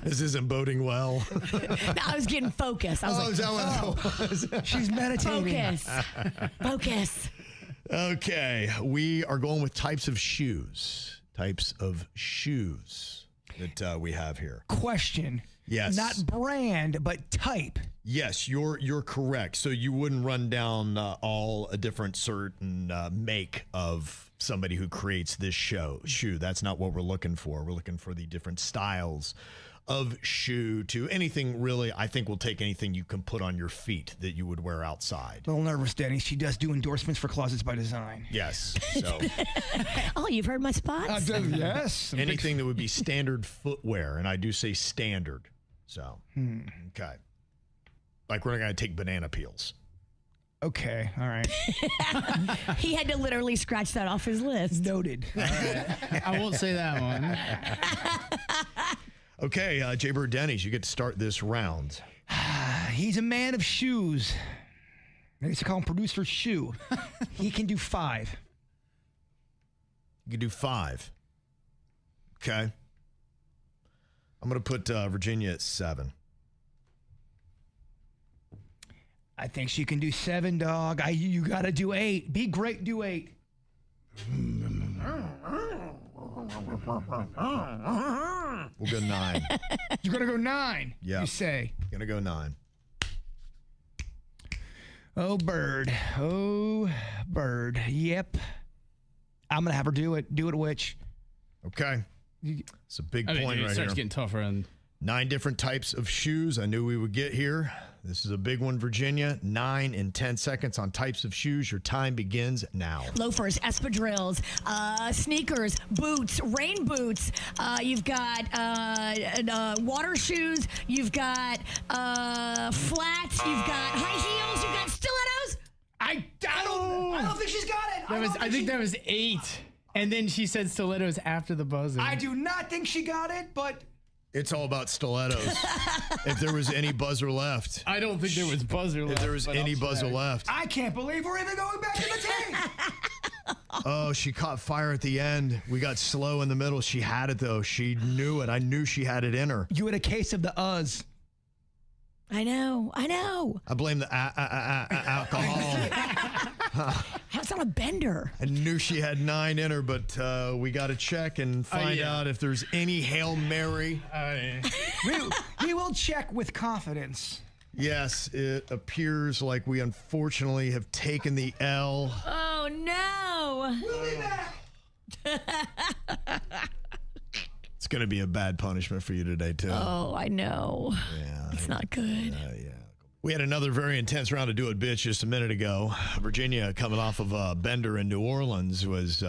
[SPEAKER 2] this isn't boding well.
[SPEAKER 3] No, I was getting focused. I was like,
[SPEAKER 2] is that what it was?
[SPEAKER 4] She's meditating.
[SPEAKER 3] Focus.
[SPEAKER 2] Okay, we are going with types of shoes. Types of shoes that we have here.
[SPEAKER 4] Question.
[SPEAKER 2] Yes.
[SPEAKER 4] Not brand, but type.
[SPEAKER 2] Yes, you're correct. So you wouldn't run down all a different certain make of somebody who creates this shoe. That's not what we're looking for. We're looking for the different styles of shoe to anything really. I think we'll take anything you can put on your feet that you would wear outside.
[SPEAKER 4] A little nervous, Denny. She does do endorsements for Closets by Design.
[SPEAKER 2] Yes. So
[SPEAKER 3] Oh, you've heard my spots?
[SPEAKER 4] Yes.
[SPEAKER 2] anything that would be standard footwear, and I do say standard. So okay. Like we're not going to take banana peels.
[SPEAKER 4] Okay. All right.
[SPEAKER 3] He had to literally scratch that off his list.
[SPEAKER 4] Noted.
[SPEAKER 15] All right. I won't say that one.
[SPEAKER 2] Okay, Jbird Denny's, you get to start this round.
[SPEAKER 4] He's a man of shoes. I used to call him Producer Shoe. He can do 5.
[SPEAKER 2] You can do 5. Okay. I'm going to put Virginia at 7.
[SPEAKER 4] I think she can do 7, dog. You got to do 8. Be great, do 8.
[SPEAKER 2] We'll go 9.
[SPEAKER 4] You're going to go 9,
[SPEAKER 2] Yeah.
[SPEAKER 4] you say.
[SPEAKER 2] Going to go 9.
[SPEAKER 4] Oh, Bird. Oh, Bird. Yep. I'm going to have her do it. Do it, witch.
[SPEAKER 2] Okay. It's a big
[SPEAKER 15] I mean,
[SPEAKER 2] point
[SPEAKER 15] it
[SPEAKER 2] right
[SPEAKER 15] starts
[SPEAKER 2] here.
[SPEAKER 15] getting tougher. And
[SPEAKER 2] 9 different types of shoes I knew we would get here. This is a big one, Virginia. 9 and 10 seconds on types of shoes. Your time begins now.
[SPEAKER 3] Loafers, espadrilles, sneakers, boots, rain boots. You've got water shoes. You've got flats. You've got high heels. You've got stilettos.
[SPEAKER 4] I don't think she's got it.
[SPEAKER 15] I think that was 8. And then she said stilettos after the buzzer.
[SPEAKER 4] I do not think she got it, but
[SPEAKER 2] It's all about stilettos. If there was any buzzer left.
[SPEAKER 15] I don't think there was buzzer left.
[SPEAKER 2] If there was any buzzer left.
[SPEAKER 4] I can't believe we're even going back to the tape.
[SPEAKER 2] Oh, she caught fire at the end. We got slow in the middle. She had it, though. She knew it. I knew she had it in her.
[SPEAKER 4] You had a case of the
[SPEAKER 3] I know.
[SPEAKER 2] I blame the alcohol.
[SPEAKER 3] That's on a bender.
[SPEAKER 2] I knew she had 9 in her, but we got to check and find out if there's any Hail Mary.
[SPEAKER 4] We will check with confidence.
[SPEAKER 2] Yes, it appears like we unfortunately have taken the L.
[SPEAKER 3] Oh, no.
[SPEAKER 4] We'll be back.
[SPEAKER 2] It's going to be a bad punishment for you today, too.
[SPEAKER 3] Oh, I know.
[SPEAKER 2] Yeah.
[SPEAKER 3] It's not good.
[SPEAKER 2] We had another very intense round of Do It Bitch just a minute ago. Virginia, coming off of a bender in New Orleans, was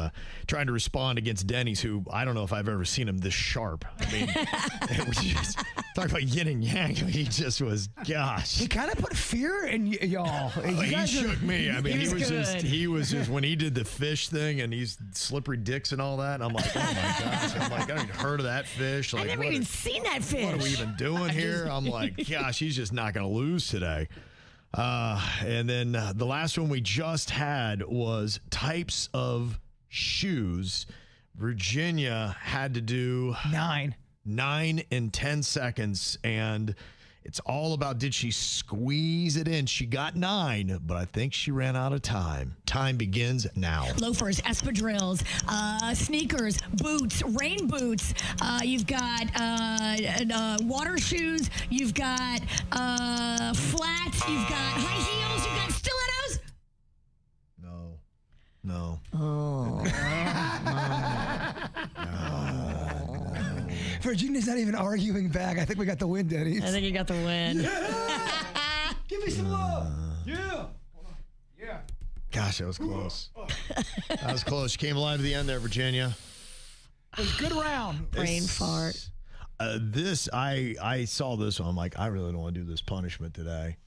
[SPEAKER 2] trying to respond against Denny's, who I don't know if I've ever seen him this sharp. I mean, it was just, talk about yin and yang. I mean, he just was, gosh.
[SPEAKER 4] He kind of put fear in y'all.
[SPEAKER 2] He shook me. I mean, he was just, when he did the fish thing and he's slippery dicks and all that, and I'm like, oh my gosh. I'm like, I haven't heard of that fish. Like,
[SPEAKER 3] I never even seen that fish.
[SPEAKER 2] What are we even doing here? I'm like, gosh, he's just not going to lose today. And then the last one we just had was types of shoes. Virginia had to do 9 in 10 seconds, and it's all about, did she squeeze it in? She got 9, but I think she ran out of time. Time begins now.
[SPEAKER 3] Loafers, espadrilles, sneakers, boots, rain boots. You've got water shoes. You've got flats. You've got high heels. You've got stilettos.
[SPEAKER 2] No.
[SPEAKER 3] Oh.
[SPEAKER 4] Virginia's not even arguing back. I think we got the win, Denny.
[SPEAKER 3] I think you got the win.
[SPEAKER 4] Yeah. Give me some love. Yeah. Yeah.
[SPEAKER 2] Gosh, that was close. That was close. You came alive to the end there, Virginia.
[SPEAKER 4] It was a good round.
[SPEAKER 3] Brain fart.
[SPEAKER 2] I saw this one. I'm like, I really don't want to do this punishment today.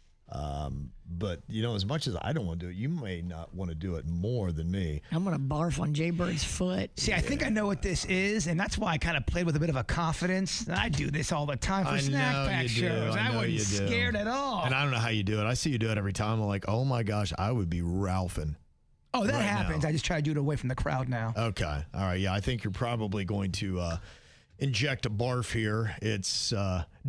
[SPEAKER 2] But, you know, as much as I don't want to do it, you may not want to do it more than me.
[SPEAKER 3] I'm going to barf on Jbird's foot.
[SPEAKER 4] See, I think I know what this is, and that's why I kind of played with a bit of a confidence. I do this all the time for snack pack shows. I wasn't scared at all.
[SPEAKER 2] And I don't know how you do it. I see you do it every time. I'm like, oh, my gosh, I would be Ralphing.
[SPEAKER 4] Oh, that happens. Now. I just try to do it away from the crowd now.
[SPEAKER 2] Okay. All right. Yeah, I think you're probably going to inject a barf here. It's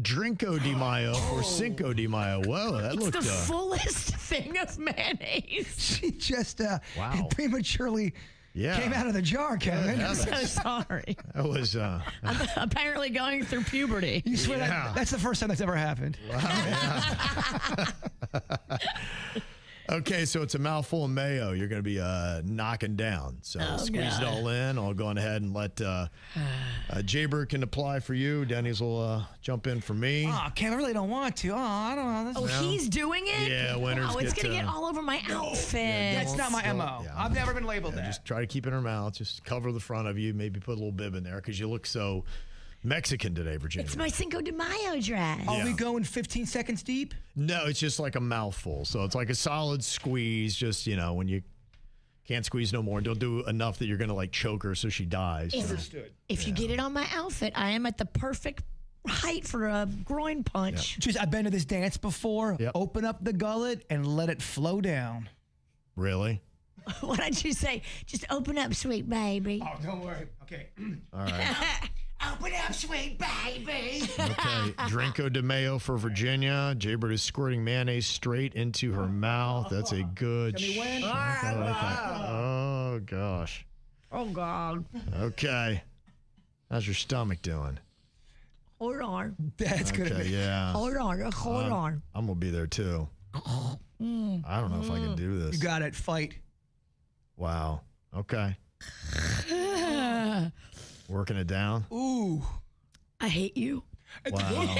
[SPEAKER 2] Drinko de Mayo or Cinco de Mayo. Whoa, that looked...
[SPEAKER 3] It's the fullest thing of mayonnaise.
[SPEAKER 4] She just prematurely came out of the jar, Kevin.
[SPEAKER 3] I'm so sorry.
[SPEAKER 2] That was...
[SPEAKER 3] I'm apparently going through puberty.
[SPEAKER 4] You swear that's the first time that's ever happened.
[SPEAKER 2] Wow, yeah. Okay, so it's a mouthful of mayo you're going to be knocking down. So squeeze it all in. I'll go on ahead and let Jbird can apply for you. Denny's will jump in for me.
[SPEAKER 4] Oh, Kev, I really don't want to. Oh, I don't know.
[SPEAKER 3] He's doing it?
[SPEAKER 2] Yeah, winners
[SPEAKER 3] it's going to get all over my outfit.
[SPEAKER 4] That's not my MO. Yeah, I've never been labeled that.
[SPEAKER 2] Just try to keep it in her mouth. Just cover the front of you. Maybe put a little bib in there because you look so Mexican today, Virginia.
[SPEAKER 3] It's my Cinco de Mayo dress.
[SPEAKER 4] Are we going 15 seconds deep?
[SPEAKER 2] No, it's just like a mouthful. So it's like a solid squeeze. Just, you know, when you can't squeeze no more, don't do enough that you're going to like choke her so she dies.
[SPEAKER 4] Understood.
[SPEAKER 3] If you get it on my outfit, I am at the perfect height for a groin punch.
[SPEAKER 4] Just, I've been to this dance before. Open up the gullet and let it flow down.
[SPEAKER 2] Really?
[SPEAKER 3] Why don't you say, just open up, sweet baby?
[SPEAKER 4] Oh, don't worry. Okay.
[SPEAKER 2] All right.
[SPEAKER 3] Open up, sweet baby.
[SPEAKER 2] Okay, Drinko de Mayo for Virginia. Jbird is squirting mayonnaise straight into her mouth. That's a good shot. Oh, gosh.
[SPEAKER 3] Oh, God.
[SPEAKER 2] Okay. How's your stomach doing?
[SPEAKER 3] Hold on.
[SPEAKER 4] That's good.
[SPEAKER 2] Okay, yeah.
[SPEAKER 3] Hold on. Hold on.
[SPEAKER 2] I'm going to be there, too. I don't know if I can do this.
[SPEAKER 4] You got it. Fight.
[SPEAKER 2] Wow. Okay. Working it down.
[SPEAKER 4] Ooh.
[SPEAKER 3] I hate you.
[SPEAKER 2] Wow.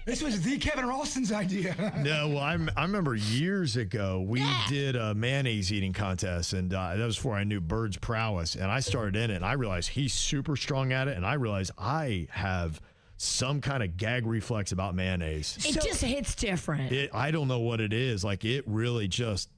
[SPEAKER 4] This was the Kevin Ralston's idea.
[SPEAKER 2] No, well, I remember years ago we did a mayonnaise eating contest, and that was before I knew Bird's prowess. And I started in it, and I realized he's super strong at it, and I realized I have some kind of gag reflex about mayonnaise.
[SPEAKER 3] It just hits different.
[SPEAKER 2] I don't know what it is. Like, it really just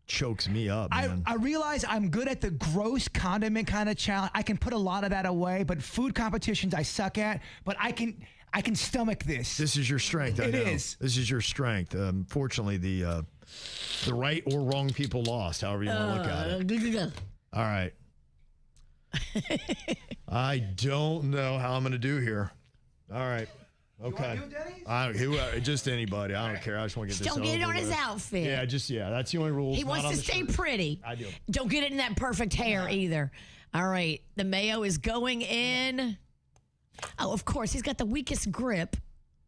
[SPEAKER 2] chokes me up, man.
[SPEAKER 4] I realize I'm good at the gross condiment kind of challenge. I can put a lot of that away, but food competitions I suck at. But I can stomach this.
[SPEAKER 2] This is your strength.
[SPEAKER 4] It
[SPEAKER 2] I know.
[SPEAKER 4] is.
[SPEAKER 2] This is your strength. Fortunately, the right or wrong people lost, however you want to look at it. All right. I don't know how I'm going to do here. All right. Okay. Just anybody. I don't care. I just want to get this
[SPEAKER 3] Don't get it
[SPEAKER 2] over
[SPEAKER 3] on his
[SPEAKER 2] with.
[SPEAKER 3] outfit.
[SPEAKER 2] Yeah, that's the only rule.
[SPEAKER 3] He wants to stay pretty.
[SPEAKER 2] I do.
[SPEAKER 3] Don't get it in that perfect hair either. All right. The mayo is going in. Oh, of course. He's got the weakest grip.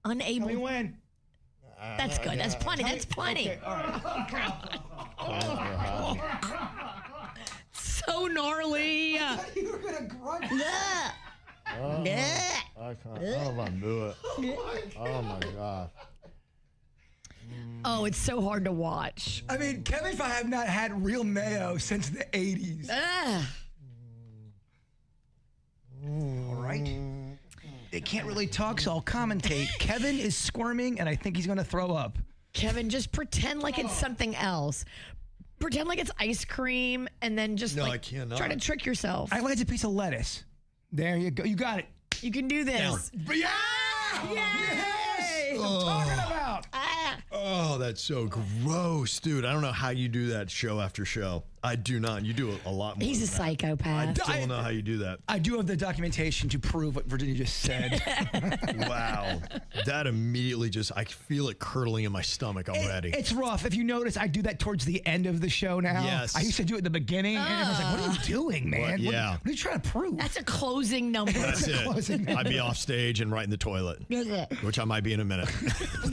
[SPEAKER 3] Unable.
[SPEAKER 4] Tell me when.
[SPEAKER 3] That's good. That's plenty. That's plenty.
[SPEAKER 4] Okay, all right.
[SPEAKER 3] So gnarly.
[SPEAKER 4] You were going to grunt.
[SPEAKER 2] I can't. I don't want to do it. Oh my God.
[SPEAKER 3] Oh, it's so hard to watch.
[SPEAKER 4] I mean, Kevin and I have not had real mayo since the 80s. All right. They can't really talk, so I'll commentate. Kevin is squirming, and I think he's going to throw up.
[SPEAKER 3] Kevin, just pretend like it's something else. Pretend like it's ice cream, and then just
[SPEAKER 2] I cannot.
[SPEAKER 3] try to trick yourself.
[SPEAKER 4] I like it's a piece of lettuce. There you go. You got it.
[SPEAKER 3] You can do this.
[SPEAKER 4] Yeah! Yes! I'm talking about.
[SPEAKER 2] Oh, that's so gross, dude. I don't know how you do that show after show. I do not. You do a lot more.
[SPEAKER 3] He's a
[SPEAKER 2] than that.
[SPEAKER 3] psychopath.
[SPEAKER 2] I don't know how you do that.
[SPEAKER 4] I do have the documentation to prove what Virginia just said.
[SPEAKER 2] Wow. That immediately I feel it curdling in my stomach already.
[SPEAKER 4] It's rough. If you notice, I do that towards the end of the show now.
[SPEAKER 2] Yes.
[SPEAKER 4] I used to do it at the beginning, and everyone's like, what are you doing, man?
[SPEAKER 2] What? Yeah.
[SPEAKER 4] What are you trying to prove?
[SPEAKER 3] That's a closing number.
[SPEAKER 2] That's it. I'd be off stage and right in the toilet, which I might be in a minute.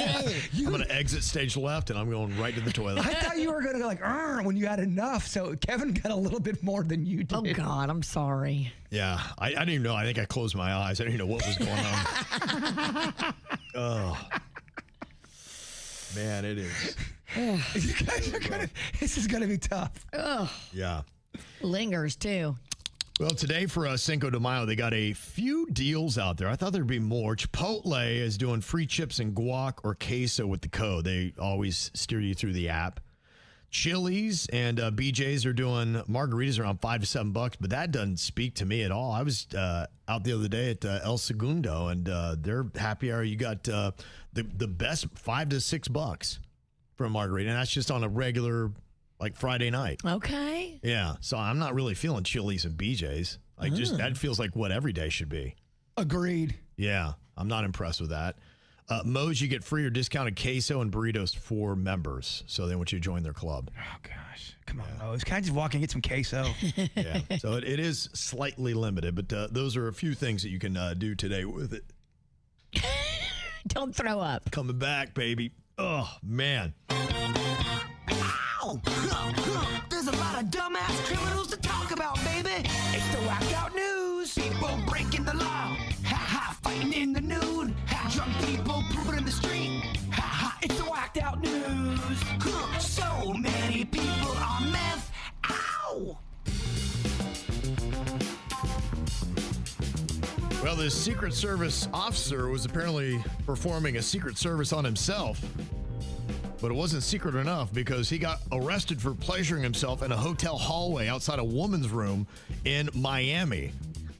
[SPEAKER 2] I'm going to exit stage left, and I'm going right to the toilet.
[SPEAKER 4] I thought you were going to go like, when you had enough. So Kevin got a little bit more than you did.
[SPEAKER 3] Oh, God, I'm sorry.
[SPEAKER 2] Yeah, I didn't even know. I think I closed my eyes. I didn't even know what was going on. Oh. Man, it is.
[SPEAKER 4] You guys are this is going to be tough.
[SPEAKER 3] Ugh.
[SPEAKER 2] Yeah.
[SPEAKER 3] Lingers, too.
[SPEAKER 2] Well, today for Cinco de Mayo, they got a few deals out there. I thought there'd be more. Chipotle is doing free chips and guac or queso with the code. They always steer you through the app. Chili's and BJ's are doing margaritas around $5 to $7, but that doesn't speak to me at all. I was out the other day at El Segundo, and their happy hour, you got the best $5 to $6 for a margarita, and that's just on a regular like Friday night.
[SPEAKER 3] Okay.
[SPEAKER 2] Yeah, so I'm not really feeling Chili's and BJ's. Like just that feels like what every day should be.
[SPEAKER 4] Agreed.
[SPEAKER 2] Yeah, I'm not impressed with that. Moe's, you get free or discounted queso and burritos for members. So they want you to join their club.
[SPEAKER 4] Oh, gosh. Come on, Moe's. Can I just walk in and get some queso?
[SPEAKER 2] Yeah. So it is slightly limited, but those are a few things that you can do today with it.
[SPEAKER 3] Don't throw up.
[SPEAKER 2] Coming back, baby. Oh, man.
[SPEAKER 1] Ow! There's a lot of dumbass criminals to talk about, baby. It's the whacked out news. People breaking the law. Ha ha, fighting in the nude. Ha, drunk people pooping in the street. Ha ha, it's the whacked out news. So many people on meth. Ow!
[SPEAKER 2] Well, this Secret Service officer was apparently performing a Secret Service on himself. But it wasn't secret enough because he got arrested for pleasuring himself in a hotel hallway outside a woman's room in Miami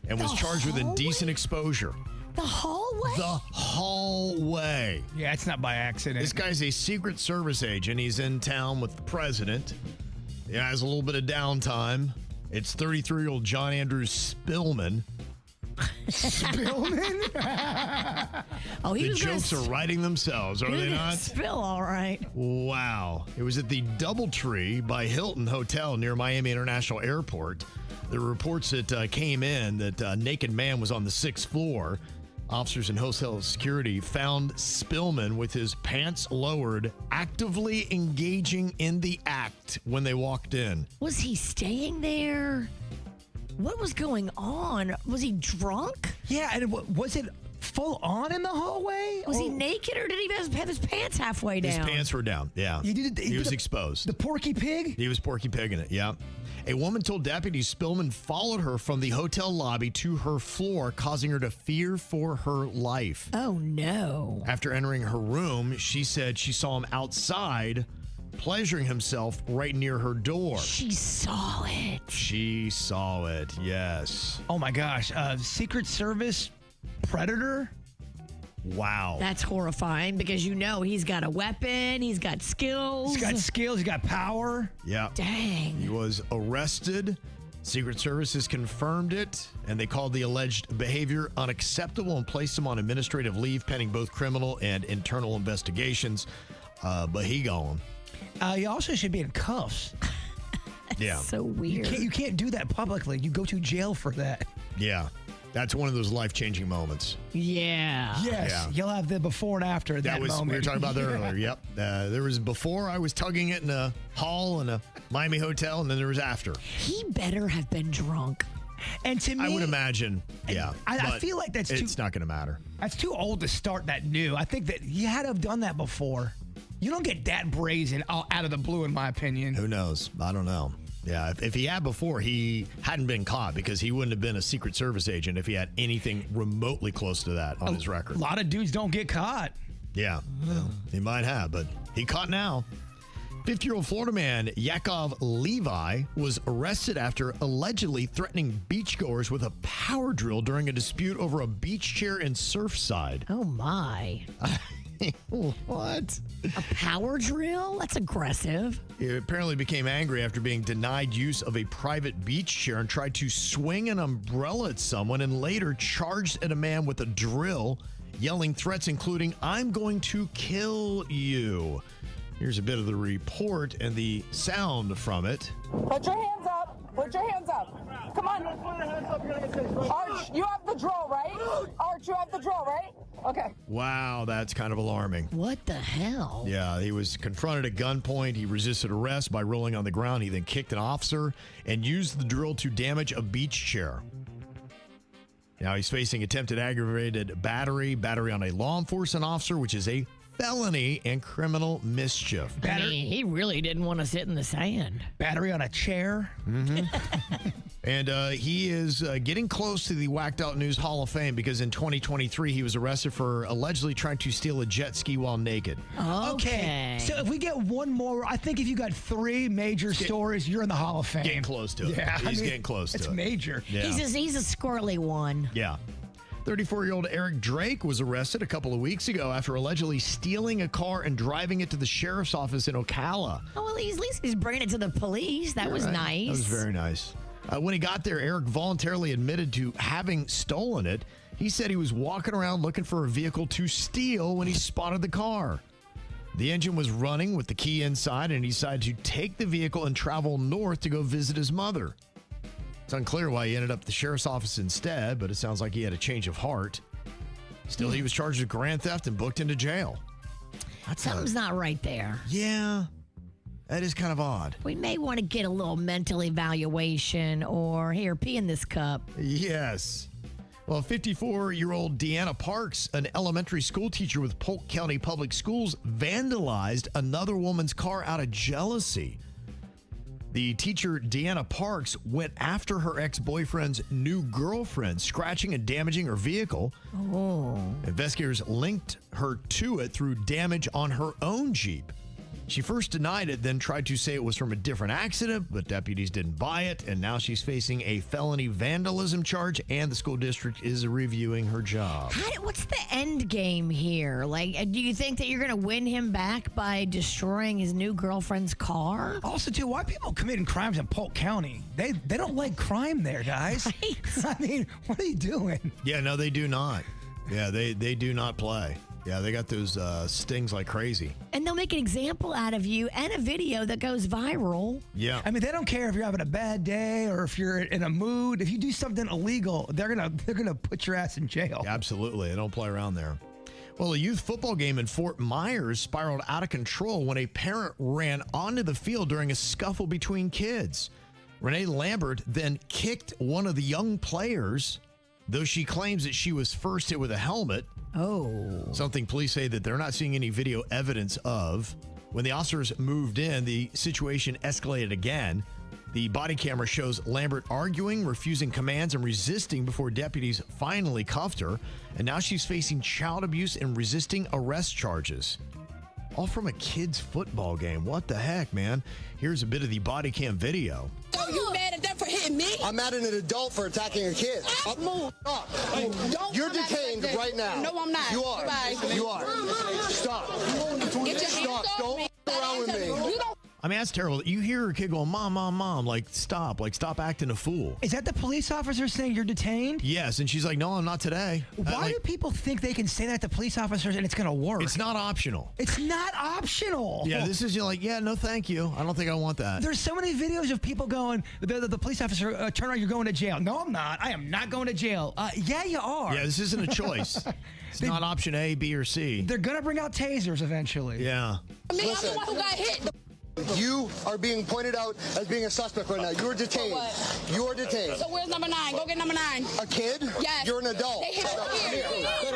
[SPEAKER 2] and was charged with indecent exposure.
[SPEAKER 3] The hallway?
[SPEAKER 2] The hallway.
[SPEAKER 4] Yeah, it's not by accident.
[SPEAKER 2] This guy's a Secret Service agent. He's in town with the president. He has a little bit of downtime. It's 33-year-old John Andrew Spillman.
[SPEAKER 4] Spillman?
[SPEAKER 3] Oh, he
[SPEAKER 2] the
[SPEAKER 3] was
[SPEAKER 2] jokes are writing themselves, are they not?
[SPEAKER 3] Spill, all right.
[SPEAKER 2] Wow. It was at the Doubletree by Hilton Hotel near Miami International Airport. There were reports that came in that a naked man was on the 6th floor. Officers in hotel security found Spillman with his pants lowered, actively engaging in the act when they walked in.
[SPEAKER 3] Was he staying there? What was going on? Was he drunk?
[SPEAKER 4] Yeah, and was it full on in the hallway?
[SPEAKER 3] Was he naked, or did he have his pants halfway down?
[SPEAKER 2] His pants were down, yeah. He was exposed.
[SPEAKER 4] The Porky Pig?
[SPEAKER 2] He was Porky Pigging it, yeah. A woman told deputies Spillman followed her from the hotel lobby to her floor, causing her to fear for her life.
[SPEAKER 3] Oh, no.
[SPEAKER 2] After entering her room, she said she saw him outside pleasuring himself right near her door.
[SPEAKER 3] She saw it.
[SPEAKER 2] She saw it, yes.
[SPEAKER 4] Oh my gosh. Secret Service predator?
[SPEAKER 2] Wow.
[SPEAKER 3] That's horrifying because he's got a weapon, he's got skills.
[SPEAKER 4] He's got power.
[SPEAKER 2] Yeah.
[SPEAKER 3] Dang.
[SPEAKER 2] He was arrested. Secret Service has confirmed it, and they called the alleged behavior unacceptable and placed him on administrative leave pending both criminal and internal investigations. But he gone.
[SPEAKER 4] He also should be in cuffs.
[SPEAKER 2] Yeah.
[SPEAKER 3] So weird.
[SPEAKER 4] You can't do that publicly. You go to jail for that.
[SPEAKER 2] Yeah. That's one of those life-changing moments.
[SPEAKER 3] Yeah.
[SPEAKER 4] Yes.
[SPEAKER 2] Yeah.
[SPEAKER 4] You'll have the before and after that moment.
[SPEAKER 2] We were talking about that earlier. Yep. There was before I was tugging it in a hall in a Miami hotel, and then there was after.
[SPEAKER 3] He better have been drunk.
[SPEAKER 4] And to me,
[SPEAKER 2] I would imagine, yeah.
[SPEAKER 4] I feel like
[SPEAKER 2] it's not going to matter.
[SPEAKER 4] That's too old to start that new. I think that you had to have done that before. You don't get that brazen out of the blue, in my opinion.
[SPEAKER 2] Who knows? I don't know. Yeah, if he had before, he hadn't been caught because he wouldn't have been a Secret Service agent if he had anything remotely close to that on his record.
[SPEAKER 4] A lot of dudes don't get caught.
[SPEAKER 2] Yeah, well, he might have, but he caught now. 50-year-old Florida man Yakov Levi was arrested after allegedly threatening beachgoers with a power drill during a dispute over a beach chair in Surfside.
[SPEAKER 3] Oh, my.
[SPEAKER 2] What?
[SPEAKER 3] A power drill? That's aggressive.
[SPEAKER 2] He apparently became angry after being denied use of a private beach chair and tried to swing an umbrella at someone and later charged at a man with a drill, yelling threats including, "I'm going to kill you." Here's a bit of the report and the sound from it.
[SPEAKER 16] Put your hands up. Put your hands up. Come on. Arch, you have the drill, right? Arch, you have the drill, right? Okay.
[SPEAKER 2] Wow, that's kind of alarming.
[SPEAKER 3] What the hell?
[SPEAKER 2] Yeah, he was confronted at gunpoint. He resisted arrest by rolling on the ground. He then kicked an officer and used the drill to damage a beach chair. Now he's facing attempted aggravated battery on a law enforcement officer, which is a felony and criminal mischief.
[SPEAKER 3] I mean, he really didn't want to sit in the sand.
[SPEAKER 4] Battery on a chair.
[SPEAKER 2] Mm-hmm. And he is getting close to the Whacked Out News Hall of Fame because in 2023, he was arrested for allegedly trying to steal a jet ski while naked.
[SPEAKER 3] Okay.
[SPEAKER 4] So if we get one more, I think if you got three major stories, you're in the Hall of Fame.
[SPEAKER 2] Getting close to it.
[SPEAKER 4] Yeah,
[SPEAKER 2] He's getting close to it.
[SPEAKER 4] It's major.
[SPEAKER 2] Yeah.
[SPEAKER 3] He's a squirrely one.
[SPEAKER 2] Yeah. 34-year-old Eric Drake was arrested a couple of weeks ago after allegedly stealing a car and driving it to the sheriff's office in Ocala.
[SPEAKER 3] Oh, well, at least he's bringing it to the police. That was nice.
[SPEAKER 2] That was very nice. When he got there, Eric voluntarily admitted to having stolen it. He said he was walking around looking for a vehicle to steal when he spotted the car. The engine was running with the key inside, and he decided to take the vehicle and travel north to go visit his mother. It's unclear why he ended up at the sheriff's office instead, but it sounds like he had a change of heart. Still, he was charged with grand theft and booked into jail.
[SPEAKER 3] Something's not right there.
[SPEAKER 2] Yeah, that is kind of odd.
[SPEAKER 3] We may want to get a little mental evaluation or, here, pee in this cup.
[SPEAKER 2] Yes. Well, 54-year-old Deanna Parks, an elementary school teacher with Polk County Public Schools, vandalized another woman's car out of jealousy. The teacher, Deanna Parks, went after her ex-boyfriend's new girlfriend, scratching and damaging her vehicle.
[SPEAKER 3] Oh.
[SPEAKER 2] Investigators linked her to it through damage on her own Jeep. She first denied it, then tried to say it was from a different accident, but deputies didn't buy it, and now she's facing a felony vandalism charge, and the school district is reviewing her job.
[SPEAKER 3] What's the end game here? Like, do you think that you're going to win him back by destroying his new girlfriend's car?
[SPEAKER 4] Also, too, why are people committing crimes in Polk County? They don't like crime there, guys.
[SPEAKER 3] Right.
[SPEAKER 4] I mean, what are you doing?
[SPEAKER 2] Yeah, no, they do not. Yeah, they do not play. Yeah, they got those stings like crazy.
[SPEAKER 3] And they'll make an example out of you and a video that goes viral.
[SPEAKER 2] Yeah.
[SPEAKER 4] I mean, they don't care if you're having a bad day or if you're in a mood. If you do something illegal, they're gonna put your ass in jail.
[SPEAKER 2] Yeah, absolutely. They don't play around there. Well, a youth football game in Fort Myers spiraled out of control when a parent ran onto the field during a scuffle between kids. Renee Lambert then kicked one of the young players, though she claims that she was first hit with a helmet.
[SPEAKER 3] Oh.
[SPEAKER 2] Something police say that they're not seeing any video evidence of. When the officers moved in, the situation escalated again. The body camera shows Lambert arguing, refusing commands, and resisting before deputies finally cuffed her. And now she's facing child abuse and resisting arrest charges. all from a kid's football game. What the heck, man? Here's a bit of the body cam video.
[SPEAKER 17] So you mad at them for hitting me? I'm mad at an adult for attacking a kid.
[SPEAKER 16] Move.
[SPEAKER 17] Stop.
[SPEAKER 16] You're detained right now.
[SPEAKER 17] No, I'm not.
[SPEAKER 16] You are.
[SPEAKER 17] Bye.
[SPEAKER 16] You are.
[SPEAKER 17] Stop. Get your hands off
[SPEAKER 16] Don't
[SPEAKER 17] me.
[SPEAKER 16] f- around with me.
[SPEAKER 17] You don't.
[SPEAKER 2] I mean, that's terrible. You hear a kid going, Mom, Mom, Mom. Like, stop acting a fool.
[SPEAKER 4] Is that the police officer saying you're detained?
[SPEAKER 2] Yes, and she's like, no, I'm not today.
[SPEAKER 4] Why do people think they can say that to police officers and it's going to work?
[SPEAKER 2] It's not optional.
[SPEAKER 4] It's not optional.
[SPEAKER 2] Yeah, this is, you're like, yeah, no, thank you. I don't think I want that.
[SPEAKER 4] There's so many videos of people going, the police officer, turn around, you're going to jail. No, I'm not. I am not going to jail. Yeah, you are.
[SPEAKER 2] Yeah, this isn't a choice. It's not option A, B, or C.
[SPEAKER 4] They're going to bring out tasers eventually.
[SPEAKER 2] Yeah.
[SPEAKER 17] I mean, I'm the one who got hit.
[SPEAKER 16] You are being pointed out as being a suspect right now. You're detained. You are detained.
[SPEAKER 17] So where's number 9? Go get number 9.
[SPEAKER 16] A kid?
[SPEAKER 17] Yes.
[SPEAKER 16] You're an adult.
[SPEAKER 17] They hit us here.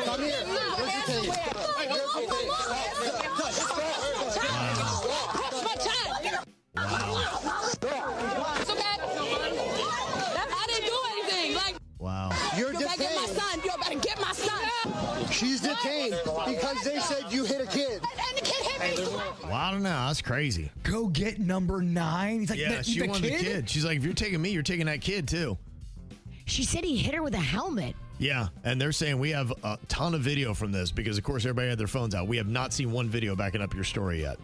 [SPEAKER 16] Come here. You're detained.
[SPEAKER 17] That's my child. So bad. I didn't do anything. Like,
[SPEAKER 2] wow.
[SPEAKER 16] You're
[SPEAKER 17] you better get my
[SPEAKER 16] detained.
[SPEAKER 17] son. You better get my son.
[SPEAKER 16] She's detained because they said you hit a kid.
[SPEAKER 17] And the kid hit me.
[SPEAKER 2] Well, I don't know. That's crazy.
[SPEAKER 4] Go get number 9. He's like,
[SPEAKER 2] Yeah, she wanted the kid. She's like, if you're taking me, you're taking that kid too.
[SPEAKER 3] She said he hit her with a helmet.
[SPEAKER 2] Yeah, and they're saying we have a ton of video from this because, of course, everybody had their phones out. We have not seen one video backing up your story yet.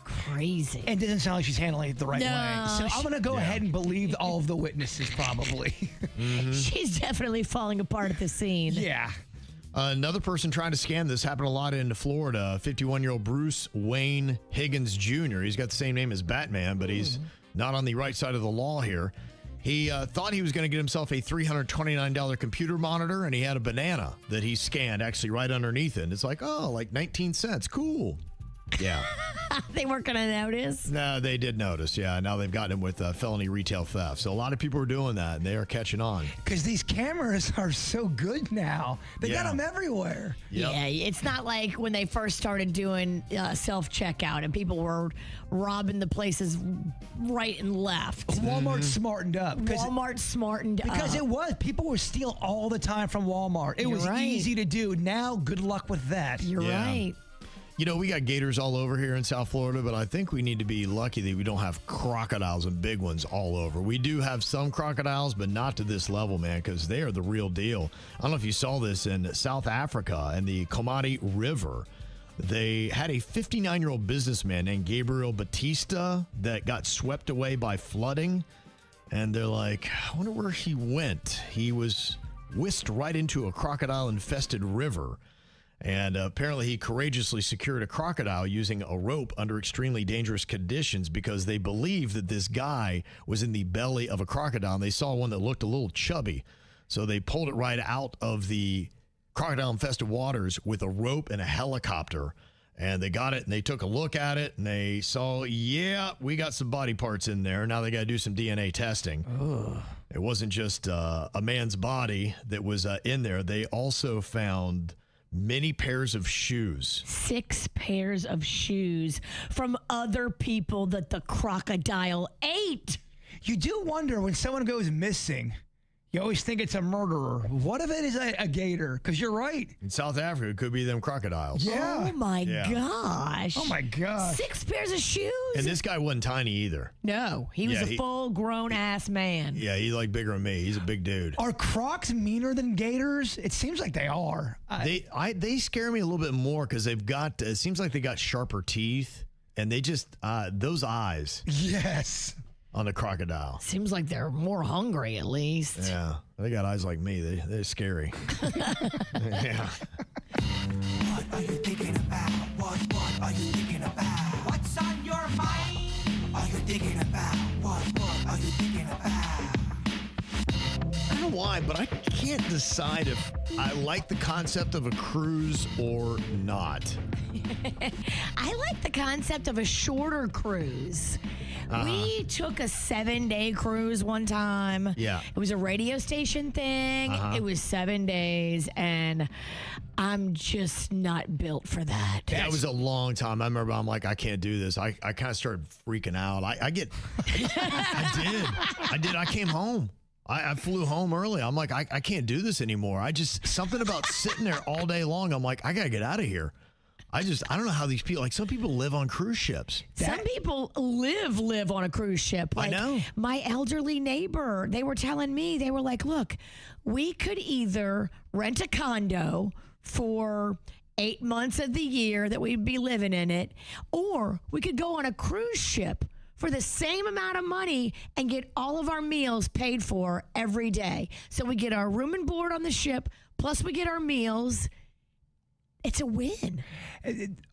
[SPEAKER 3] Crazy.
[SPEAKER 4] It doesn't sound like she's handling it the right way. So I'm going to go ahead and believe all of the witnesses probably.
[SPEAKER 3] She's definitely falling apart at the scene.
[SPEAKER 4] Yeah.
[SPEAKER 2] Another person trying to scam this happened a lot in Florida. 51-year-old Bruce Wayne Higgins Jr. He's got the same name as Batman, but he's not on the right side of the law here. He thought he was going to get himself a $329 computer monitor, and he had a banana that he scanned actually right underneath it. And it's like, oh, like 19 cents. Cool. Yeah.
[SPEAKER 3] They weren't going to notice.
[SPEAKER 2] No, they did notice. Yeah. Now they've gotten him with felony retail theft. So a lot of people are doing that, and they are catching on.
[SPEAKER 4] Because these cameras are so good now. They got them everywhere.
[SPEAKER 2] Yep.
[SPEAKER 3] Yeah, it's not like when they first started doing self-checkout and people were robbing the places right and left.
[SPEAKER 4] Walmart smartened up.
[SPEAKER 3] Walmart smartened up.
[SPEAKER 4] Because it was. People were stealing all the time from Walmart. It was easy to do. Now, good luck with that.
[SPEAKER 3] You're right.
[SPEAKER 2] You know, we got gators all over here in South Florida, but I think we need to be lucky that we don't have crocodiles and big ones all over. We do have some crocodiles, but not to this level, man, because they are the real deal. I don't know if you saw this in South Africa and the Komati River. They had a 59-year-old businessman named Gabriel Batista that got swept away by flooding. And they're like, I wonder where he went. He was whisked right into a crocodile-infested river. And apparently he courageously secured a crocodile using a rope under extremely dangerous conditions because they believed that this guy was in the belly of a crocodile. And they saw one that looked a little chubby. So they pulled it right out of the crocodile-infested waters with a rope and a helicopter. And they got it, and they took a look at it, and they saw, yeah, we got some body parts in there. Now they got to do some DNA testing.
[SPEAKER 4] Ugh.
[SPEAKER 2] It wasn't just a man's body that was in there. They also found many pairs of shoes.
[SPEAKER 3] 6 pairs of shoes from other people that the crocodile ate.
[SPEAKER 4] You do wonder when someone goes missing, you always think it's a murderer. What if it is a gator? Because you're right.
[SPEAKER 2] In South Africa, it could be them crocodiles.
[SPEAKER 4] Yeah.
[SPEAKER 3] Oh, my gosh.
[SPEAKER 4] Oh, my gosh.
[SPEAKER 3] 6 pairs of shoes?
[SPEAKER 2] And this guy wasn't tiny either.
[SPEAKER 3] No, he was a full-grown ass man.
[SPEAKER 2] Yeah, he's like bigger than me. He's a big dude.
[SPEAKER 4] Are crocs meaner than gators? It seems like they are.
[SPEAKER 2] They scare me a little bit more because they've got, it seems like they got sharper teeth, and they just, those eyes.
[SPEAKER 4] Yes.
[SPEAKER 2] On the crocodile.
[SPEAKER 3] Seems like they're more hungry, at least.
[SPEAKER 2] Yeah. They got eyes like me. They're scary. Yeah.
[SPEAKER 1] What are you thinking about? What are you thinking about? What's on your mind? Are you thinking about? What are you thinking about?
[SPEAKER 2] I don't know why, but I can't decide if I like the concept of a cruise or not.
[SPEAKER 3] I like the concept of a shorter cruise. We took a 7-day cruise one time.
[SPEAKER 2] Yeah.
[SPEAKER 3] It was a radio station thing. It was 7 days, and I'm just not built for that.
[SPEAKER 2] That was a long time. I remember I'm like, I can't do this. I kind of started freaking out. I did. I came home. I flew home early. I'm like, I can't do this anymore. Something about sitting there all day long. I'm like, I got to get out of here. I don't know how these people, like some people live on cruise ships.
[SPEAKER 3] Some people live on a cruise ship. Like
[SPEAKER 2] I know.
[SPEAKER 3] My elderly neighbor, they were telling me, they were like, look, we could either rent a condo for 8 months of the year that we'd be living in it, or we could go on a cruise ship for the same amount of money and get all of our meals paid for every day. So we get our room and board on the ship, plus we get our meals. It's a win.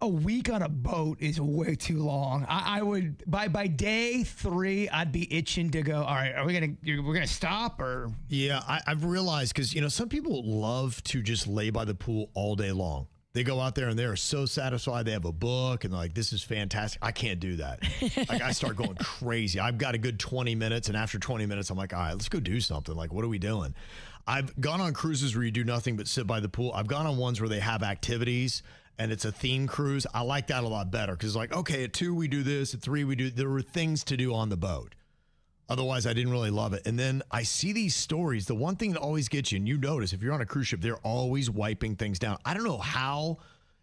[SPEAKER 4] A week on a boat is way too long. I would by day 3, I'd be itching to go. All right, we're gonna stop or?
[SPEAKER 2] Yeah, I've realized because some people love to just lay by the pool all day long. They go out there and they're so satisfied. They have a book and they're like, this is fantastic. I can't do that. Like I start going crazy. I've got a good 20 minutes, and after 20 minutes, I'm like, all right, let's go do something. Like, what are we doing? I've gone on cruises where you do nothing but sit by the pool. I've gone on ones where they have activities and it's a theme cruise. I like that a lot better because like, okay, at 2 we do this, at 3 we do, there were things to do on the boat. Otherwise, I didn't really love it. And then I see these stories. The one thing that always gets you, and you notice if you're on a cruise ship, they're always wiping things down. I don't know how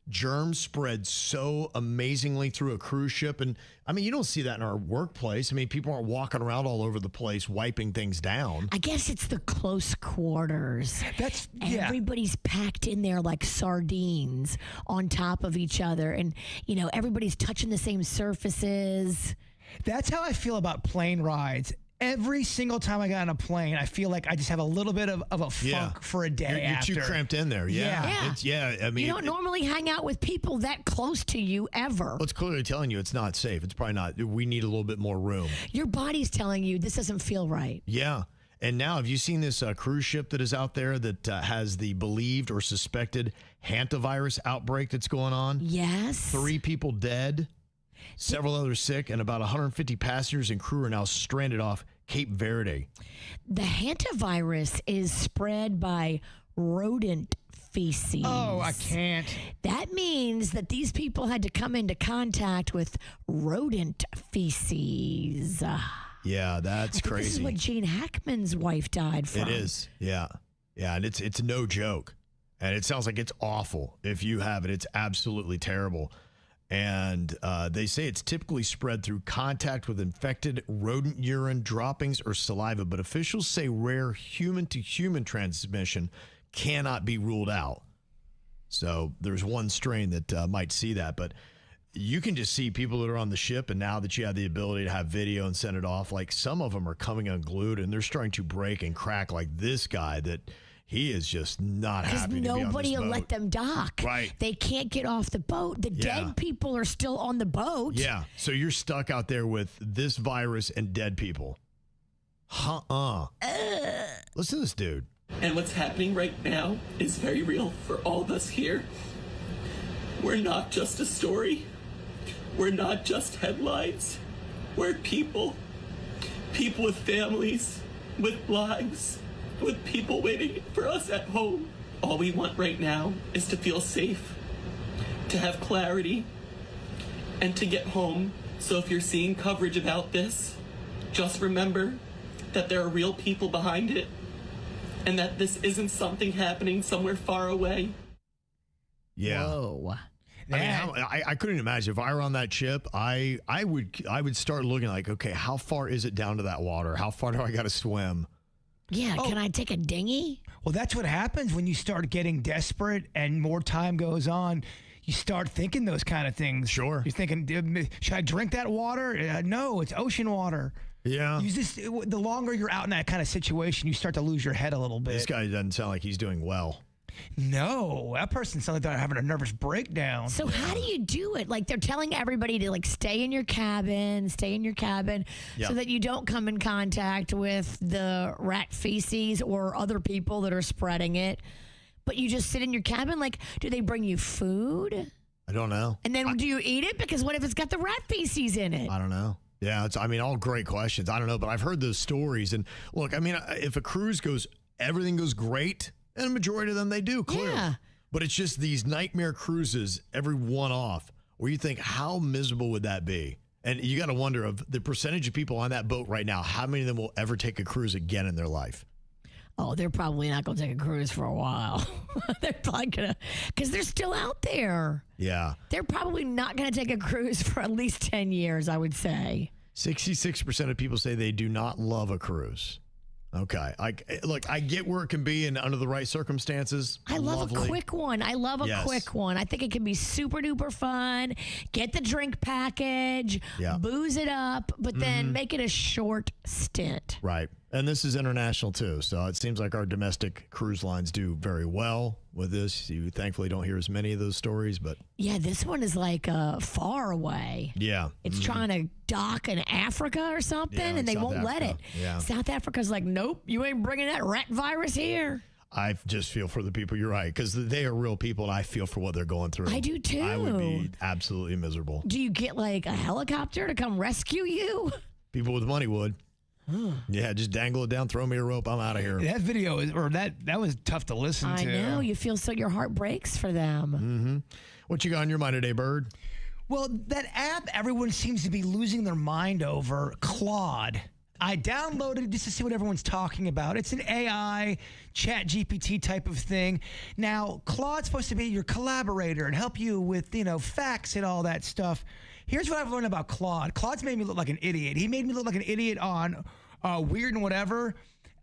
[SPEAKER 2] germs spread so amazingly through a cruise ship. And I mean, you don't see that in our workplace. I mean, people aren't walking around all over the place wiping things down.
[SPEAKER 3] I guess it's the close quarters. Everybody's packed in there like sardines on top of each other. And, everybody's touching the same surfaces.
[SPEAKER 4] That's how I feel about plane rides. Every single time I got on a plane, I feel like I just have a little bit of a funk for a day after.
[SPEAKER 2] You're too cramped in there. Yeah. I mean,
[SPEAKER 3] you don't normally hang out with people that close to you ever.
[SPEAKER 2] Well, it's clearly telling you it's not safe. It's probably not. We need a little bit more room.
[SPEAKER 3] Your body's telling you this doesn't feel right.
[SPEAKER 2] Yeah. And now, have you seen this cruise ship that is out there that has the believed or suspected hantavirus outbreak that's going on?
[SPEAKER 3] Yes.
[SPEAKER 2] 3 people dead, several others sick, and about 150 passengers and crew are now stranded off Cape Verde.
[SPEAKER 3] The hantavirus is spread by rodent feces.
[SPEAKER 4] Oh, I can't.
[SPEAKER 3] That means that these people had to come into contact with rodent feces.
[SPEAKER 2] Yeah, that's crazy.
[SPEAKER 3] This is what Gene Hackman's wife died from.
[SPEAKER 2] It is. Yeah. Yeah, and it's no joke. And it sounds like it's awful. If you have it, it's absolutely terrible. And they say it's typically spread through contact with infected rodent urine, droppings, or saliva. But officials say rare human-to-human transmission cannot be ruled out. So there's one strain that might see that. But you can just see people that are on the ship, and now that you have the ability to have video and send it off, like some of them are coming unglued, and they're starting to break and crack like this guy that... He is just not happy to be on this boat.
[SPEAKER 3] Nobody will let them dock.
[SPEAKER 2] Right.
[SPEAKER 3] They can't get off the boat. The dead people are still on the boat.
[SPEAKER 2] Yeah. So you're stuck out there with this virus and dead people. Listen to this dude.
[SPEAKER 18] And what's happening right now is very real for all of us here. We're not just a story. We're not just headlines. We're people. People with families, with lives, with people waiting for us at home. All we want right now is to feel safe, to have clarity, and to get home. So if you're seeing coverage about this, just remember that there are real people behind it, and that this isn't something happening somewhere far away.
[SPEAKER 2] Yeah.
[SPEAKER 3] Whoa.
[SPEAKER 2] I mean, I couldn't imagine if I were on that ship. I would start looking like, okay, how far is it down to that water? How far do I got to swim?
[SPEAKER 3] Yeah, can I take a dinghy?
[SPEAKER 4] Well, that's what happens when you start getting desperate and more time goes on. You start thinking those kind of things.
[SPEAKER 2] Sure.
[SPEAKER 4] You're thinking, should I drink that water? No, it's ocean water.
[SPEAKER 2] Yeah.
[SPEAKER 4] The longer you're out in that kind of situation, you start to lose your head a little bit.
[SPEAKER 2] This guy doesn't sound like he's doing well.
[SPEAKER 4] No, that person sounds like they're having a nervous breakdown.
[SPEAKER 3] So how do you do it? Like they're telling everybody to stay in your cabin, so that you don't come in contact with the rat feces or other people that are spreading it. But you just sit in your cabin. Like, do they bring you food?
[SPEAKER 2] I don't know.
[SPEAKER 3] And then do you eat it? Because what if it's got the rat feces in it?
[SPEAKER 2] I don't know. Yeah, all great questions. I don't know, but I've heard those stories. And look, I mean, if a cruise everything goes great. And a majority of them, they do, clearly. Yeah. But it's just these nightmare cruises, every one off, where you think, how miserable would that be? And you got to wonder, of the percentage of people on that boat right now, how many of them will ever take a cruise again in their life?
[SPEAKER 3] Oh, they're probably not going to take a cruise for a while. They're probably going to, because they're still out there.
[SPEAKER 2] Yeah.
[SPEAKER 3] They're probably not going to take a cruise for at least 10 years, I would say.
[SPEAKER 2] 66% of people say they do not love a cruise. Okay. Look, I get where it can be and under the right circumstances.
[SPEAKER 3] I love a quick one. I love a quick one. I think it can be super duper fun. Get the drink package, booze it up, but then make it a short stint.
[SPEAKER 2] Right. And this is international too. So it seems like our domestic cruise lines do very well with this. You thankfully don't hear as many of those stories, but
[SPEAKER 3] yeah, this one is like far away.
[SPEAKER 2] Yeah.
[SPEAKER 3] It's trying to dock in Africa or something, and they won't let it.
[SPEAKER 2] Yeah.
[SPEAKER 3] South Africa's like, nope, you ain't bringing that rat virus here.
[SPEAKER 2] I just feel for the people. You're right, because they are real people, and I feel for what they're going through.
[SPEAKER 3] I do too.
[SPEAKER 2] I would be absolutely miserable.
[SPEAKER 3] Do you get like a helicopter to come rescue you?
[SPEAKER 2] People with money would. Yeah, just dangle it down, throw me a rope, I'm out of here.
[SPEAKER 4] That video that was tough to listen to.
[SPEAKER 3] I know, you feel so your heart breaks for them.
[SPEAKER 2] Mm-hmm. What you got on your mind today, Bird?
[SPEAKER 4] Well, that app everyone seems to be losing their mind over, Claude. I downloaded it just to see what everyone's talking about. It's an AI, chat GPT type of thing. Now, Claude's supposed to be your collaborator and help you with, facts and all that stuff. Here's what I've learned about Claude. Claude's made me look like an idiot. He made me look like an idiot on Weird and Whatever.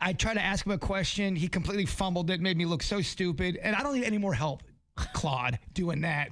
[SPEAKER 4] I tried to ask him a question. He completely fumbled it, made me look so stupid. And I don't need any more help, Claude, doing that.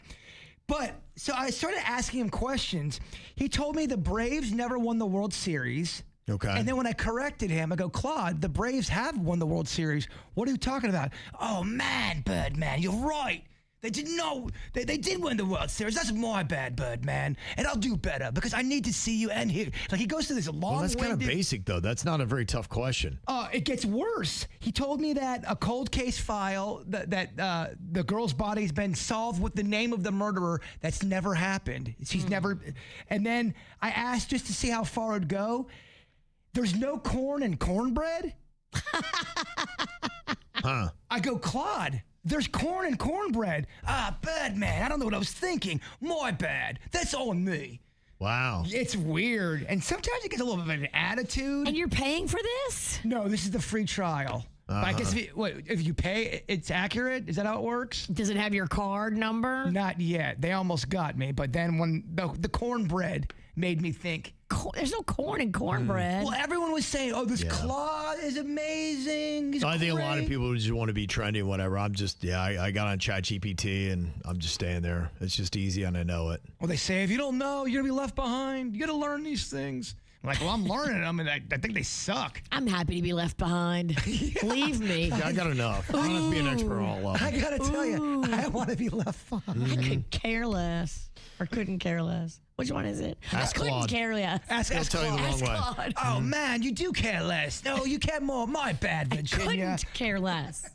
[SPEAKER 4] But so I started asking him questions. He told me the Braves never won the World Series.
[SPEAKER 2] Okay.
[SPEAKER 4] And then when I corrected him, I go, Claude, the Braves have won the World Series. What are you talking about? Oh, man, Birdman, you're right. They didn't know. They did win the World Series. That's my bad, Birdman. And I'll do better because I need to see you and hear. Like, he goes through this long.
[SPEAKER 2] Well, that's kind of basic, though. That's not a very tough question.
[SPEAKER 4] It gets worse. He told me that a cold case file that the girl's body's been solved with the name of the murderer. That's never happened. She's never. And then I asked just to see how far it'd go. There's no corn and cornbread?
[SPEAKER 2] Huh.
[SPEAKER 4] I go, Claude, there's corn and cornbread. Birdman, I don't know what I was thinking. My bad. That's on me.
[SPEAKER 2] Wow.
[SPEAKER 4] It's weird. And sometimes it gets a little bit of an attitude.
[SPEAKER 3] And you're paying for this?
[SPEAKER 4] No, this is the free trial. I guess if you pay, it's accurate? Is that how it works?
[SPEAKER 3] Does it have your card number?
[SPEAKER 4] Not yet. They almost got me. But then when the cornbread made me think.
[SPEAKER 3] There's no corn in cornbread.
[SPEAKER 4] Well, everyone was saying, oh, this Claude is amazing. He's
[SPEAKER 2] I think
[SPEAKER 4] great.
[SPEAKER 2] a lot of people just want to be trendy and whatever. I'm just, I got on ChatGPT and I'm just staying there. It's just easy and I know it.
[SPEAKER 4] Well, they say if you don't know, you're going to be left behind. You got to learn these things. I'm like, well, I'm learning them, and I think they suck.
[SPEAKER 3] I'm happy to be left behind. Leave me.
[SPEAKER 2] Yeah, I got enough. I don't have to be an expert on all of them.
[SPEAKER 4] I got to tell you, I want to be left behind.
[SPEAKER 3] I could care less, or couldn't care less. Which one is it?
[SPEAKER 2] Ask
[SPEAKER 3] I couldn't
[SPEAKER 2] Claude.
[SPEAKER 3] care less.
[SPEAKER 4] Ask
[SPEAKER 2] He'll tell you the wrong way.
[SPEAKER 3] Claude.
[SPEAKER 4] Oh, man, you do care less. No, you care more. My bad, Virginia.
[SPEAKER 3] Couldn't care less.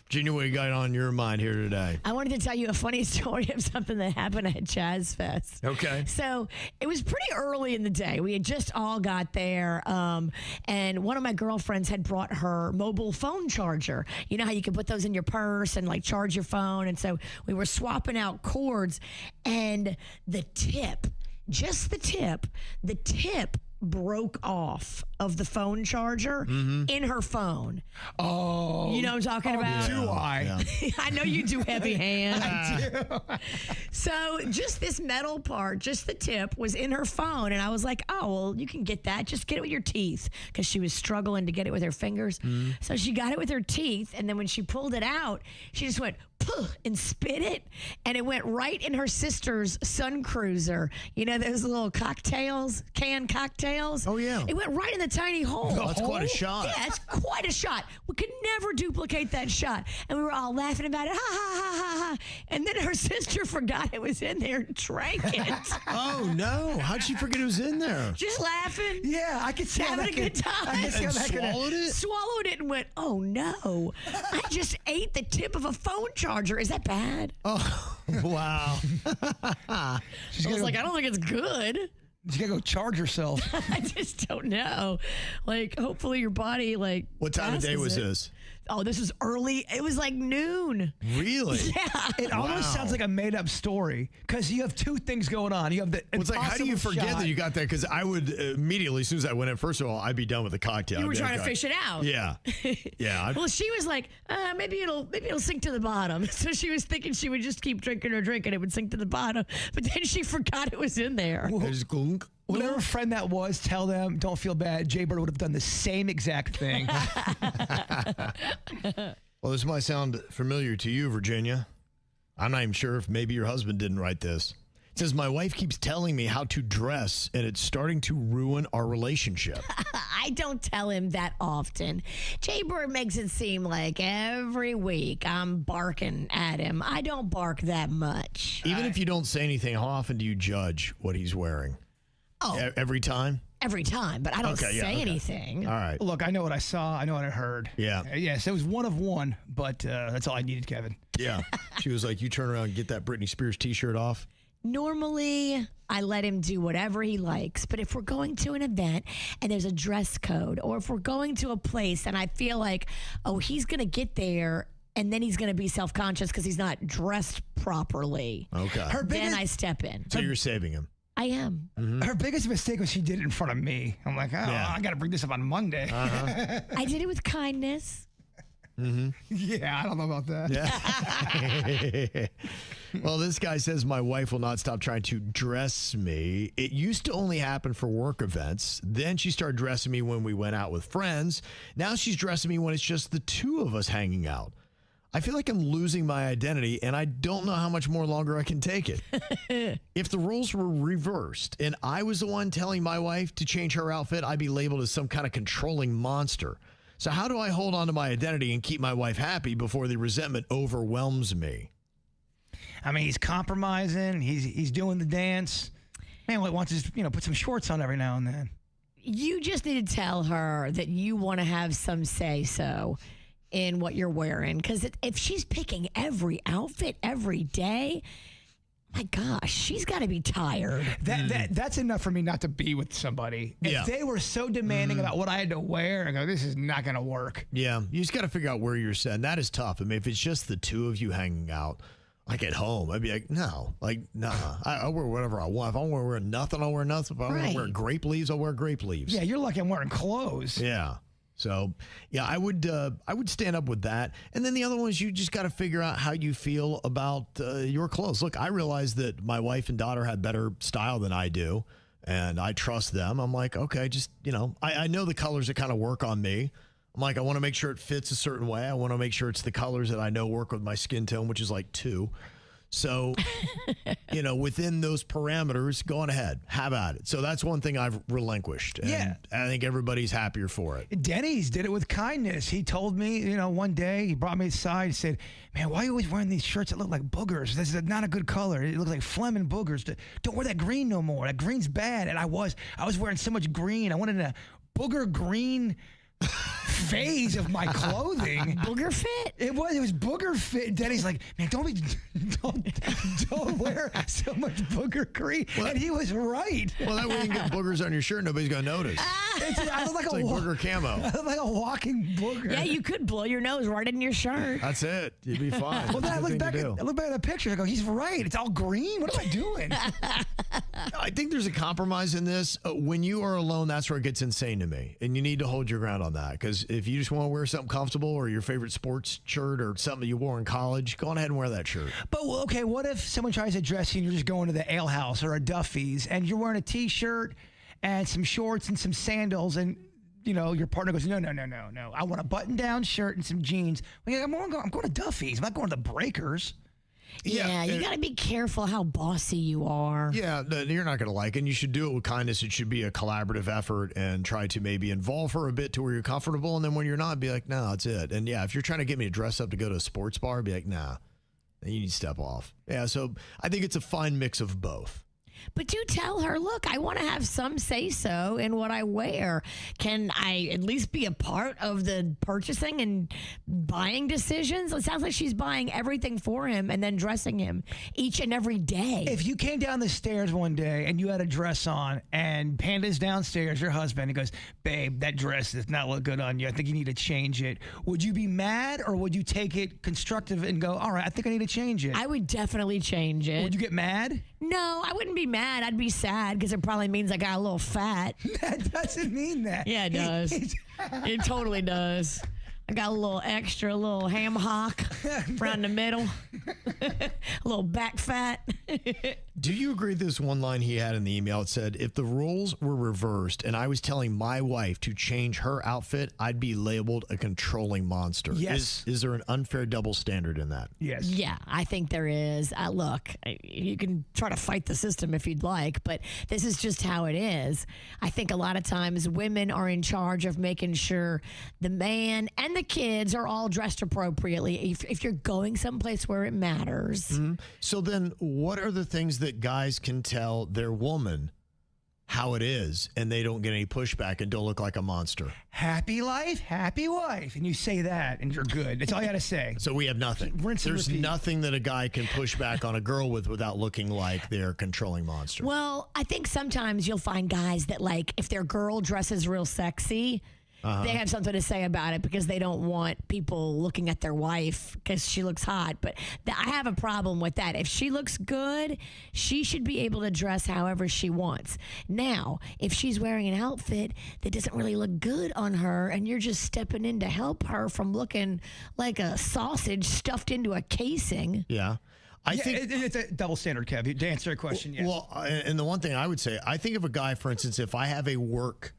[SPEAKER 2] Virginia, what you got on your mind here today?
[SPEAKER 3] I wanted to tell you a funny story of something that happened at Jazz Fest.
[SPEAKER 2] Okay.
[SPEAKER 3] So it was pretty early in the day. We had just all got there, and one of my girlfriends had brought her mobile phone charger. You know how you can put those in your purse and like charge your phone? And so we were swapping out cords, and the tip broke off of the phone charger in her phone.
[SPEAKER 4] Oh.
[SPEAKER 3] You know what I'm talking about?
[SPEAKER 4] Do I?
[SPEAKER 2] Yeah.
[SPEAKER 3] I know you do, heavy hand.
[SPEAKER 4] I do.
[SPEAKER 3] So just this metal part, just the tip, was in her phone. And I was like, oh, well, you can get that. Just get it with your teeth. Because she was struggling to get it with her fingers. So she got it with her teeth. And then when she pulled it out, she just went, puh, and spit it. And it went right in her sister's Sun Cruiser. You know, those little cocktails, canned cocktails?
[SPEAKER 2] Oh, yeah.
[SPEAKER 3] It went right in the tiny hole.
[SPEAKER 2] Oh, that's quite a shot.
[SPEAKER 3] Yeah, it's quite a shot. We could never duplicate that shot. And we were all laughing about it. Ha, ha, ha, ha, ha. And then her sister forgot it was in there and drank it.
[SPEAKER 2] Oh, no. How'd she forget it was in there?
[SPEAKER 3] Just laughing.
[SPEAKER 4] Yeah, I could see
[SPEAKER 3] having a good time.
[SPEAKER 2] And swallowed it?
[SPEAKER 3] Swallowed it and went, oh, no. I just ate the tip of a phone charger. Is that bad?
[SPEAKER 2] Oh, wow.
[SPEAKER 3] I was like, I don't think it's good.
[SPEAKER 4] You gotta go charge yourself.
[SPEAKER 3] I just don't know. Like, hopefully your body, like,
[SPEAKER 2] What time of day was
[SPEAKER 3] it.
[SPEAKER 2] this?
[SPEAKER 3] Oh, this was early. It was like noon.
[SPEAKER 2] Really?
[SPEAKER 3] Yeah.
[SPEAKER 4] It almost sounds like a made-up story because you have two things going on. You have the
[SPEAKER 2] It's like, how do you forget
[SPEAKER 4] shot.
[SPEAKER 2] that you got that? Because I would immediately, as soon as I went in, first of all, I'd be done with the cocktail.
[SPEAKER 3] You
[SPEAKER 2] I'd
[SPEAKER 3] were
[SPEAKER 2] be
[SPEAKER 3] trying
[SPEAKER 2] like,
[SPEAKER 3] to fish it out.
[SPEAKER 2] Yeah. Yeah.
[SPEAKER 3] Well, she was like, maybe it'll sink to the bottom. So she was thinking she would just keep drinking her drink and it would sink to the bottom. But then she forgot it was in there.
[SPEAKER 4] Whatever friend that was, tell them, don't feel bad. Jbird would have done the same exact thing.
[SPEAKER 2] Well, this might sound familiar to you, Virginia. I'm not even sure if maybe your husband didn't write this. It says, my wife keeps telling me how to dress, and it's starting to ruin our relationship.
[SPEAKER 3] I don't tell him that often. Jbird makes it seem like every week I'm barking at him. I don't bark that much.
[SPEAKER 2] Even if you don't say anything, how often do you judge what he's wearing?
[SPEAKER 3] Oh.
[SPEAKER 2] Every time?
[SPEAKER 3] Every time, but I don't say anything.
[SPEAKER 2] All right.
[SPEAKER 4] Look, I know what I saw. I know what I heard.
[SPEAKER 2] Yeah.
[SPEAKER 4] Yes, it was one of one, but that's all I needed, Kevin.
[SPEAKER 2] Yeah. She was like, you turn around and get that Britney Spears t-shirt off.
[SPEAKER 3] Normally, I let him do whatever he likes, but if we're going to an event and there's a dress code, or if we're going to a place and I feel like, oh, he's going to get there and then he's going to be self-conscious because he's not dressed properly.
[SPEAKER 2] Okay.
[SPEAKER 3] Then I step in.
[SPEAKER 2] So you're saving him.
[SPEAKER 3] I am.
[SPEAKER 4] Her biggest mistake was she did it in front of me. I'm like, I got to bring this up on Monday.
[SPEAKER 3] I did it with kindness.
[SPEAKER 4] Yeah, I don't know about that.
[SPEAKER 2] Yeah. Well, this guy says my wife will not stop trying to dress me. It used to only happen for work events. Then she started dressing me when we went out with friends. Now she's dressing me when it's just the two of us hanging out. I feel like I'm losing my identity, and I don't know how much more longer I can take it. If the roles were reversed and I was the one telling my wife to change her outfit, I'd be labeled as some kind of controlling monster. So how do I hold on to my identity and keep my wife happy before the resentment overwhelms me?
[SPEAKER 4] I mean, he's compromising. He's doing the dance. Man, wants to just, put some shorts on every now and then.
[SPEAKER 3] You just need to tell her that you want to have some say-so in what you're wearing. Because if she's picking every outfit every day, my gosh, she's got to be tired.
[SPEAKER 4] That's enough for me not to be with somebody. If they were so demanding about what I had to wear, I go, this is not going to work.
[SPEAKER 2] Yeah, you just got to figure out where you're set. And that is tough. I mean, if it's just the two of you hanging out, like at home, I'd be like, no, nah. I'll wear whatever I want. If I want to wear nothing, I'll wear nothing. If I want to wear grape leaves, I'll wear grape leaves.
[SPEAKER 4] Yeah, you're lucky I'm wearing clothes.
[SPEAKER 2] Yeah. So, yeah, I would stand up with that. And then the other one is you just got to figure out how you feel about your clothes. Look, I realize that my wife and daughter have better style than I do, and I trust them. I'm like, okay, just, I know the colors that kind of work on me. I'm like, I want to make sure it fits a certain way. I want to make sure it's the colors that I know work with my skin tone, which is like 2. So, within those parameters, go on ahead, have at it. So that's one thing I've relinquished. And I think everybody's happier for it.
[SPEAKER 4] Denny's did it with kindness. He told me, one day, he brought me aside. He said, man, why are you always wearing these shirts that look like boogers? This is not a good color. It looks like phlegm and boogers. Don't wear that green no more. That green's bad. And I was wearing so much green. I went in a booger green phase of my clothing.
[SPEAKER 3] Booger fit?
[SPEAKER 4] It was booger fit. Denny's like, man, don't wear so much booger green. And he was right.
[SPEAKER 2] Well, that way you can get boogers on your shirt. Nobody's going to notice.
[SPEAKER 4] I look like
[SPEAKER 2] it's like booger camo.
[SPEAKER 4] I look like a walking booger.
[SPEAKER 3] Yeah, you could blow your nose right in your shirt.
[SPEAKER 2] That's it. You'd be fine.
[SPEAKER 4] Well, then I look back at the picture. I go, he's right. It's all green. What am I doing?
[SPEAKER 2] I think there's a compromise in this. When you are alone, that's where it gets insane to me. And you need to hold your ground on that. Because if you just want to wear something comfortable or your favorite sports shirt or something you wore in college, go on ahead and wear that shirt.
[SPEAKER 4] But, okay, what if someone tries to dress you and you're just going to the ale house or a Duffy's and you're wearing a T-shirt and some shorts and some sandals and, your partner goes, no. I want a button-down shirt and some jeans. Well, yeah, I'm going to Duffy's. I'm not going to the Breakers.
[SPEAKER 3] Yeah, you got to be careful how bossy you are.
[SPEAKER 2] Yeah, you're not going to like it. And you should do it with kindness. It should be a collaborative effort and try to maybe involve her a bit to where you're comfortable. And then when you're not, be like, no, that's it. And yeah, if you're trying to get me to dress up to go to a sports bar, be like, nah, then you need to step off. Yeah, so I think it's a fine mix of both.
[SPEAKER 3] But do tell her, look, I want to have some say-so in what I wear. Can I at least be a part of the purchasing and buying decisions? It sounds like she's buying everything for him and then dressing him each and every day.
[SPEAKER 4] If you came down the stairs one day and you had a dress on and Panda's downstairs, your husband, he goes, babe, that dress does not look good on you. I think you need to change it. Would you be mad or would you take it constructive and go, all right, I think I need to change it?
[SPEAKER 3] I would definitely change it.
[SPEAKER 4] Would you get mad?
[SPEAKER 3] No, I wouldn't be mad. I'd be sad because it probably means I got a little fat.
[SPEAKER 4] That doesn't mean that.
[SPEAKER 3] Yeah, it does. It totally does. I got a little extra, a little ham hock around the middle, a little back fat.
[SPEAKER 2] Do you agree this one line he had in the email? It said, if the roles were reversed and I was telling my wife to change her outfit, I'd be labeled a controlling monster.
[SPEAKER 4] Yes.
[SPEAKER 2] Is there an unfair double standard in that?
[SPEAKER 4] Yes.
[SPEAKER 3] Yeah, I think there is. Look, you can try to fight the system if you'd like, but this is just how it is. I think a lot of times women are in charge of making sure the man and the kids are all dressed appropriately if you're going someplace where it matters.
[SPEAKER 2] Mm-hmm. So then what are the things that guys can tell their woman how it is and they don't get any pushback and don't look like a monster?
[SPEAKER 4] Happy life, happy wife. And you say that and you're good. That's all you got to say.
[SPEAKER 2] So we have nothing.
[SPEAKER 4] Rinse and
[SPEAKER 2] There's
[SPEAKER 4] repeat.
[SPEAKER 2] nothing that a guy can push back on a girl with without looking like they're a controlling monster.
[SPEAKER 3] Well, I think sometimes you'll find guys that, like, if their girl dresses real sexy, they have something to say about it because they don't want people looking at their wife because she looks hot. But I have a problem with that. If she looks good, she should be able to dress however she wants. Now, if she's wearing an outfit that doesn't really look good on her and you're just stepping in to help her from looking like a sausage stuffed into a casing.
[SPEAKER 2] Yeah. I think
[SPEAKER 4] it's a double standard, Kev. To answer your question, yes.
[SPEAKER 2] Well, and the one thing I would say, I think of a guy, for instance, if I have a work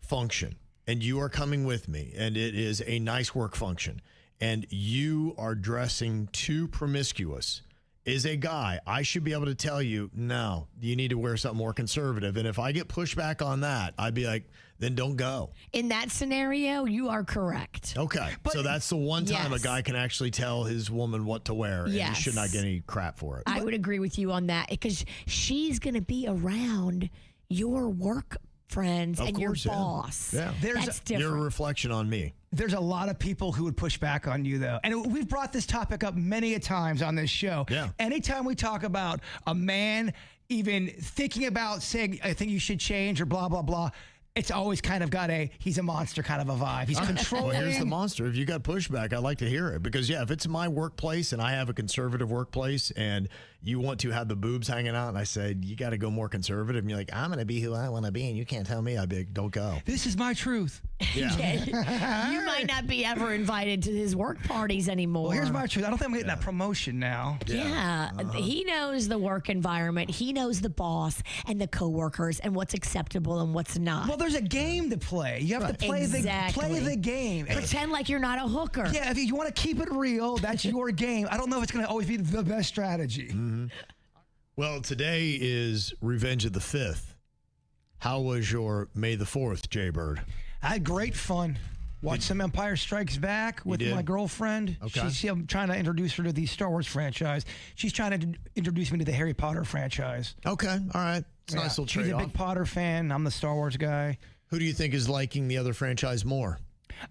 [SPEAKER 2] function and you are coming with me and it is a nice work function and you are dressing too promiscuous, as a guy, I should be able to tell you, no, you need to wear something more conservative. And if I get pushback on that, I'd be like, then don't go.
[SPEAKER 3] In that scenario, you are correct.
[SPEAKER 2] Okay. So that's the one time a guy can actually tell his woman what to wear and he should not get any crap for it.
[SPEAKER 3] I would agree with you on that because she's going to be around your work friends and your boss.
[SPEAKER 2] Yeah.
[SPEAKER 3] That's different.
[SPEAKER 2] You're a reflection on me.
[SPEAKER 4] There's a lot of people who would push back on you, though. And we've brought this topic up many a times on this show.
[SPEAKER 2] Yeah.
[SPEAKER 4] Anytime we talk about a man even thinking about saying, I think you should change or blah, blah, blah, it's always kind of got he's a monster kind of a vibe. He's controlling.
[SPEAKER 2] Well, here's the monster. If you got pushback, I'd like to hear it. Because, yeah, if it's my workplace and I have a conservative workplace and you want to have the boobs hanging out and I said, you got to go more conservative. And you're like, I'm going to be who I want to be and you can't tell me. I'd be like, don't go.
[SPEAKER 4] This is my truth.
[SPEAKER 2] Yeah.
[SPEAKER 3] You might not be ever invited to his work parties anymore.
[SPEAKER 4] Well, here's my truth. I don't think I'm getting that promotion now.
[SPEAKER 3] Yeah. He knows the work environment. He knows the boss and the coworkers and what's acceptable and what's not.
[SPEAKER 4] Well, there's a game to play. You have to play the game.
[SPEAKER 3] Pretend like you're not a hooker.
[SPEAKER 4] Yeah, if you want to keep it real, that's your game. I don't know if it's going to always be the best strategy.
[SPEAKER 2] Mm-hmm. Well, today is Revenge of the 5th. How was your May the 4th, Jbird?
[SPEAKER 4] I had great fun. Watched some Empire Strikes Back with my girlfriend.
[SPEAKER 2] Okay.
[SPEAKER 4] I'm trying to introduce her to the Star Wars franchise. She's trying to introduce me to the Harry Potter franchise.
[SPEAKER 2] Okay, all right. It's a nice little trade-off.
[SPEAKER 4] She's a big Potter fan. I'm the Star Wars guy.
[SPEAKER 2] Who do you think is liking the other franchise more?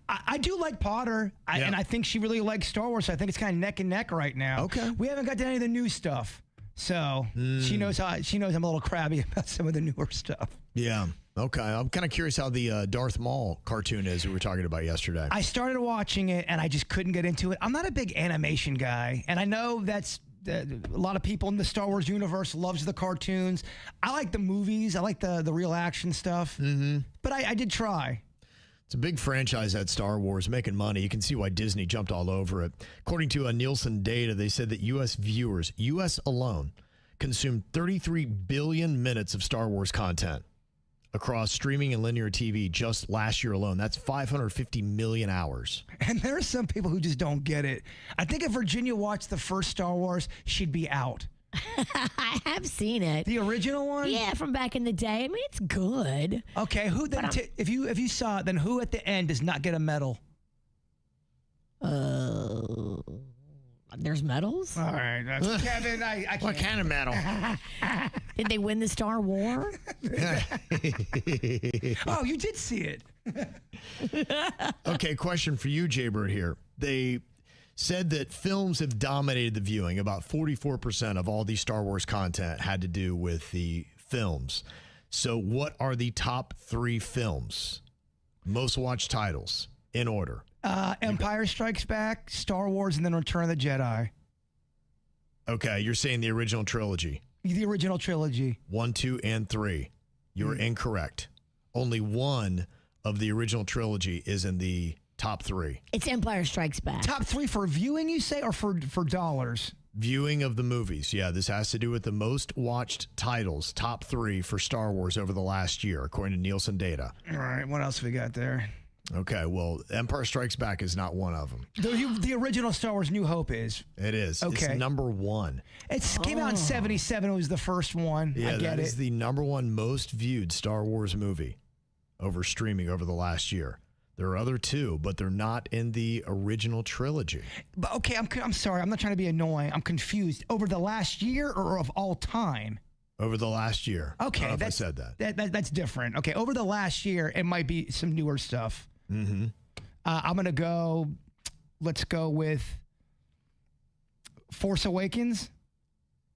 [SPEAKER 4] I do like Potter, and I think she really likes Star Wars. So I think it's kind of neck and neck right now.
[SPEAKER 2] Okay.
[SPEAKER 4] We haven't got to any of the new stuff, so she knows I'm a little crabby about some of the newer stuff.
[SPEAKER 2] Yeah. Okay. I'm kind of curious how the Darth Maul cartoon is we were talking about yesterday.
[SPEAKER 4] I started watching it, and I just couldn't get into it. I'm not a big animation guy, and I know that's a lot of people in the Star Wars universe loves the cartoons. I like the movies. I like the real action stuff. Mm-hmm. But I did try.
[SPEAKER 2] It's a big franchise at Star Wars, making money. You can see why Disney jumped all over it. According to Nielsen data, they said that U.S. viewers, U.S. alone, consumed 33 billion minutes of Star Wars content across streaming and linear TV just last year alone. That's 550 million hours.
[SPEAKER 4] And there are some people who just don't get it. I think if Virginia watched the first Star Wars, she'd be out.
[SPEAKER 3] I have seen it.
[SPEAKER 4] The original one?
[SPEAKER 3] Yeah, from back in the day. I mean, it's good.
[SPEAKER 4] Okay, who then? If you saw it, then who at the end does not get a medal?
[SPEAKER 3] There's medals?
[SPEAKER 4] All right, Kevin. I can't.
[SPEAKER 2] What kind of medal?
[SPEAKER 3] Did they win the Star War?
[SPEAKER 4] Oh, you did see it.
[SPEAKER 2] Okay, question for you, Jbird here. They said that films have dominated the viewing. About 44% of all the Star Wars content had to do with the films. So what are the top 3 films? Most watched titles in order.
[SPEAKER 4] Empire Strikes Back, Star Wars, and then Return of the Jedi.
[SPEAKER 2] Okay, you're saying the original trilogy.
[SPEAKER 4] The original trilogy.
[SPEAKER 2] 1, 2, and 3. You're incorrect. Only one of the original trilogy is in the top 3.
[SPEAKER 3] It's Empire Strikes Back.
[SPEAKER 4] Top 3 for viewing, you say, or for dollars?
[SPEAKER 2] Viewing of the movies. Yeah, this has to do with the most watched titles, top 3 for Star Wars over the last year, according to Nielsen data.
[SPEAKER 4] All right, what else we got there?
[SPEAKER 2] Okay, well, Empire Strikes Back is not one of them.
[SPEAKER 4] The original Star Wars New Hope is.
[SPEAKER 2] It is.
[SPEAKER 4] Okay.
[SPEAKER 2] It's number 1.
[SPEAKER 4] It came out in 77. It was the first one.
[SPEAKER 2] Yeah,
[SPEAKER 4] I get
[SPEAKER 2] that
[SPEAKER 4] it.
[SPEAKER 2] is the number 1 most viewed Star Wars movie over streaming over the last year. There are other 2, but they're not in the original trilogy.
[SPEAKER 4] But okay, I'm sorry. I'm not trying to be annoying. I'm confused. Over the last year or of all time?
[SPEAKER 2] Over the last year.
[SPEAKER 4] Okay,
[SPEAKER 2] I don't know if I said that.
[SPEAKER 4] That's different. Okay, over the last year, it might be some newer stuff.
[SPEAKER 2] Mm-hmm.
[SPEAKER 4] I'm going to go, let's go with Force Awakens.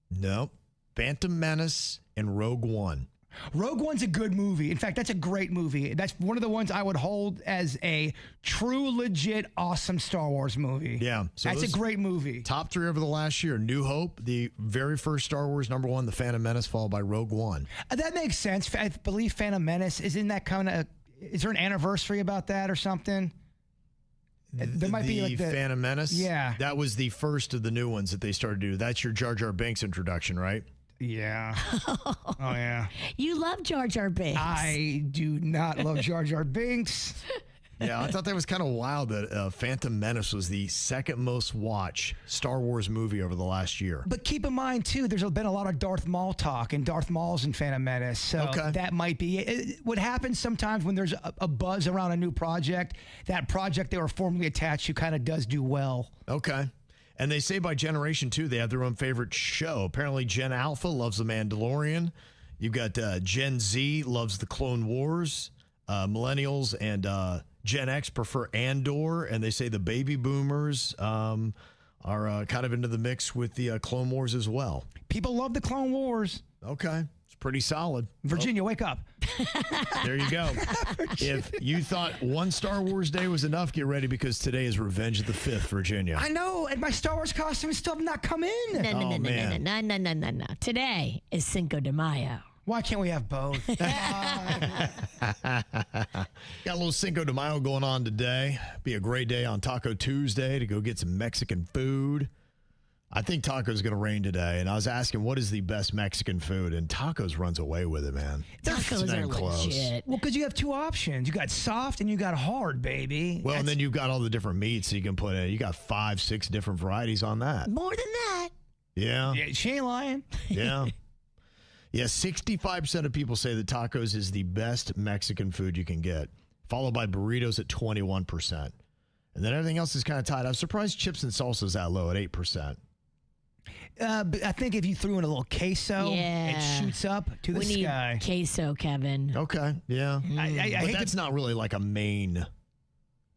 [SPEAKER 2] No. Phantom Menace and Rogue One.
[SPEAKER 4] Rogue One's a good movie. In fact, that's a great movie. That's one of the ones I would hold as a true, legit, awesome Star Wars movie.
[SPEAKER 2] Yeah.
[SPEAKER 4] So that's a great movie.
[SPEAKER 2] Top 3 over the last year. New Hope, the very first Star Wars, number 1, The Phantom Menace, followed by Rogue One.
[SPEAKER 4] That makes sense. I believe Phantom Menace, isn't that kind of, is there an anniversary about that or something? There might be like the
[SPEAKER 2] Phantom Menace?
[SPEAKER 4] Yeah.
[SPEAKER 2] That was the first of the new ones that they started to do. That's your Jar Jar Binks introduction, right?
[SPEAKER 4] Yeah. Oh, yeah.
[SPEAKER 3] You love Jar Jar Binks.
[SPEAKER 4] I do not love Jar Jar Binks.
[SPEAKER 2] Yeah, I thought that was kind of wild that Phantom Menace was the second most watched Star Wars movie over the last year.
[SPEAKER 4] But keep in mind, too, there's been a lot of Darth Maul talk, and Darth Maul's in Phantom Menace. So that might be it. What happens sometimes when there's a buzz around a new project, that project they were formerly attached to kind of does do well.
[SPEAKER 2] Okay. And they say by generation, too, they have their own favorite show. Apparently, Gen Alpha loves The Mandalorian. You've got Gen Z loves The Clone Wars. Millennials and Gen X prefer Andor. And they say the baby boomers are kind of into the mix with the Clone Wars as well.
[SPEAKER 4] People love the Clone Wars.
[SPEAKER 2] Okay. It's pretty solid.
[SPEAKER 4] Virginia, wake up.
[SPEAKER 2] There you go. If you thought one Star Wars day was enough, get ready because today is Revenge of the 5th, Virginia.
[SPEAKER 4] I know, and my Star Wars costume still have not come in.
[SPEAKER 3] No. Today is Cinco de Mayo.
[SPEAKER 4] Why can't we have both?
[SPEAKER 2] Got a little Cinco de Mayo going on today. Be a great day on Taco Tuesday to go get some Mexican food. I think tacos going to reign today, and I was asking what is the best Mexican food, and tacos runs away with it, man.
[SPEAKER 3] Tacos are legit.
[SPEAKER 4] Well, because you have 2 options. You got soft and you got hard, baby.
[SPEAKER 2] Well, and then you've got all the different meats you can put in. You got 5, 6 different varieties on that.
[SPEAKER 3] More than that.
[SPEAKER 2] Yeah.
[SPEAKER 4] Yeah, she ain't lying.
[SPEAKER 2] Yeah. Yeah, 65% of people say that tacos is the best Mexican food you can get, followed by burritos at 21%. And then everything else is kind of tied. I'm surprised chips and salsa is that low at 8%.
[SPEAKER 4] But I think if you threw in a little queso, it shoots up to the sky.
[SPEAKER 3] Need queso, Kevin.
[SPEAKER 2] Okay, yeah.
[SPEAKER 4] But
[SPEAKER 2] that's not really like a main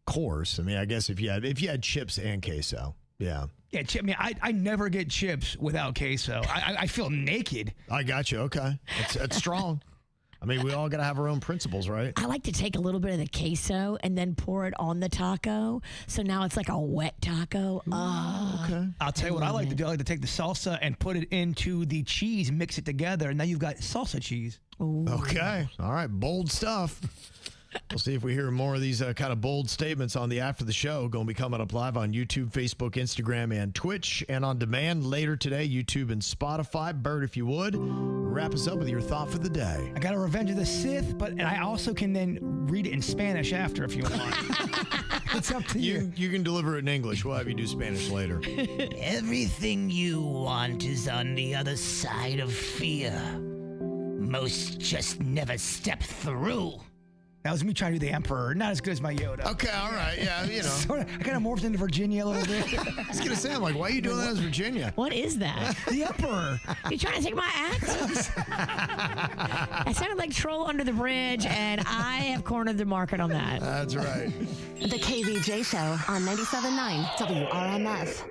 [SPEAKER 2] course. I mean, I guess if you had chips and queso, yeah.
[SPEAKER 4] Yeah, I mean, I never get chips without queso. I feel naked.
[SPEAKER 2] I got you. Okay, that's strong. I mean, we all got to have our own principles, right?
[SPEAKER 3] I like to take a little bit of the queso and then pour it on the taco. So now it's like a wet taco.
[SPEAKER 2] Okay.
[SPEAKER 4] I'll tell you what I like to do. I like to take the salsa and put it into the cheese, mix it together, and now you've got salsa cheese.
[SPEAKER 3] Ooh.
[SPEAKER 2] Okay. All right. Bold stuff. We'll see if we hear more of these kind of bold statements on the After the Show. Going to be coming up live on YouTube, Facebook, Instagram, and Twitch. And on demand later today, YouTube and Spotify. Bird, if you would, wrap us up with your thought for the day.
[SPEAKER 4] I got a Revenge of the Sith, but I also can then read it in Spanish after if you want. It's up to you.
[SPEAKER 2] You can deliver it in English. We'll have you do Spanish later.
[SPEAKER 19] Everything you want is on the other side of fear. Most just never step through.
[SPEAKER 4] That was me trying to do the Emperor. Not as good as my Yoda.
[SPEAKER 2] Okay, all right. Yeah, you know.
[SPEAKER 4] I kind of morphed into Virginia a little bit.
[SPEAKER 2] I was going to say, I'm like, why are you doing that as Virginia?
[SPEAKER 3] What is that?
[SPEAKER 4] The Emperor.
[SPEAKER 3] You trying to take my act? I sounded like Troll Under the Bridge, and I have cornered the market on that.
[SPEAKER 2] That's right.
[SPEAKER 20] The KVJ Show on 97.9 WRMF.